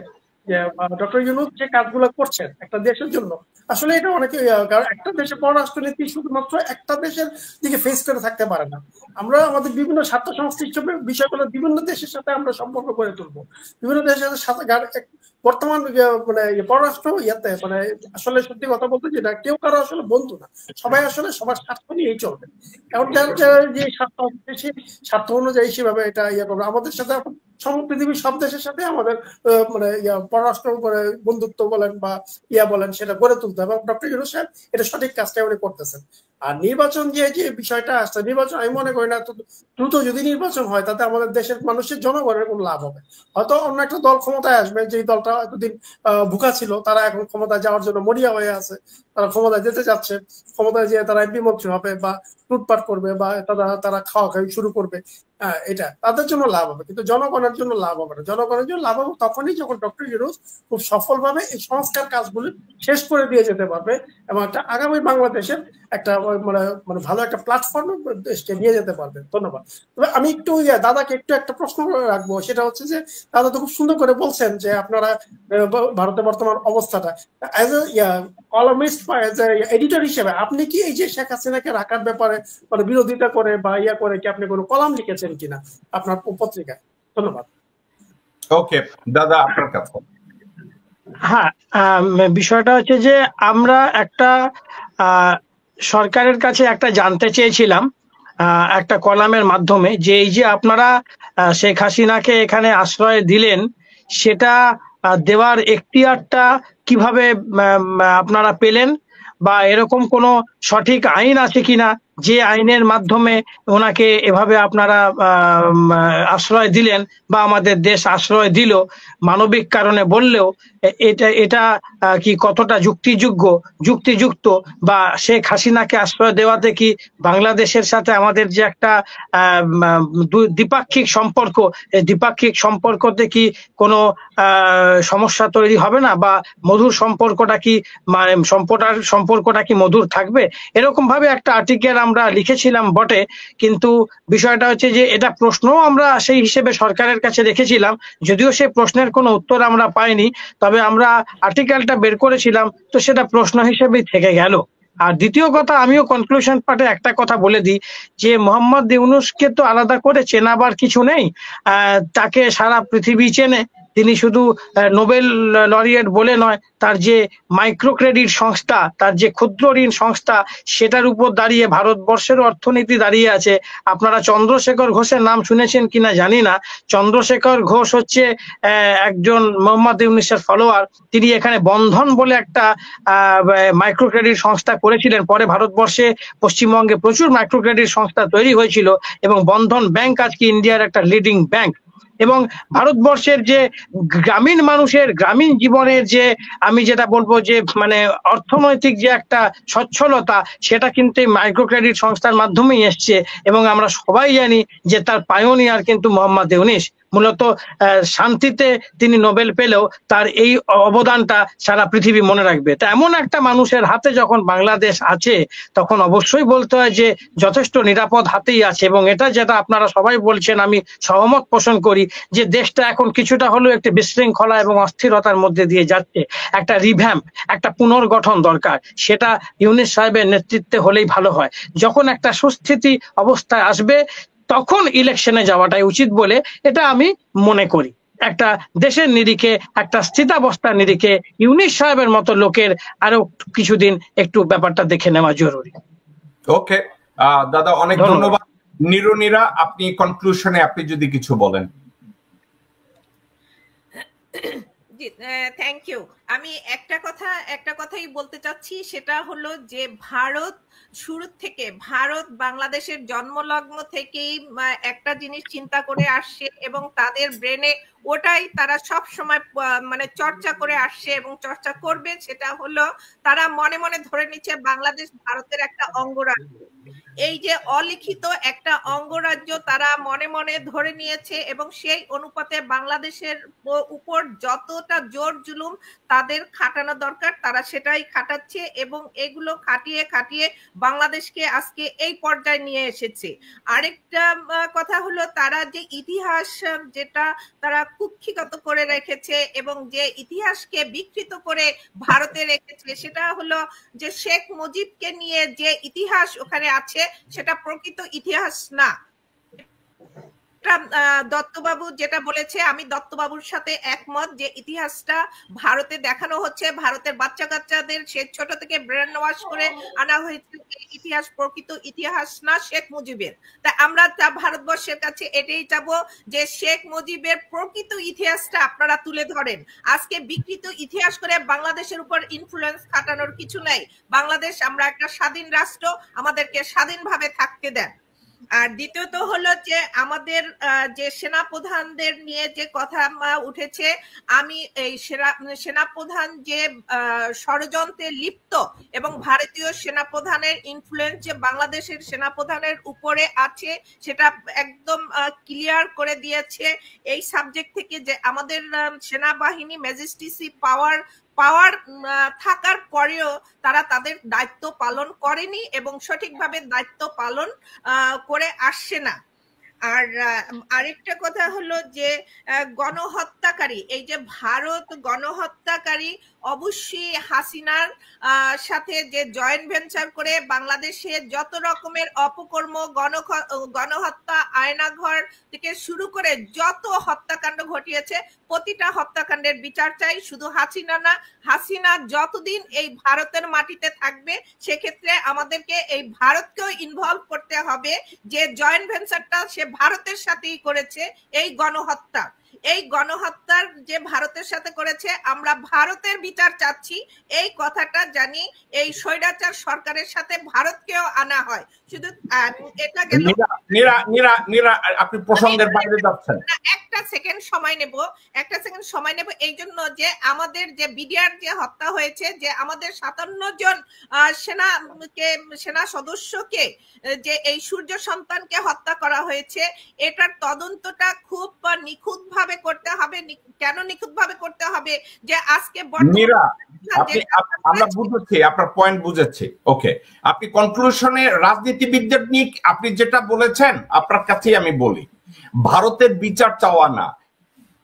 যে ডক্টর ইউনূস যে কাজগুলো করছেন একটা দেশের জন্য, আসলে এটা অনেকে, একটা দেশের পররাষ্ট্রনীতি শুধুমাত্র একটা দেশের দিকে ফেস করে থাকতে পারে না। আমরা আমাদের বিভিন্ন স্বার্থ সংশ্লিষ্ট বিষয়গুলো বিভিন্ন দেশের সাথে আমরা সম্পর্ক করে তুলবো, বিভিন্ন দেশের সাথে। বর্তমান মানে পররাষ্ট্র মানে আসলে সত্যি কথা বলতে যেটা কেউ কারো আসলে বন্ধু না, সবাই আসলে সবার স্বার্থ নিয়েই চলবে। এখন যে স্বার্থ সেই স্বার্থ অনুযায়ী সেভাবে এটা করবে। আমাদের সাথে পৃথিবীর সব দেশের সাথে আমাদের মানে পররাষ্ট্র বন্ধুত্ব বলেন বা বলেন সেটা গড়ে তুলতে হবে। ডক্টর ইউনূস সাহেব এটা সঠিক কাজটা উনি করতেছেন। আর নির্বাচন যে বিষয়টা আসছে, নির্বাচন আমি মনে করি না দ্রুত যদি নির্বাচন হয় তাতে আমাদের দেশের মানুষের জনগণের কোনো লাভ হবে। হয়তো অন্য একটা দল ক্ষমতায় আসবে, যে দলটা এতদিন ভুকা ছিল তারা এখন ক্ষমতায় যাওয়ার জন্য মরিয়া হয়ে আছে, তারা ক্ষমতায় যেতে যাচ্ছে, ক্ষমতায় যেয়ে তারা এমপি মন্ত্রী হবে বা লুটপাট করবে বা তারা খাওয়া খাওয়ি শুরু করবে। এটা তাদের জন্য লাভ হবে, কিন্তু জনগণের জন্য লাভ হবে না। জনগণের জন্য লাভ হবে তখনই যখন ডক্টর ইউনূস খুব সফলভাবে এই সংস্কার কাজগুলি শেষ করে দিয়ে যেতে পারবে এবং একটা আগামী বাংলাদেশের একটা মানে ভালো একটা প্ল্যাটফর্ম দেশকে নিয়ে যেতে পারবে। ধন্যবাদ। তবে আমি একটু দাদাকে একটা প্রশ্ন রাখবো, সেটা হচ্ছে যে দাদা তো খুব সুন্দর করে বলছেন যে আপনারা ভারতের বর্তমান অবস্থাটা অ্যাজ এ কলামিস্ট বা এজ এ এডিটর হিসেবে আপনি কি এই যে শেখ হাসিনাকে রাখার ব্যাপারে মানে বিরোধিতা করে বা করে কি আপনি কোনো কলাম লিখেছেন কিনা আপনার পত্রিকায়? ধন্যবাদ। ওকে দাদা, আপনার কাছে। হ্যাঁ, বিষয়টা হচ্ছে যে আমরা একটা সরকারের কাছে একটা জানতে চেয়েছিলাম একটা কলামের মাধ্যমে, যে এই যে আপনারা শেখ হাসিনাকে এখানে আশ্রয় দিলেন, সেটা দেওয়ার এখতিয়ারটা কিভাবে আপনারা পেলেন, বা এরকম কোনো সঠিক আইন আছে কিনা যে আইনের মাধ্যমে ওনাকে এভাবে আপনারা আশ্রয় দিলেন বা আমাদের দেশ আশ্রয় দিল মানবিক কারণে বললেও এটা কি কতটা যুক্তিযুক্ত বা শেখ হাসিনাকে আশ্রয় দেওয়াতে কি বাংলাদেশের সাথে আমাদের যে একটা দ্বিপাক্ষিক সম্পর্ক, এই দ্বিপাক্ষিক সম্পর্কতে কি কোনো সমস্যা তৈরি হবে না, বা মধুর সম্পর্কটা কি মধুর থাকবে? এরকম ভাবে একটা আর্টিকেল আমরা লিখেছিলাম বটে, কিন্তু বিষয়টা হচ্ছে যে এটা প্রশ্নও আমরা সেই হিসেবে সরকারের কাছে রেখেছিলাম, যদিও সেই প্রশ্নের কোনো উত্তর আমরা পাইনি, তবে আমরা আর্টিকেলটা বের করেছিলাম, তো সেটা প্রশ্ন হিসেবেই থেকে গেল। আর দ্বিতীয় কথা, আমিও কনক্লুশন পার্টে একটা কথা বলে দিই যে মোহাম্মদ ইউনূসকে তো আলাদা করে চেনাবার কিছু নেই, তাকে সারা পৃথিবী চেনে। তিনি শুধু নোবেল লরিয়েট বলে নয়, তার যে মাইক্রো ক্রেডিট সংস্থা, তার যে ক্ষুদ্র ঋণ সংস্থা, সেটার উপর দাঁড়িয়ে ভারতবর্ষের অর্থনীতি দাঁড়িয়ে আছে। আপনারা চন্দ্রশেখর ঘোষের নাম শুনেছেন কিনা জানি না। চন্দ্রশেখর ঘোষ হচ্ছে একজন মোহাম্মদ ইউনূসের ফলোয়ার। তিনি এখানে বন্ধন বলে একটা মাইক্রো ক্রেডিট সংস্থা করেছিলেন। পরে ভারতবর্ষে পশ্চিমবঙ্গে প্রচুর মাইক্রো ক্রেডিট সংস্থা তৈরি হয়েছিল এবং বন্ধন ব্যাংক আজকে ইন্ডিয়ার একটা লিডিং ব্যাংক। এবং ভারতবর্ষের যে গ্রামীণ মানুষের গ্রামীণ জীবনের যে আমি যেটা বলবো যে মানে অর্থনৈতিক যে একটা সচ্ছলতা, সেটা কিন্তু মাইক্রো ক্রেডিট সংস্থার মাধ্যমেই এসছে। এবং আমরা সবাই জানি যে তার পায়োনিয়ার কিন্তু মোহাম্মদ ইউনূস। মূলত শান্তিতে তিনি নোবেল পেলেও তার এই অবদানটা সারা পৃথিবী মনে রাখবে। তা এমন একটা মানুষের হাতে যখন বাংলাদেশ আছে, তখন অবশ্যই বলতে হয় যে যথেষ্ট নিরাপদ হাতেই আছে। এবং এটা যেটা আপনারা সবাই বলছেন, আমি সহমত পোষণ করি যে দেশটা এখন কিছুটা হলেও একটি বিশৃঙ্খলা এবং অস্থিরতার মধ্যে দিয়ে যাচ্ছে। একটা রিভ্যাম্প, একটা পুনর্গঠন দরকার। সেটা ইউনূস সাহেবের নেতৃত্বে হলেই ভালো হয়। যখন একটা সুস্থিতি অবস্থায় আসবে, তখন ইলেকশনে যাওয়াটাই উচিত বলে এটা আমি মনে করি। একটা দেশের নিরিখে, একটা স্থিতাবস্থার নিরিখে ইউনূস সাহেবের মতো লোকের আরো কিছুদিন একটু ব্যাপারটা দেখে নেওয়া জরুরি। ওকে দাদা, অনেক ধন্যবাদ। নিরুনিরা, আপনি কনক্লুশনে আপনি যদি কিছু বলেন। Thank you. আমি একটা কথাই বলতে চাচ্ছি, সেটা হলো যে ভারত শুরু থেকে, ভারত বাংলাদেশের জন্মলগ্ন থেকেই একটা জিনিস চিন্তা করে আসছে এবং তাদের ব্রেনে ওটাই তারা সব সময় মানে চর্চা করে আসছে এবং চর্চা করবে। সেটা হলো তারা মনে মনে ধরে নিচ্ছে বাংলাদেশ ভারতের একটা অঙ্গরাজ্য। এই যে অলিখিত একটা অঙ্গরাজ্য তারা মনে মনে ধরে নিয়েছে এবং সেই অনুপাতে বাংলাদেশের উপর যতটা জোর জুলুম তাদের খাটানো দরকার তারা সেটাই খাটাচ্ছে এবং এগুলো খাটিয়ে খাটিয়ে বাংলাদেশকে আজকে এই পর্যায়ে নিয়ে এসেছে। আরেকটা কথা হলো তারা যে ইতিহাস যেটা তারা কুক্ষিগত করে রেখেছে এবং যে ইতিহাসকে বিকৃত করে ভারতে রেখেছে, সেটা হলো যে শেখ মুজিবকে নিয়ে যে ইতিহাস ওখানে আছে সেটা প্রকৃত ইতিহাস না। দত্তবাবু যেটা বলেছে, আমি দত্তবাবুর সাথে একমত যে ইতিহাসটা ভারতে দেখানো হচ্ছে, ভারতের বাচ্চা কাচ্চাদের সে ছোট থেকে ব্রেন ওয়াশ করে আনা হয়েছে। ইতিহাস প্রকৃত ইতিহাস না শেখ মুজিবের। তাই আমরা ভারতবর্ষের কাছে এটাই চাবো যে শেখ মুজিবের প্রকৃত ইতিহাসটা আপনারা তুলে ধরেন। আজকে বিকৃত ইতিহাস করে বাংলাদেশের উপর ইনফ্লুয়েন্স খাটানোর কিছু নাই। বাংলাদেশ আমরা একটা স্বাধীন রাষ্ট্র, আমাদেরকে স্বাধীনভাবে থাকতে দেন। আর দ্বিতীয়ত হলো যে আমাদের যে সেনাপ্রধানদের নিয়ে যে কথা উঠেছে, আমি এই সেনাপ্রধান যে ষড়যন্ত্রে লিপ্ত এবং ভারতীয় সেনাপ্রধানের ইনফ্লুয়েন্স যে বাংলাদেশের সেনাপ্রধানের উপরে আছে সেটা একদম ক্লিয়ার করে দিয়েছে এই সাবজেক্ট থেকে যে আমাদের সেনাবাহিনী ম্যাজিস্ট্রেসি পাওয়ার থাকার পরেও তারা তাদের দায়িত্ব পালন করেনি এবং সঠিকভাবে দায়িত্ব পালন করে আসছে না। আর আরেকটা কথা হলো যে গণহত্যাকারী, এই যে ভারত গণহত্যাকারী অবশ্যই হাসিনার সাথে যে জয়েন্ট ভেঞ্চার করে বাংলাদেশে যত রকমের অপকর্ম, গণহত্যা, আয়নাঘর থেকে শুরু করে যত হত্যাকাণ্ড ঘটিয়েছে প্রতিটা হত্যাকাণ্ডের বিচার চাই। শুধু হাসিনা না, হাসিনা যতদিন এই ভারতের মাটিতে থাকবে সেক্ষেত্রে আমাদেরকে এই ভারতকেও ইনভলভ করতে হবে যে জয়েন্ট ভেঞ্চারটা সে ভারতের সাথেই করেছে এই গণহত্যা। এই গণহত্যার যে ভারতের সাথে করেছে, আমরা ভারতের বিচার চাচ্ছি, এই কথাটা জানি এই স্বৈরাচার সরকারের সাথে ভারতকেও আনা হয়। শুধু এটা গেল। আপনি প্রসঙ্গের বাইরে যাচ্ছেন। একটা সেকেন্ড সময় নেব এই জন্য যে আমাদের যে বিডিআর যে হত্যা হয়েছে, যে আমাদের 57 জন সেনা সদস্যকে, যে এই সূর্য সন্তানকে হত্যা করা হয়েছে, এটার তদন্তটা খুব নিখুঁত ভাবে করতে হবে। কেন নিখুঁত ভাবে করতে হবে? যে আজকে আমরা বুঝেছি, আপনার পয়েন্ট বুঝেছি। ওকে, আপনি কনক্লুশনে রাজনীতিবিদদের নিয়ে আপনি যেটা বলেছেন, আপনার কাছেই আমি বলি, ভারতের বিচার চাওয়া না,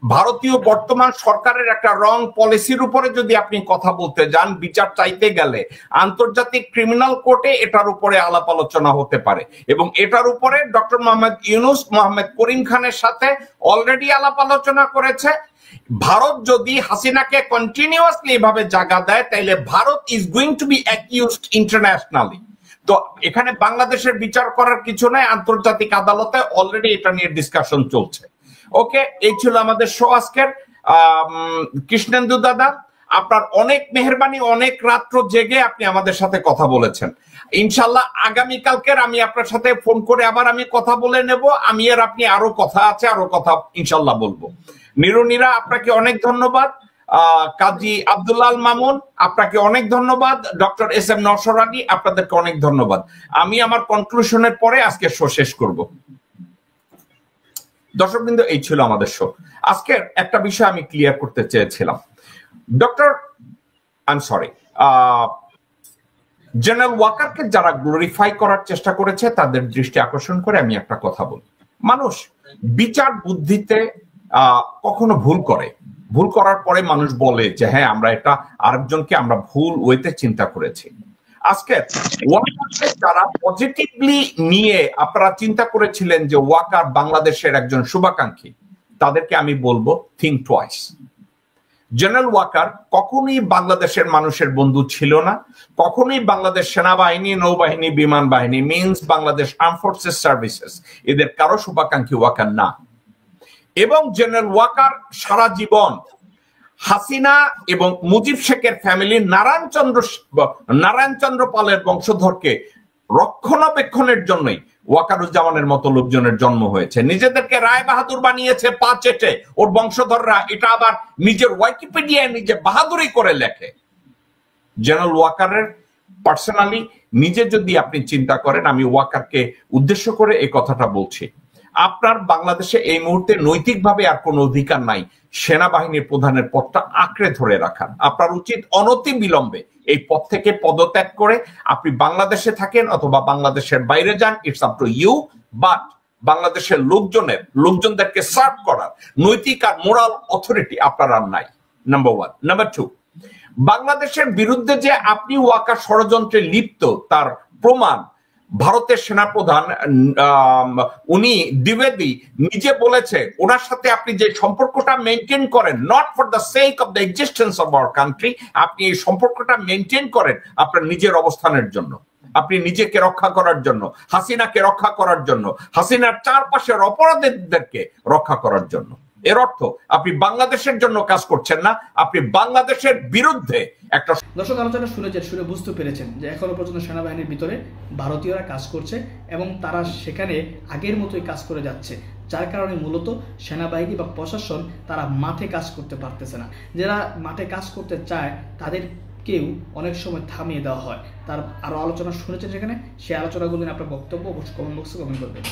ভারতীয় বর্তমান সরকারের একটা রং পলিসির উপরে যদি আপনি কথা বলতে যান, বিচার চাইতে গেলে আন্তর্জাতিক ক্রিমিনাল কোর্টে এটার উপরে আলাপ আলোচনা হতে পারে, এবং এটার উপরে ডক্টর মোহাম্মদ ইউনূস, মোহাম্মদ করিম খানের সাথে অলরেডি আলাপ আলোচনা করেছে। ভারত যদি হাসিনাকে কন্টিনিউয়াসলি এভাবে জায়গা দেয়, তাইলে Bharat is going to be accused internationally. তো এখানে বাংলাদেশের বিচার করার কিছু নাই, আন্তর্জাতিক আদালতে অলরেডি এটা নিয়ে ডিসকাশন চলছে। ওকে, এই ছিল আমাদের শো আজকের। কৃষ্ণেন্দু দাদা, আপনার অনেক মেহেরবানি, অনেক রাত্র জেগে আপনি আমাদের সাথে কথা বলেছেন। ইনশাল্লাহ আগামীকালকের আমি আপনার সাথে ফোন করে আবার আমি কথা বলে নেব। আমি আর আপনি আরো কথা আছে, আরো কথা ইনশাল্লাহ বলবো। নিরুনিরা, আপনাকে অনেক ধন্যবাদ। কাজী আব্দুল্লাহ আল মামুন, আপনাকে অনেক ধন্যবাদ। Doctor S M Nowsher Ali, আপনাদেরকে অনেক ধন্যবাদ। আমি আমার কনক্লুশনের পরে আজকে শো শেষ করব। দর্শকবৃন্দ, এই ছিল আমাদের শো। আজকের একটা বিষয় আমি ক্লিয়ার করতে চেয়েছিলাম। জেনারেল ওয়াকারকে যারা গ্লোরিফাই করার চেষ্টা করেছে, তাদের দৃষ্টি আকর্ষণ করে আমি একটা কথা বলি। মানুষ বিচার বুদ্ধিতে কখনো ভুল করে, ভুল করার পরে মানুষ বলে যে হ্যাঁ, আমরা এটা আরেকজনকে আমরা ভুল ওয়েতে চিন্তা করেছি। আজকে ওয়াকারকে যারা পজিটিভলি নিয়ে আপনারা চিন্তা করেছিলেন যে ওয়াকার বাংলাদেশের একজন শুভাকাঙ্ক্ষী, তাদেরকে আমি বলবো থিঙ্ক টুয়াইস। জেনারেল ওয়াকার কখনোই বাংলাদেশের মানুষের বন্ধু ছিল না, কখনোই বাংলাদেশ সেনাবাহিনী, নৌবাহিনী, বিমান বাহিনী, means Bangladesh arm forces services, এদের কারো শুভাকাঙ্ক্ষী ওয়াকার না। এবং জেনারেল ওয়াকার সারা জীবন হাসিনা এবং মুজিব শেখের ফ্যামিলি, নারায়ণচন্দ্র পালের বংশধরকে রক্ষণাবেক্ষণের জন্যই ওয়াকারুজ্জামানের মতো লোকজনের জন্ম হয়েছে। নিজেদেরকে রায় বাহাদুর বানিয়েছে পা চেটে, ওর বংশধররা এটা আবার নিজের উইকিপিডিয়ায় নিজে বাহাদুরি করে লেখে। জেনারেল ওয়াকারের পার্সোনালি নিজে যদি আপনি চিন্তা করেন, আমি ওয়াকারকে উদ্দেশ্য করে এই কথাটা বলছি, আপনার বাংলাদেশে এই মুহূর্তে নৈতিকভাবে আর কোনো অধিকার নাই সেনাবাহিনীর প্রধানের পদটা আঁকড়ে ধরে রাখার। আপনার উচিত অনতি বিলম্বে এই পদ থেকে পদত্যাগ করে আপনি বাংলাদেশে থাকেন অথবা বাংলাদেশের বাইরে যান, it's up to you. But বাংলাদেশের লোকজনদেরকে সার্ভ করার নৈতিক আর মোরাল অথরিটি আপনার আর নাই, নাম্বার ওয়ান। নাম্বার টু, বাংলাদেশের বিরুদ্ধে যে আপনি ওয়াকার ষড়যন্ত্রে লিপ্ত, তার প্রমাণ ভারতের সেনাপ্রধান উনি দ্বিবেদী নিজে বলেছে, ওনার সাথে আপনি যে সম্পর্কটা মেনটেন করেন, not for the sake of the existence of our country, আপনি এই সম্পর্কটা মেনটেন করেন আপনার নিজের অবস্থানের জন্য, আপনি নিজেকে রক্ষা করার জন্য, হাসিনাকে রক্ষা করার জন্য, হাসিনার চারপাশের অপরাধীদেরকে রক্ষা করার জন্য। এর অর্থ আপনি বাংলাদেশের জন্য কাজ করছেন না, আপনি বাংলাদেশের বিরুদ্ধে একটা। দর্শক, আলোচনা শুনে বুঝতে পেরেছেন যে এখনো পর্যন্ত সেনাবাহিনীর ভিতরে ভারতীয়রা কাজ করছে এবং তারা সেখানে আগের মতোই কাজ করে যাচ্ছে, যার কারণে মূলত সেনাবাহিনী বা প্রশাসন তারা মাঠে কাজ করতে পারতেছে না। যারা মাঠে কাজ করতে চায় তাদেরকেও অনেক সময় থামিয়ে দেওয়া হয়। তার আরো আলোচনা শুনেছেন সেখানে, সেই আলোচনাগুলো নিয়ে আপনার বক্তব্য অবশ্যই কমেন্ট বক্সে কমেন্ট করবেন।